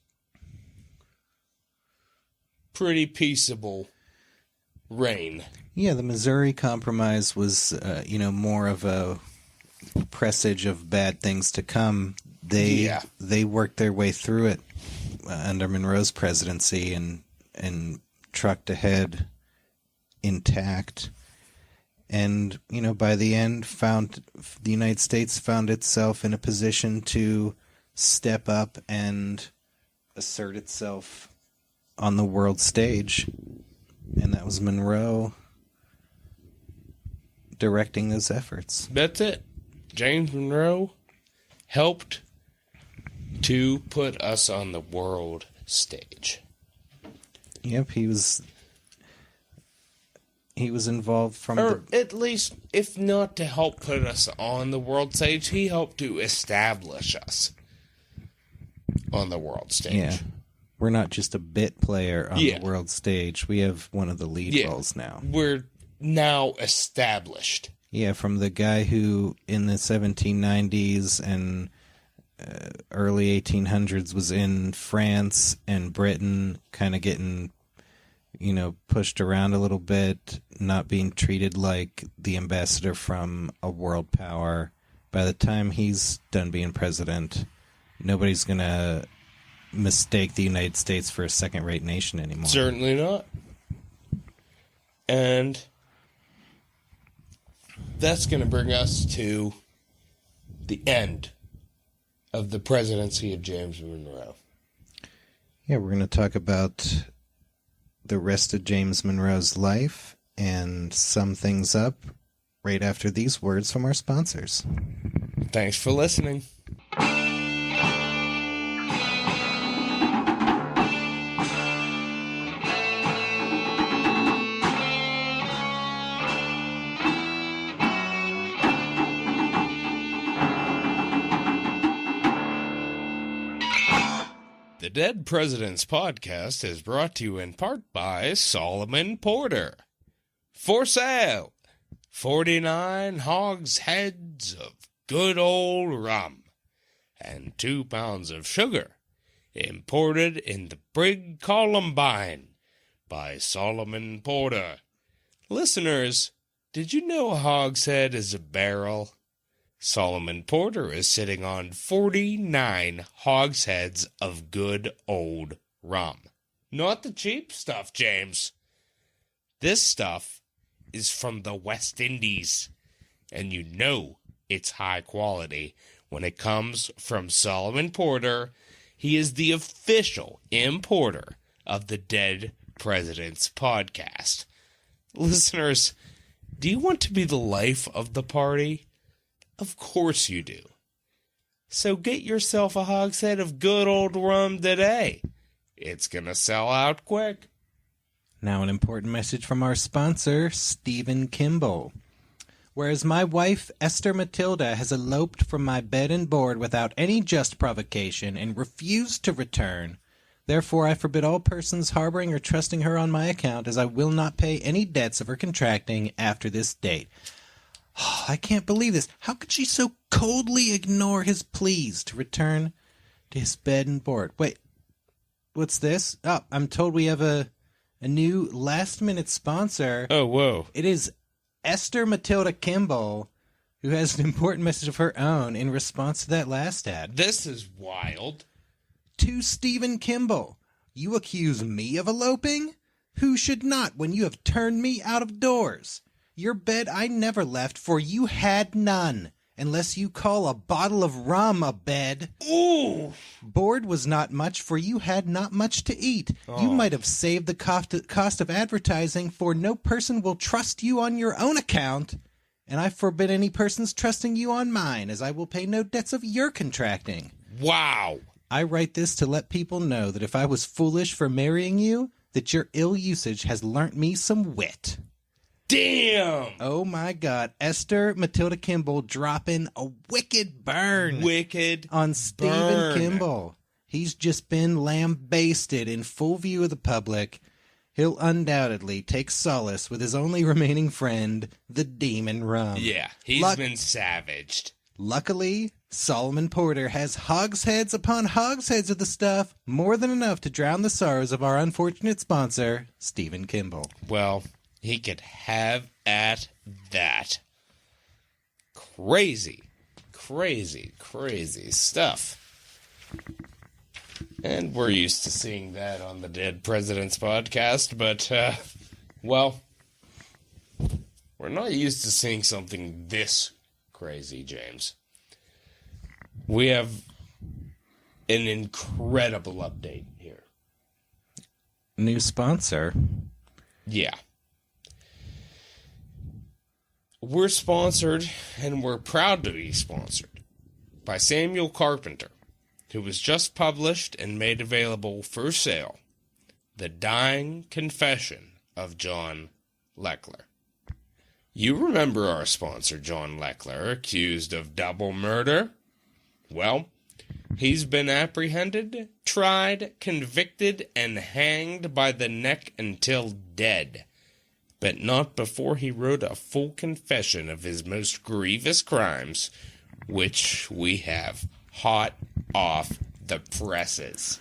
pretty peaceable reign. Yeah, the Missouri Compromise was, more of a presage of bad things to come. They worked their way through it under Monroe's presidency and trucked ahead intact. And, by the end, the United States found itself in a position to step up and assert itself on the world stage. And that was Monroe directing those efforts. That's it. James Monroe helped to put us on the world stage. Yep, he was involved from at least, if not to help put us on the world stage, he helped to establish us on the world stage. Yeah. We're not just a bit player on the world stage. We have one of the lead roles now. We're now established. Yeah, from the guy who in the 1790s and early 1800s was in France and Britain, kind of getting, pushed around a little bit, not being treated like the ambassador from a world power. By the time he's done being president, nobody's going to mistake the United States for a second-rate nation anymore. Certainly not. And that's going to bring us to the end of the presidency of James Monroe. Yeah, we're going to talk about the rest of James Monroe's life and sum things up right after these words from our sponsors. Thanks for listening. The Dead Presidents Podcast is brought to you in part by Solomon Porter. For sale, 49 hogsheads of good old rum and 2 pounds of sugar, imported in the brig Columbine by Solomon Porter. Listeners, did you know a hogshead is a barrel? Solomon Porter is sitting on 49 hogsheads of good old rum. Not the cheap stuff, James. This stuff is from the West Indies, and you know it's high quality when it comes from Solomon Porter. He is the official importer of the Dead Presidents Podcast. Listeners, do you want to be the life of the party? Of course you do. So get yourself a hogshead of good old rum today. It's gonna sell out quick. Now an important message from our sponsor, Stephen Kimball. Whereas my wife, Esther Matilda, has eloped from my bed and board without any just provocation and refused to return, therefore I forbid all persons harboring or trusting her on my account, as I will not pay any debts of her contracting after this date. Oh, I can't believe this. How could she so coldly ignore his pleas to return to his bed and board. Wait, what's this? Oh, I'm told we have a new last-minute sponsor. Oh, whoa. It is Esther Matilda Kimball, who has an important message of her own in response to that last ad. This is wild. To Stephen Kimball, you accuse me of eloping? Who should not when you have turned me out of doors? Your bed I never left, for you had none, unless you call a bottle of rum a bed. Ooh! Board was not much, for you had not much to eat. Oh. You might have saved the cost of advertising, for no person will trust you on your own account. And I forbid any persons trusting you on mine, as I will pay no debts of your contracting. Wow! I write this to let people know that if I was foolish for marrying you, that your ill usage has learnt me some wit. Damn! Oh my God, Esther Matilda Kimball dropping a wicked burn. Wicked on Stephen burn. Kimball. He's just been lambasted in full view of the public. He'll undoubtedly take solace with his only remaining friend, the Demon Rum. Yeah, he's been savaged. Luckily, Solomon Porter has hogsheads upon hogsheads of the stuff, more than enough to drown the sorrows of our unfortunate sponsor, Stephen Kimball. Well, he could have at that. Crazy stuff. And we're used to seeing that on the Dead Presidents podcast, but, well, we're not used to seeing something this crazy, James. We have an incredible update here. New sponsor? Yeah. We're sponsored, and we're proud to be sponsored, by Samuel Carpenter, who was just published and made available for sale, The Dying Confession of John Leckler. You remember our sponsor, John Leckler, accused of double murder? Well, he's been apprehended, tried, convicted, and hanged by the neck until dead. But not before he wrote a full confession of his most grievous crimes, which we have hot off the presses.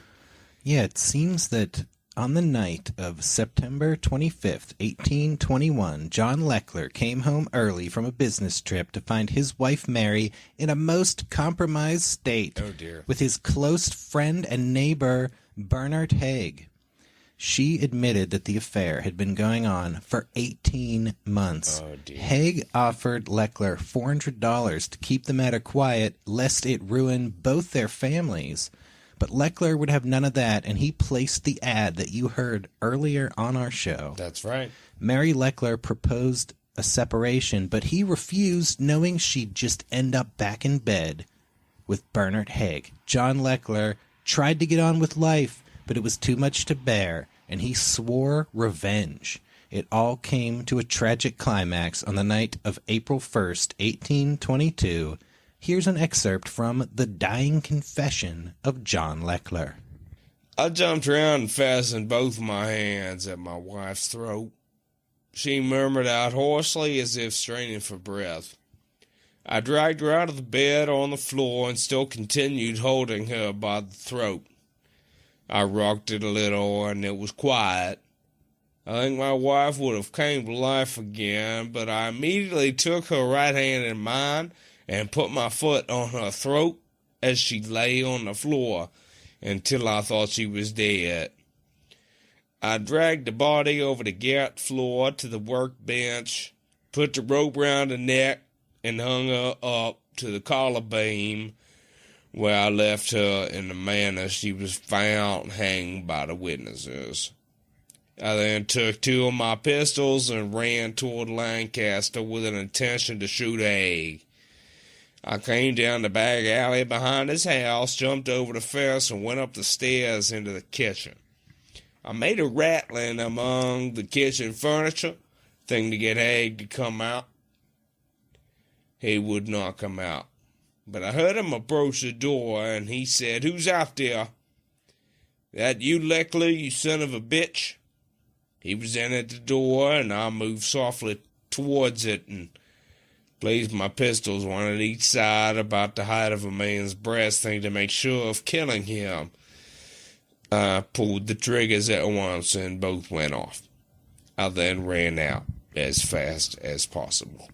Yeah, it seems that on the night of September 25th, 1821, John Leckler came home early from a business trip to find his wife Mary in a most compromised state. Oh, dear. With his close friend and neighbor, Bernard Haig. She admitted that the affair had been going on for 18 months. Oh, dear. Haig offered Leckler $400 to keep the matter quiet, lest it ruin both their families. But Leckler would have none of that, and he placed the ad that you heard earlier on our show. That's right. Mary Leckler proposed a separation, but he refused, knowing she'd just end up back in bed with Bernard Haig. John Leckler tried to get on with life, but it was too much to bear, and he swore revenge. It all came to a tragic climax on the night of April 1st, 1822. Here's an excerpt from The Dying Confession of John Leckler. I jumped around and fastened both my hands at my wife's throat. She murmured out hoarsely as if straining for breath. I dragged her out of the bed on the floor and still continued holding her by the throat. I rocked it a little, and it was quiet. I think my wife would have came to life again, but I immediately took her right hand in mine and put my foot on her throat as she lay on the floor until I thought she was dead. I dragged the body over the garret floor to the workbench, put the rope round her neck, and hung her up to the collar beam, where I left her in the manner she was found hanged by the witnesses. I then took two of my pistols and ran toward Lancaster with an intention to shoot Haig. I came down the back alley behind his house, jumped over the fence, and went up the stairs into the kitchen. I made a rattling among the kitchen furniture, thinking to get Haig to come out. He would not come out. But I heard him approach the door, and he said, "Who's out there?" "That you, Leckler, you son of a bitch?" He was in at the door, and I moved softly towards it and Placed my pistols one at each side about the height of a man's breast, thinking to make sure of killing him. I pulled the triggers at once and both went off. I then ran out as fast as possible.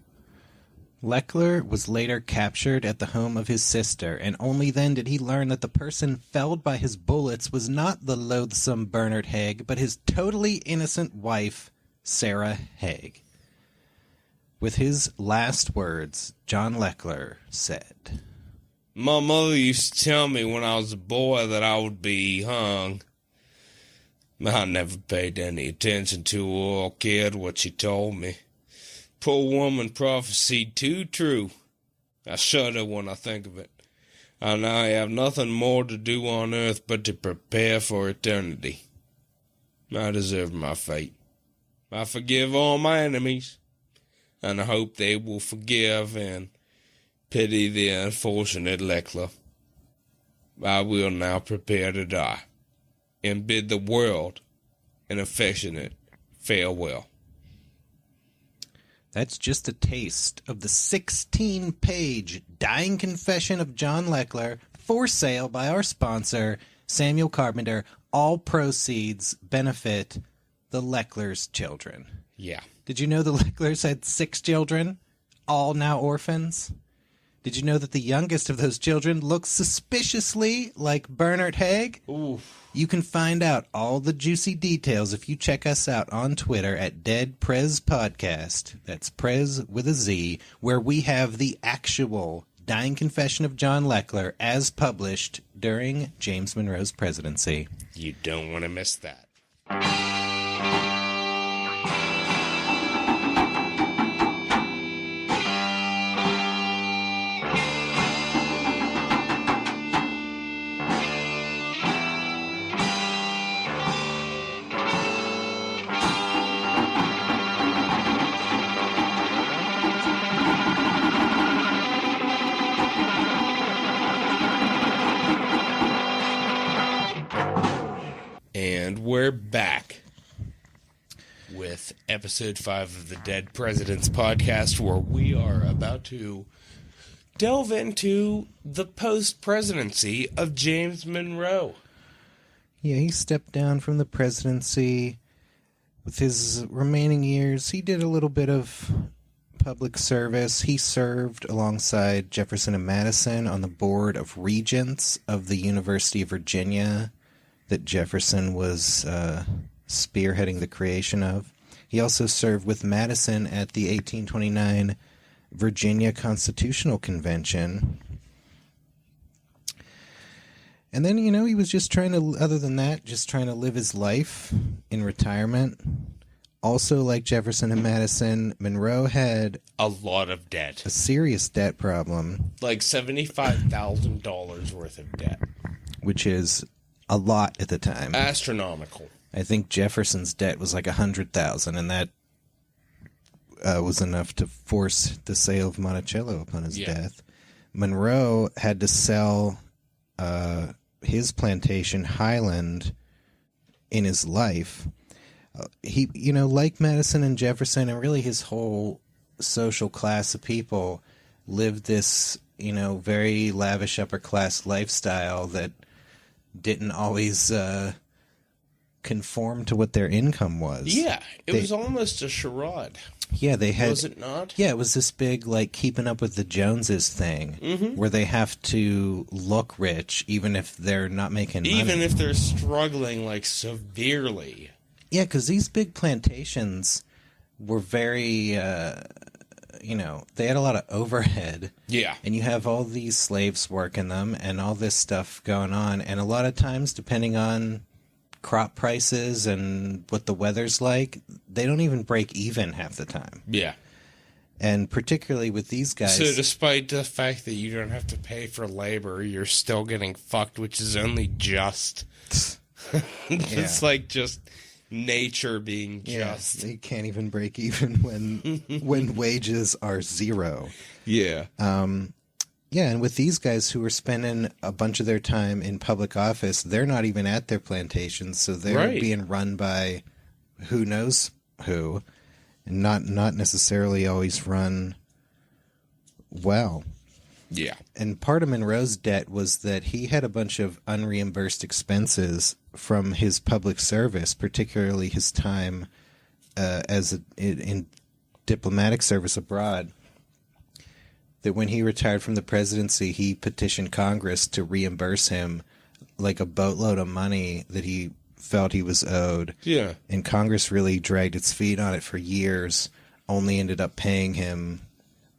Leckler was later captured at the home of his sister, and only then did he learn that the person felled by his bullets was not the loathsome Bernard Haig, but his totally innocent wife, Sarah Haig. With his last words, John Leckler said, My mother used to tell me when I was a boy that I would be hung. I never paid any attention to or cared what she told me. Poor woman prophesied too true. I shudder when I think of it. I now have nothing more to do on earth but to prepare for eternity. I deserve my fate. I forgive all my enemies, and I hope they will forgive and pity the unfortunate Leckler. I will now prepare to die, and bid the world an affectionate farewell. That's just a taste of the 16-page dying confession of John Leckler, for sale by our sponsor, Samuel Carpenter. All proceeds benefit the Lecklers' children. Yeah. Did you know the Lecklers had 6 children, all now orphans? Did you know that the youngest of those children looks suspiciously like Bernard Haig? Ooh. You can find out all the juicy details if you check us out on Twitter at Dead Prez Podcast. That's Prez with a Z, where we have the actual dying confession of John Leckler as published during James Monroe's presidency. You don't want to miss that. And we're back with episode 5 of the Dead Presidents podcast, where we are about to delve into the post-presidency of James Monroe. Yeah, he stepped down from the presidency. With his remaining years, he did a little bit of public service. He served alongside Jefferson and Madison on the Board of Regents of the University of Virginia that Jefferson was spearheading the creation of. He also served with Madison at the 1829 Virginia Constitutional Convention. And then, he was just trying to, other than that, just trying to live his life in retirement. Also, like Jefferson and Madison, Monroe had A lot of debt. a serious debt problem, Like $75,000 worth of debt. which is a lot at the time. Astronomical. I think Jefferson's debt was like $100,000, and that was enough to force the sale of Monticello upon his death. Monroe had to sell his plantation, Highland, in his life. He, like Madison and Jefferson, and really his whole social class of people, lived this, very lavish upper class lifestyle that didn't always conform to what their income was. Yeah, it was almost a charade. Yeah, they had. Was it not? Yeah, it was this big, keeping up with the Joneses thing, where they have to look rich even if they're not making money. Even if they're struggling, severely. Yeah, because these big plantations were very, they had a lot of overhead. Yeah. And you have all these slaves working them and all this stuff going on. And a lot of times, depending on crop prices and what the weather's like, they don't even break even half the time. Yeah. And particularly with these guys. So despite the fact that you don't have to pay for labor, you're still getting fucked, which is only just. It's just nature being just. They can't even break even when wages are zero. Yeah. Yeah, and with these guys who are spending a bunch of their time in public office, they're not even at their plantations, so they're being run by who knows who, and not necessarily always run well. Yeah. And part of Monroe's debt was that he had a bunch of unreimbursed expenses from his public service, particularly his time in diplomatic service abroad. That when he retired from the presidency, he petitioned Congress to reimburse him like a boatload of money that he felt he was owed. Yeah. And Congress really dragged its feet on it for years, only ended up paying him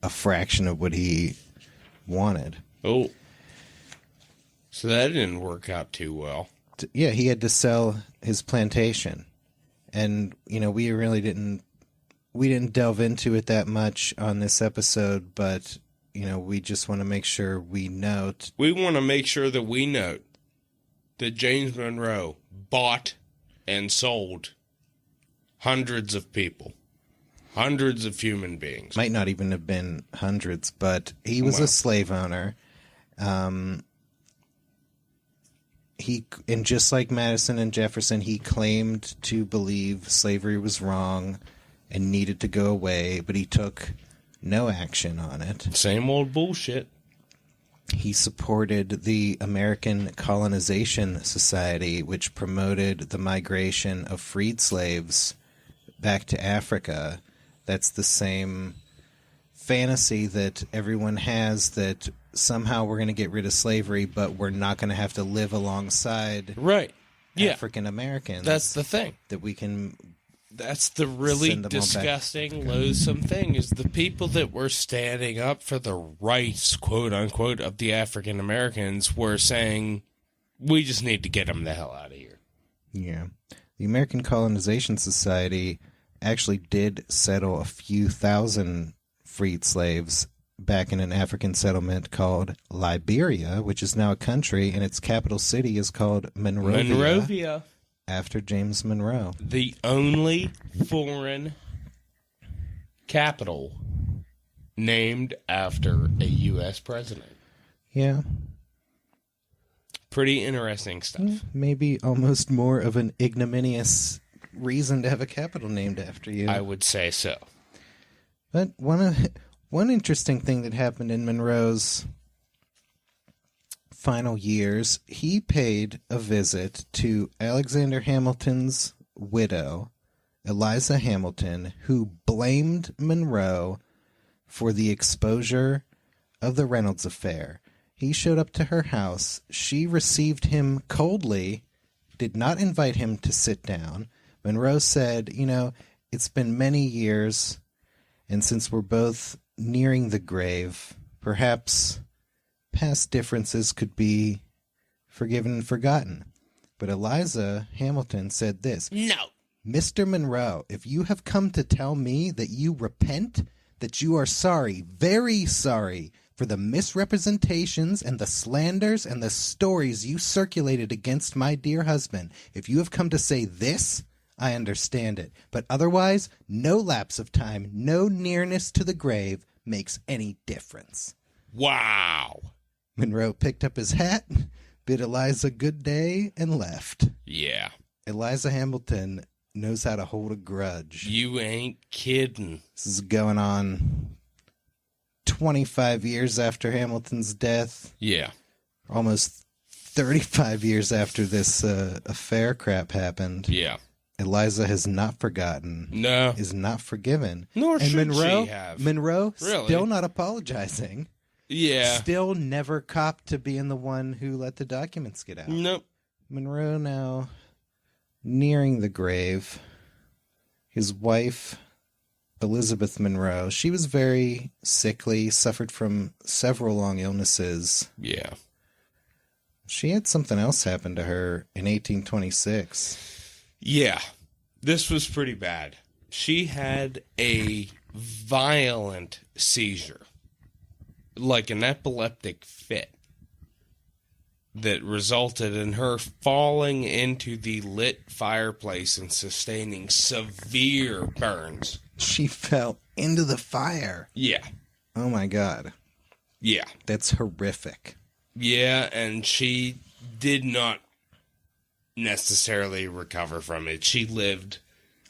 a fraction of what he wanted. Oh. So that didn't work out too well. Yeah, he had to sell his plantation. And, we really didn't delve into it that much on this episode, but, we just want to make sure we note. We want to make sure that we note that James Monroe bought and sold hundreds of people. Hundreds of human beings. Might not even have been hundreds, but he was a slave owner. And just like Madison and Jefferson, he claimed to believe slavery was wrong and needed to go away, but he took no action on it. Same old bullshit. He supported the American Colonization Society, which promoted the migration of freed slaves back to Africa. That's the same fantasy that everyone has, that somehow we're going to get rid of slavery, but we're not going to have to live alongside African Americans. That's the thing. That we can. That's the really disgusting, loathsome thing, is the people that were standing up for the rights, quote unquote, of the African Americans were saying, we just need to get them the hell out of here. Yeah. The American Colonization Society actually did settle a few thousand freed slaves back in an African settlement called Liberia, which is now a country, and its capital city is called Monrovia. After James Monroe. The only foreign capital named after a U.S. president. Yeah. Pretty interesting stuff. Maybe almost more of an ignominious reason to have a capital named after you. I would say so. But one interesting thing that happened in Monroe's final years, he paid a visit to Alexander Hamilton's widow, Eliza Hamilton, who blamed Monroe for the exposure of the Reynolds affair. He showed up to her house. She received him coldly, did not invite him to sit down. Monroe said, it's been many years, and since we're both nearing the grave, perhaps past differences could be forgiven and forgotten. But Eliza Hamilton said this. No. Mr. Monroe, if you have come to tell me that you repent, that you are sorry, very sorry, for the misrepresentations and the slanders and the stories you circulated against my dear husband, if you have come to say this, I understand it. But otherwise, no lapse of time, no nearness to the grave makes any difference. Wow. Monroe picked up his hat, bid Eliza good day, and left. Yeah. Eliza Hamilton knows how to hold a grudge. You ain't kidding. This is going on 25 years after Hamilton's death. Yeah. Almost 35 years after this affair crap happened. Yeah. Eliza has not forgotten. No. Is not forgiven. Nor and should Monroe, she have. Monroe Really? still not apologizing. Yeah. Still never copped to being the one who let the documents get out. Nope. Monroe now nearing the grave. His wife, Elizabeth Monroe, she was very sickly, suffered from several long illnesses. Yeah. She had something else happen to her in 1826. Yeah. This was pretty bad. She had a violent seizure, like an epileptic fit, that resulted in her falling into the lit fireplace and sustaining severe burns. She fell into the fire. Yeah. Oh my God. Yeah. That's horrific. Yeah, and she did not necessarily recover from it. She lived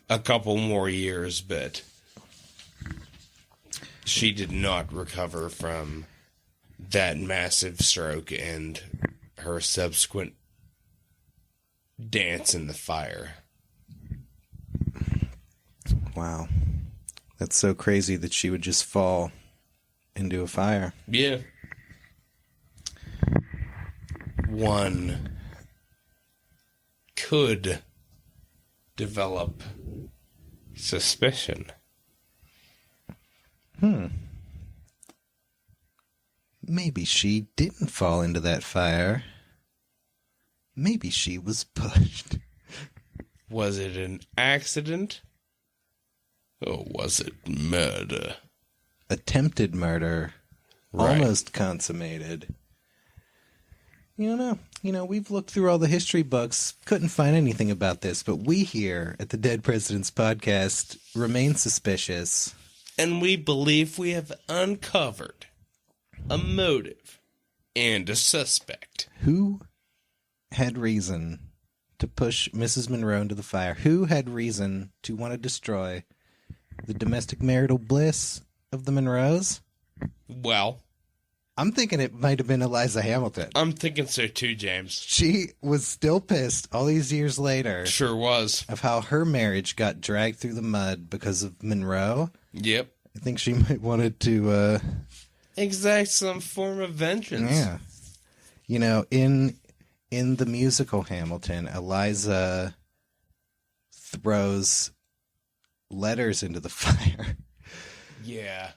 a couple more years, but she did not recover from that massive stroke and her subsequent dance in the fire. Wow. That's so crazy that she would just fall into a fire. Yeah. One could develop suspicion. Maybe she didn't fall into that fire. Maybe she was pushed. Was it an accident? Or was it murder? Attempted murder. Right. Almost consummated. You know, we've looked through all the history books, couldn't find anything about this, but we here at the Dead Presidents Podcast remain suspicious. And we believe we have uncovered a motive and a suspect. Who had reason to push Mrs. Monroe into the fire? Who had reason to want to destroy the domestic marital bliss of the Monroes? Well, I'm thinking it might have been Eliza Hamilton. I'm thinking so too, James. She was still pissed all these years later Sure was. of how her marriage got dragged through the mud because of Monroe. Yep. I think she might wanted to, Exact some form of vengeance. yeah. You know, in the musical Hamilton, Eliza throws letters into the fire. Yeah.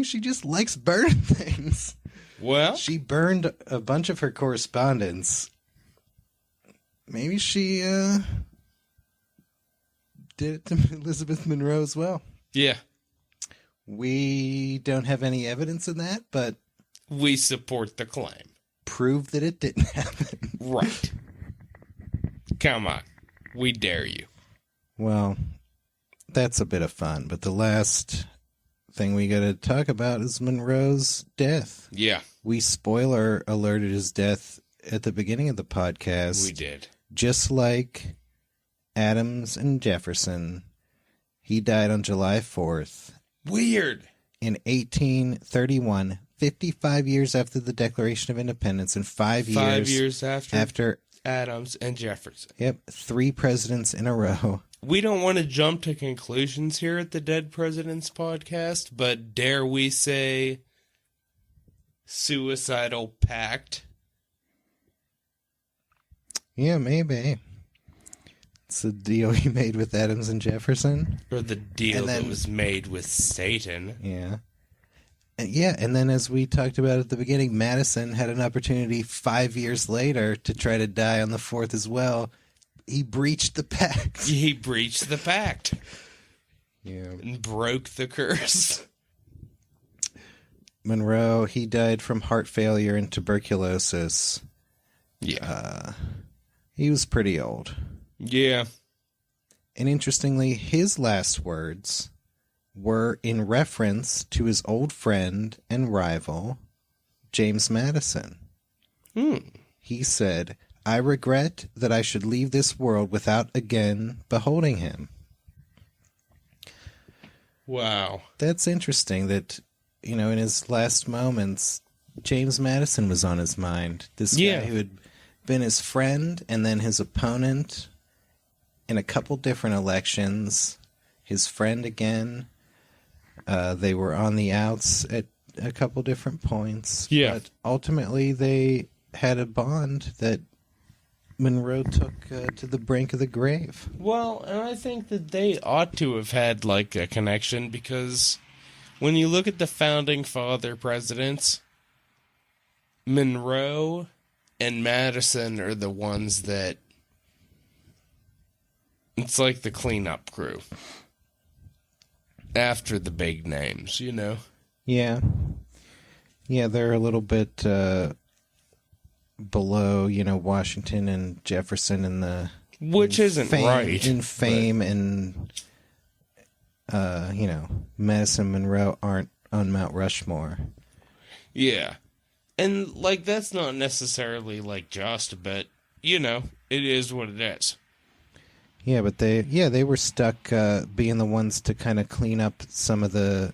She just likes burning things. Well, She burned a bunch of her correspondence. Maybe she did it to Elizabeth Monroe as well. yeah. We don't have any evidence in that, but We support the claim. prove that it didn't happen. Right. Come on. We dare you. Well, that's a bit of fun, but the last thing we got to talk about is Monroe's death. Yeah, We spoiler alerted his death at the beginning of the podcast. we did. Just like Adams and Jefferson, he died on July 4th Weird. in 1831, 55 years after the Declaration of Independence, and 5 5 years after, Adams and Jefferson. yep, 3 presidents in a row. We don't want to jump to conclusions here at the Dead Presidents Podcast, but dare we say suicidal pact? Yeah, maybe. It's the deal he made with Adams and Jefferson. Or the deal And then- that was made with Satan? Yeah. Yeah, and then as we talked about at the beginning, Madison had an opportunity 5 years later to try to die on the 4th as well. He breached the pact. He breached the pact Yeah. and broke the curse. Monroe, he died from heart failure and tuberculosis. Yeah. He was pretty old. Yeah. And interestingly, his last words were in reference to his old friend and rival, James Madison. He said, "I regret that I should leave this world without again beholding him." Wow. That's interesting that, you know, in his last moments, James Madison was on his mind. This Yeah. guy who had been his friend and then his opponent in a couple different elections, his friend again. They were on the outs at a couple different points. Yeah. But ultimately, they had a bond that Monroe took to the brink of the grave. Well, and I think that they ought to have had, like, a connection because when you look at the founding father presidents, Monroe and Madison are the ones that it's like the cleanup crew after the big names, you know? Yeah. Yeah, they're a little bit below, you know, Washington and Jefferson in the Which isn't fame, right. in fame, and you know, Madison and Monroe aren't on Mount Rushmore. Yeah. And, like, that's not necessarily, like, just, but, you know, it is what it is. Yeah, but they were stuck being the ones to kind of clean up some of the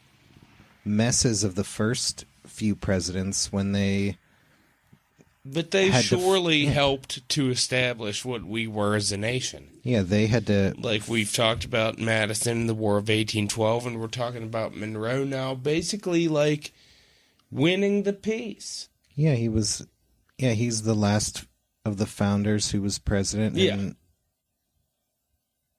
messes of the first few presidents when they... But they had to surely helped to establish what we were as a nation. Yeah, they had to... Like, we've talked about Madison in the War of 1812, and we're talking about Monroe now, basically, like, winning the peace. Yeah, he was... Yeah, he's the last of the founders who was president.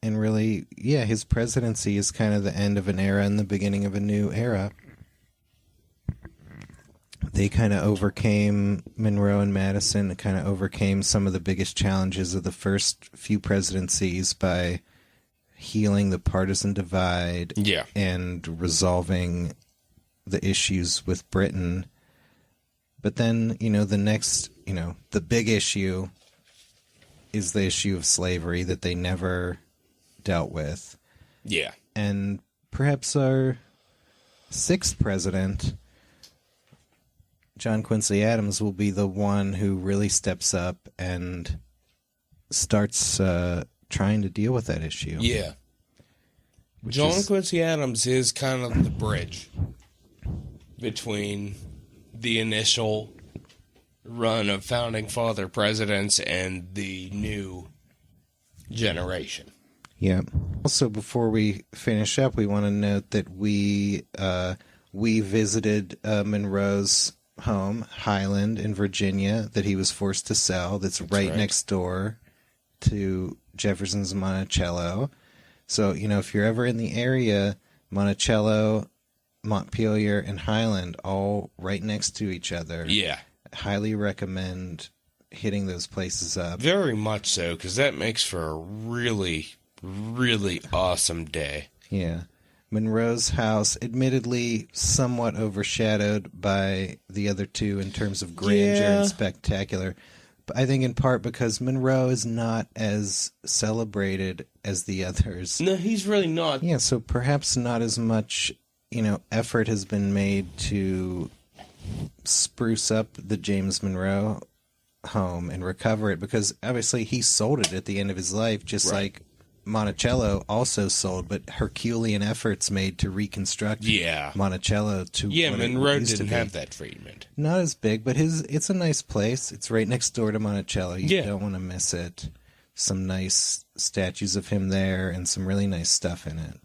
And really, yeah, his presidency is kind of the end of an era and the beginning of a new era. They kind of overcame, Monroe and Madison kind of overcame some of the biggest challenges of the first few presidencies by healing the partisan divide and resolving the issues with Britain. But then, the next, the big issue is the issue of slavery that they never dealt with. Yeah. And perhaps our sixth president, John Quincy Adams, will be the one who really steps up and starts trying to deal with that issue. Yeah. John Quincy Adams is kind of the bridge between the initial run of founding father presidents and the new generation. Yeah. Also, before we finish up, we want to note that we visited Monroe's home, Highland in Virginia, that he was forced to sell. That's right next door to Jefferson's Monticello. So, if you're ever in the area, Monticello, Montpelier, and Highland, all right next to each other. Yeah. Highly recommend hitting those places up. Very much so, because that makes for a really, really awesome day. Yeah. Monroe's house, admittedly somewhat overshadowed by the other two in terms of grandeur and spectacular. But I think in part because Monroe is not as celebrated as the others. No, he's really not. Yeah, so perhaps not as much, effort has been made to spruce up the James Monroe home and recover it, because obviously he sold it at the end of his life, just like Monticello also sold, but Herculean efforts made to reconstruct Monticello to what Monroe it used didn't to be. have that treatment. Not as big, but it's a nice place. It's right next door to Monticello. You don't want to miss it. Some nice statues of him there and some really nice stuff in it.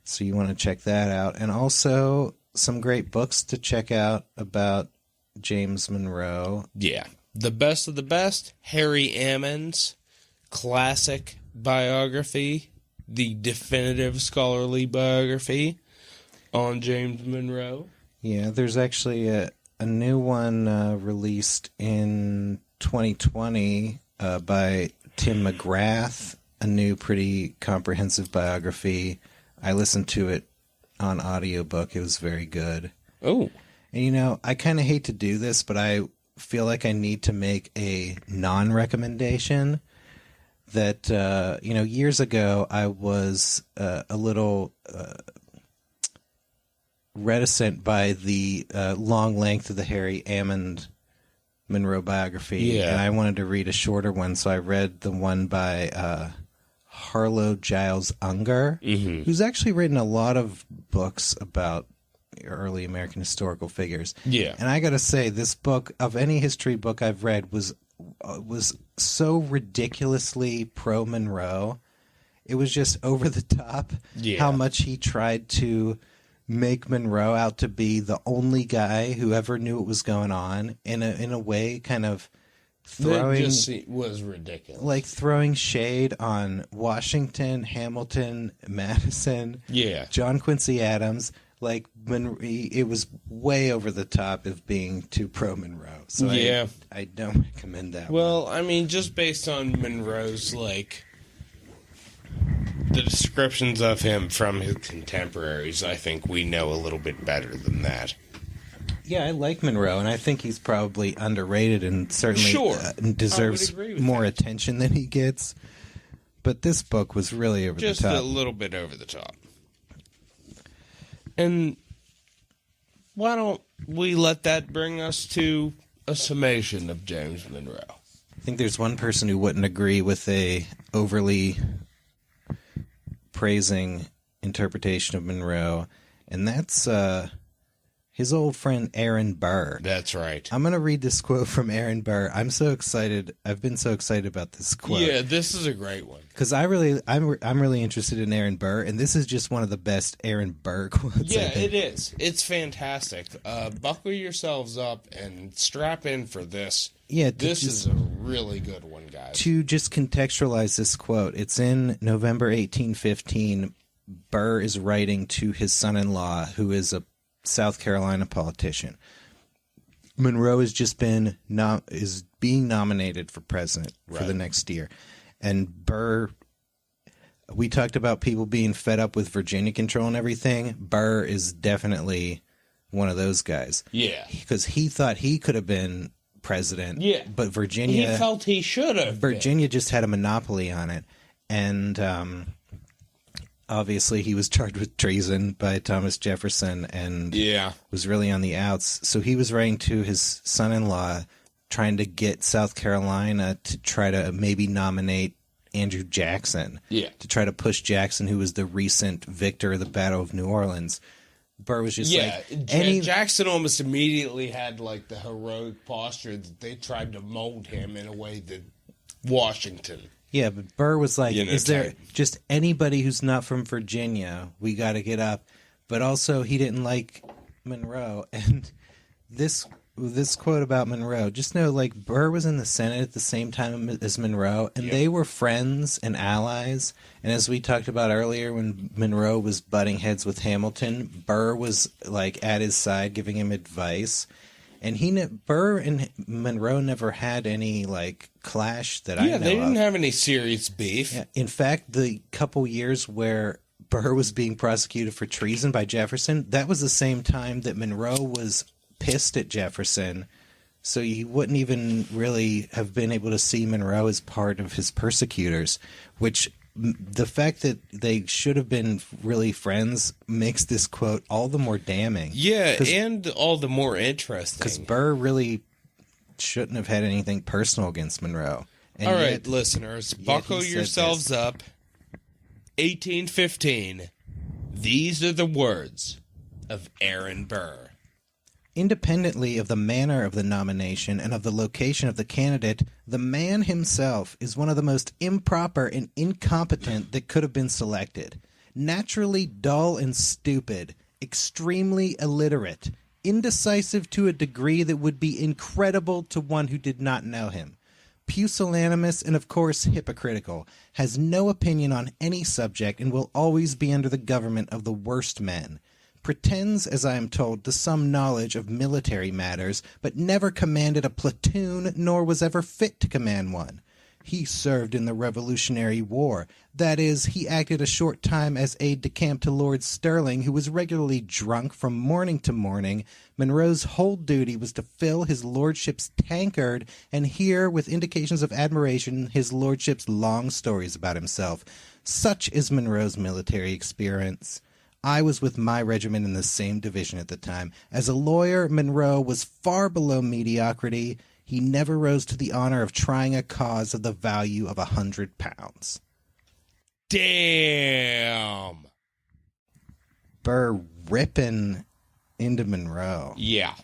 So you want to check that out. And also some great books to check out about James Monroe. Yeah. The best of the best, Harry Ammons' classic biography, the definitive scholarly biography on James Monroe. Yeah, there's actually a new one released in 2020 by Tim McGrath, a new pretty comprehensive biography. I listened to it on audiobook. It was very good. Oh. And, I kind of hate to do this, but I feel like I need to make a non-recommendation that, years ago I was a little reticent by the long length of the Harry Ammon Monroe biography. And I wanted to read a shorter one, so I read the one by Harlow Giles Unger, who's actually written a lot of books about early American historical figures. Yeah. And I got to say, this book, of any history book I've read, was so ridiculously pro-Monroe. It was just over the top how much he tried to make Monroe out to be the only guy who ever knew what was going on, in a way kind of throwing... That just was ridiculous. Like throwing shade on Washington, Hamilton, Madison, John Quincy Adams. Like, it was way over the top of being too pro-Monroe. So I don't recommend that Well, one. I mean, just based on Monroe's, the descriptions of him from his contemporaries, I think we know a little bit better than that. Yeah, I like Monroe, and I think he's probably underrated and certainly deserves more attention than he gets. But this book was really over the top. Just a little bit over the top. And why don't we let that bring us to a summation of James Monroe? I think there's one person who wouldn't agree with a overly praising interpretation of Monroe, and that's his old friend Aaron Burr. That's right. I'm going to read this quote from Aaron Burr. I'm so excited. I've been so excited about this quote. Yeah, this is a great one. Because I'm really interested in Aaron Burr, and this is just one of the best Aaron Burr quotes. Yeah, it is. It's fantastic. Buckle yourselves up and strap in for this. Yeah, this is a really good one, guys. To just contextualize this quote, it's in November 1815. Burr is writing to his son-in-law, who is a South Carolina politician. Monroe has just been is being nominated for president for the next year, and Burr. We talked about people being fed up with Virginia control and everything. Burr is definitely one of those guys. Yeah, because he thought he could have been president. Yeah, but Virginia. He felt he should have. Virginia just had a monopoly on it, and obviously, he was charged with treason by Thomas Jefferson and was really on the outs. So he was writing to his son-in-law trying to get South Carolina to try to maybe nominate Andrew Jackson. Yeah. To try to push Jackson, who was the recent victor of the Battle of New Orleans. Burr was just Jackson almost immediately had like the heroic posture that they tried to mold him in a way that Washington... Yeah, but Burr was like, is there just anybody who's not from Virginia? We got to get up. But also, he didn't like Monroe. And this quote about Monroe, just know, like, Burr was in the Senate at the same time as Monroe, and they were friends and allies. And as we talked about earlier, when Monroe was butting heads with Hamilton, Burr was, like, at his side giving him advice. And Burr and Monroe never had any, like, clash that I know of. Yeah, they didn't have any serious beef. Yeah, in fact, the couple years where Burr was being prosecuted for treason by Jefferson, that was the same time that Monroe was pissed at Jefferson. So you wouldn't even really have been able to see Monroe as part of his persecutors, which... The fact that they should have been really friends makes this quote all the more damning. Yeah, and all the more interesting. Because Burr really shouldn't have had anything personal against Monroe. And all right, listeners, buckle yourselves up. 1815. These are the words of Aaron Burr. Independently of the manner of the nomination and of the location of the candidate, the man himself is one of the most improper and incompetent that could have been selected. Naturally dull and stupid, extremely illiterate, indecisive to a degree that would be incredible to one who did not know him. Pusillanimous and, of course, hypocritical, has no opinion on any subject and will always be under the government of the worst men. Pretends, as I am told, to some knowledge of military matters, but never commanded a platoon, nor was ever fit to command one. He served in the Revolutionary War. That is, he acted a short time as aide-de-camp to Lord Stirling, who was regularly drunk from morning to morning. Monroe's whole duty was to fill his lordship's tankard and hear, with indications of admiration, his lordship's long stories about himself. Such is Monroe's military experience. I was with my regiment in the same division at the time. As a lawyer, Monroe was far below mediocrity. He never rose to the honor of trying a cause of the value of £100. Damn. Burr ripping into Monroe. Yeah.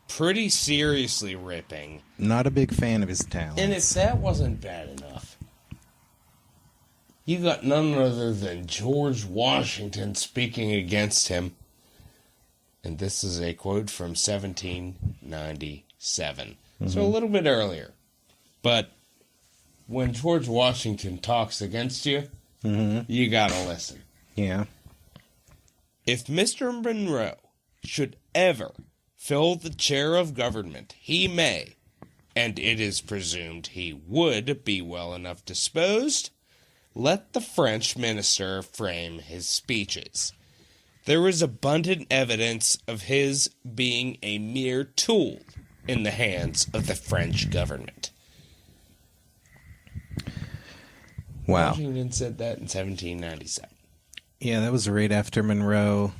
Pretty seriously ripping. Not a big fan of his talents. And if that wasn't bad enough, you got none other than George Washington speaking against him. And this is a quote from 1797. Mm-hmm. So a little bit earlier. But when George Washington talks against you, you gotta listen. Yeah. If Mr. Monroe should ever fill the chair of government, he may, and it is presumed he would be well enough disposed, let the French minister frame his speeches. There is abundant evidence of his being a mere tool in the hands of the French government. Wow. Washington said that in 1797. Yeah, that was right after Monroe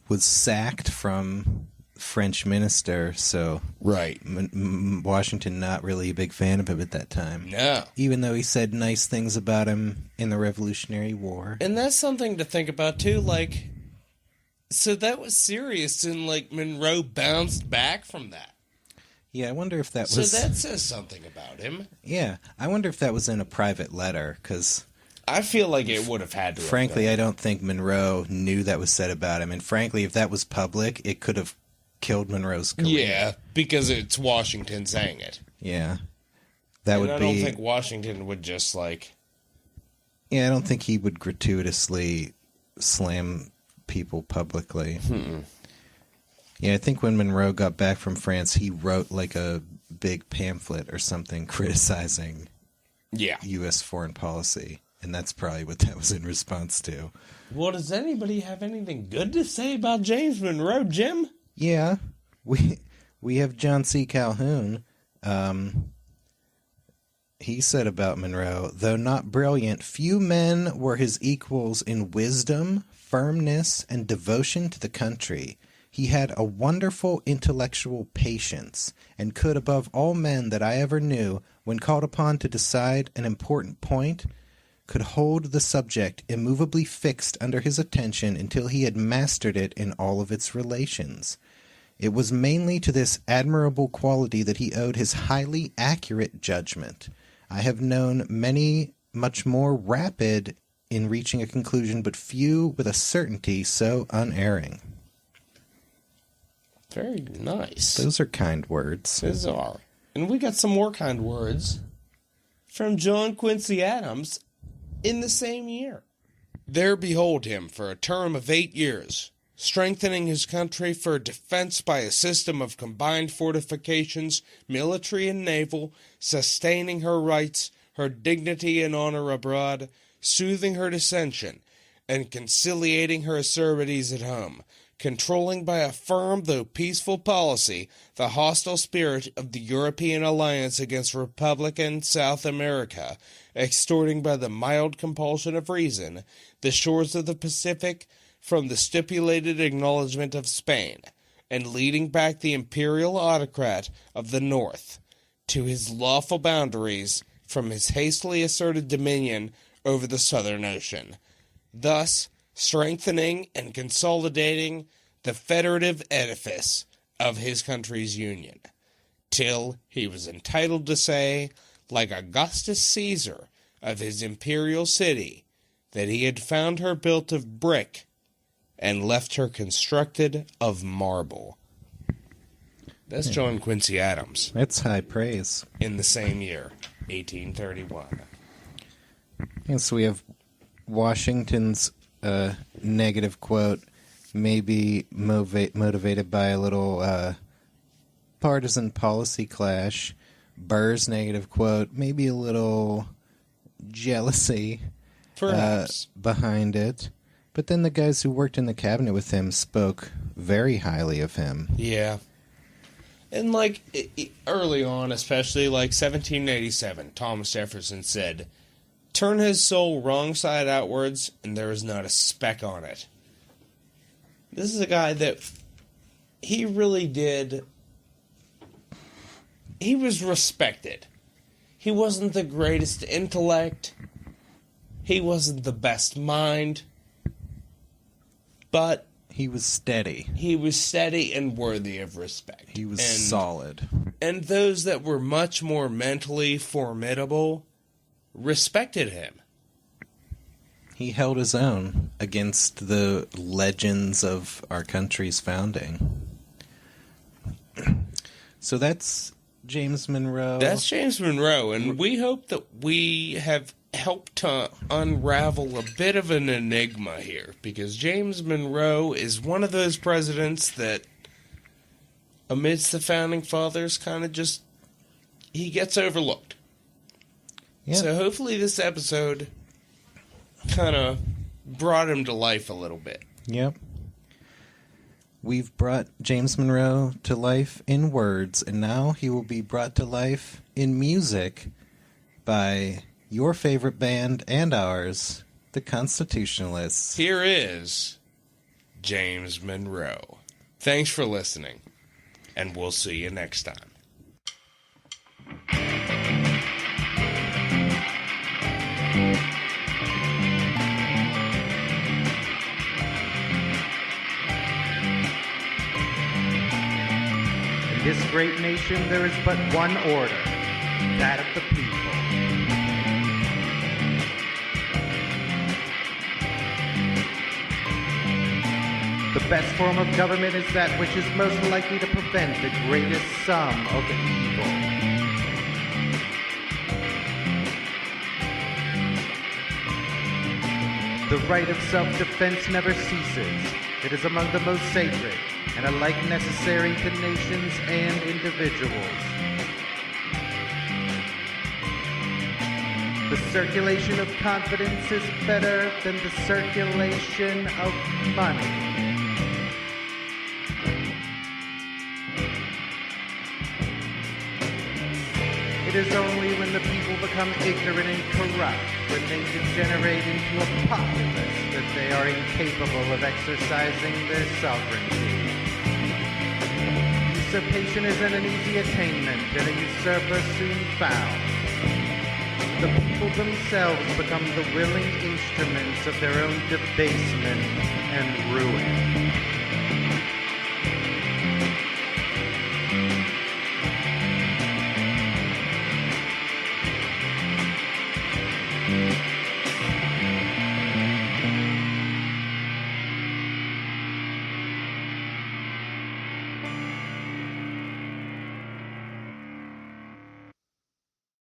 was sacked from French minister, so right. Washington not really a big fan of him at that time. No. Even though he said nice things about him in the Revolutionary War. And that's something to think about, too. Like, So that was serious, and like Monroe bounced back from that. Yeah, I wonder if that So was... that says something about him. Yeah, I wonder if that was in a private letter, because... I feel like it would have had to. Frankly, I don't think Monroe knew that was said about him. And frankly, if that was public, it could have killed Monroe's career. Yeah, because it's Washington saying it. Yeah. That would be... I don't think Washington would just, like... Yeah, I don't think he would gratuitously slam people publicly. Yeah, I think when Monroe got back from France, he wrote, like, a big pamphlet or something criticizing U.S. foreign policy. And that's probably what that was in response to. Well, does anybody have anything good to say about James Monroe, Jim? Yeah, we have John C. Calhoun. He said about Monroe, though not brilliant, few men were his equals in wisdom, firmness, and devotion to the country. He had a wonderful intellectual patience, and could, above all men that I ever knew, when called upon to decide an important point, could hold the subject immovably fixed under his attention until he had mastered it in all of its relations. It was mainly to this admirable quality that he owed his highly accurate judgment. I have known many much more rapid in reaching a conclusion, but few with a certainty so unerring. Very nice. Those are kind words. Those are. And we got some more kind words from John Quincy Adams in the same year. There behold him for a term of 8 years, strengthening his country for defense by a system of combined fortifications, military and naval, sustaining her rights, her dignity and honor abroad, soothing her dissension, and conciliating her acerbities at home, controlling by a firm though peaceful policy the hostile spirit of the European alliance against Republican South America, extorting by the mild compulsion of reason the shores of the Pacific from the stipulated acknowledgment of Spain, and leading back the imperial autocrat of the North to his lawful boundaries from his hastily asserted dominion over the Southern Ocean, thus strengthening and consolidating the federative edifice of his country's union, till he was entitled to say, like Augustus Caesar of his imperial city, that he had found her built of brick and left her constructed of marble. That's John Quincy Adams. That's high praise. In the same year, 1831. And so we have Washington's negative quote, maybe motivated by a little partisan policy clash. Burr's negative quote, maybe a little jealousy behind it. But then the guys who worked in the cabinet with him spoke very highly of him. Yeah. And, like, early on, especially, like, 1787, Thomas Jefferson said, "Turn his soul wrong side outwards, and there is not a speck on it." This is a guy that he really did. He was respected. He wasn't the greatest intellect. He wasn't the best mind. But he was steady. He was steady and worthy of respect. He was solid. And those that were much more mentally formidable respected him. He held his own against the legends of our country's founding. So that's James Monroe. That's James Monroe, and we hope that we have helped to unravel a bit of an enigma here, because James Monroe is one of those presidents that, amidst the Founding Fathers, kind of just, he gets overlooked. Yep. So hopefully this episode kind of brought him to life a little bit. Yep. We've brought James Monroe to life in words, and now he will be brought to life in music by your favorite band and ours, the Constitutionalists. Here is James Monroe. Thanks for listening, and we'll see you next time. great nation, there is but one order, that of the people. The best form of government is that which is most likely to prevent the greatest sum of evil. The right of self-defense never ceases. It is among the most sacred, and alike necessary to nations and individuals. The circulation of confidence is better than the circulation of money. It is only when the people become ignorant and corrupt, when they degenerate into a populace, that they are incapable of exercising their sovereignty. Usurpation isn't an easy attainment, and a usurper soon found. The people themselves become the willing instruments of their own debasement and ruin.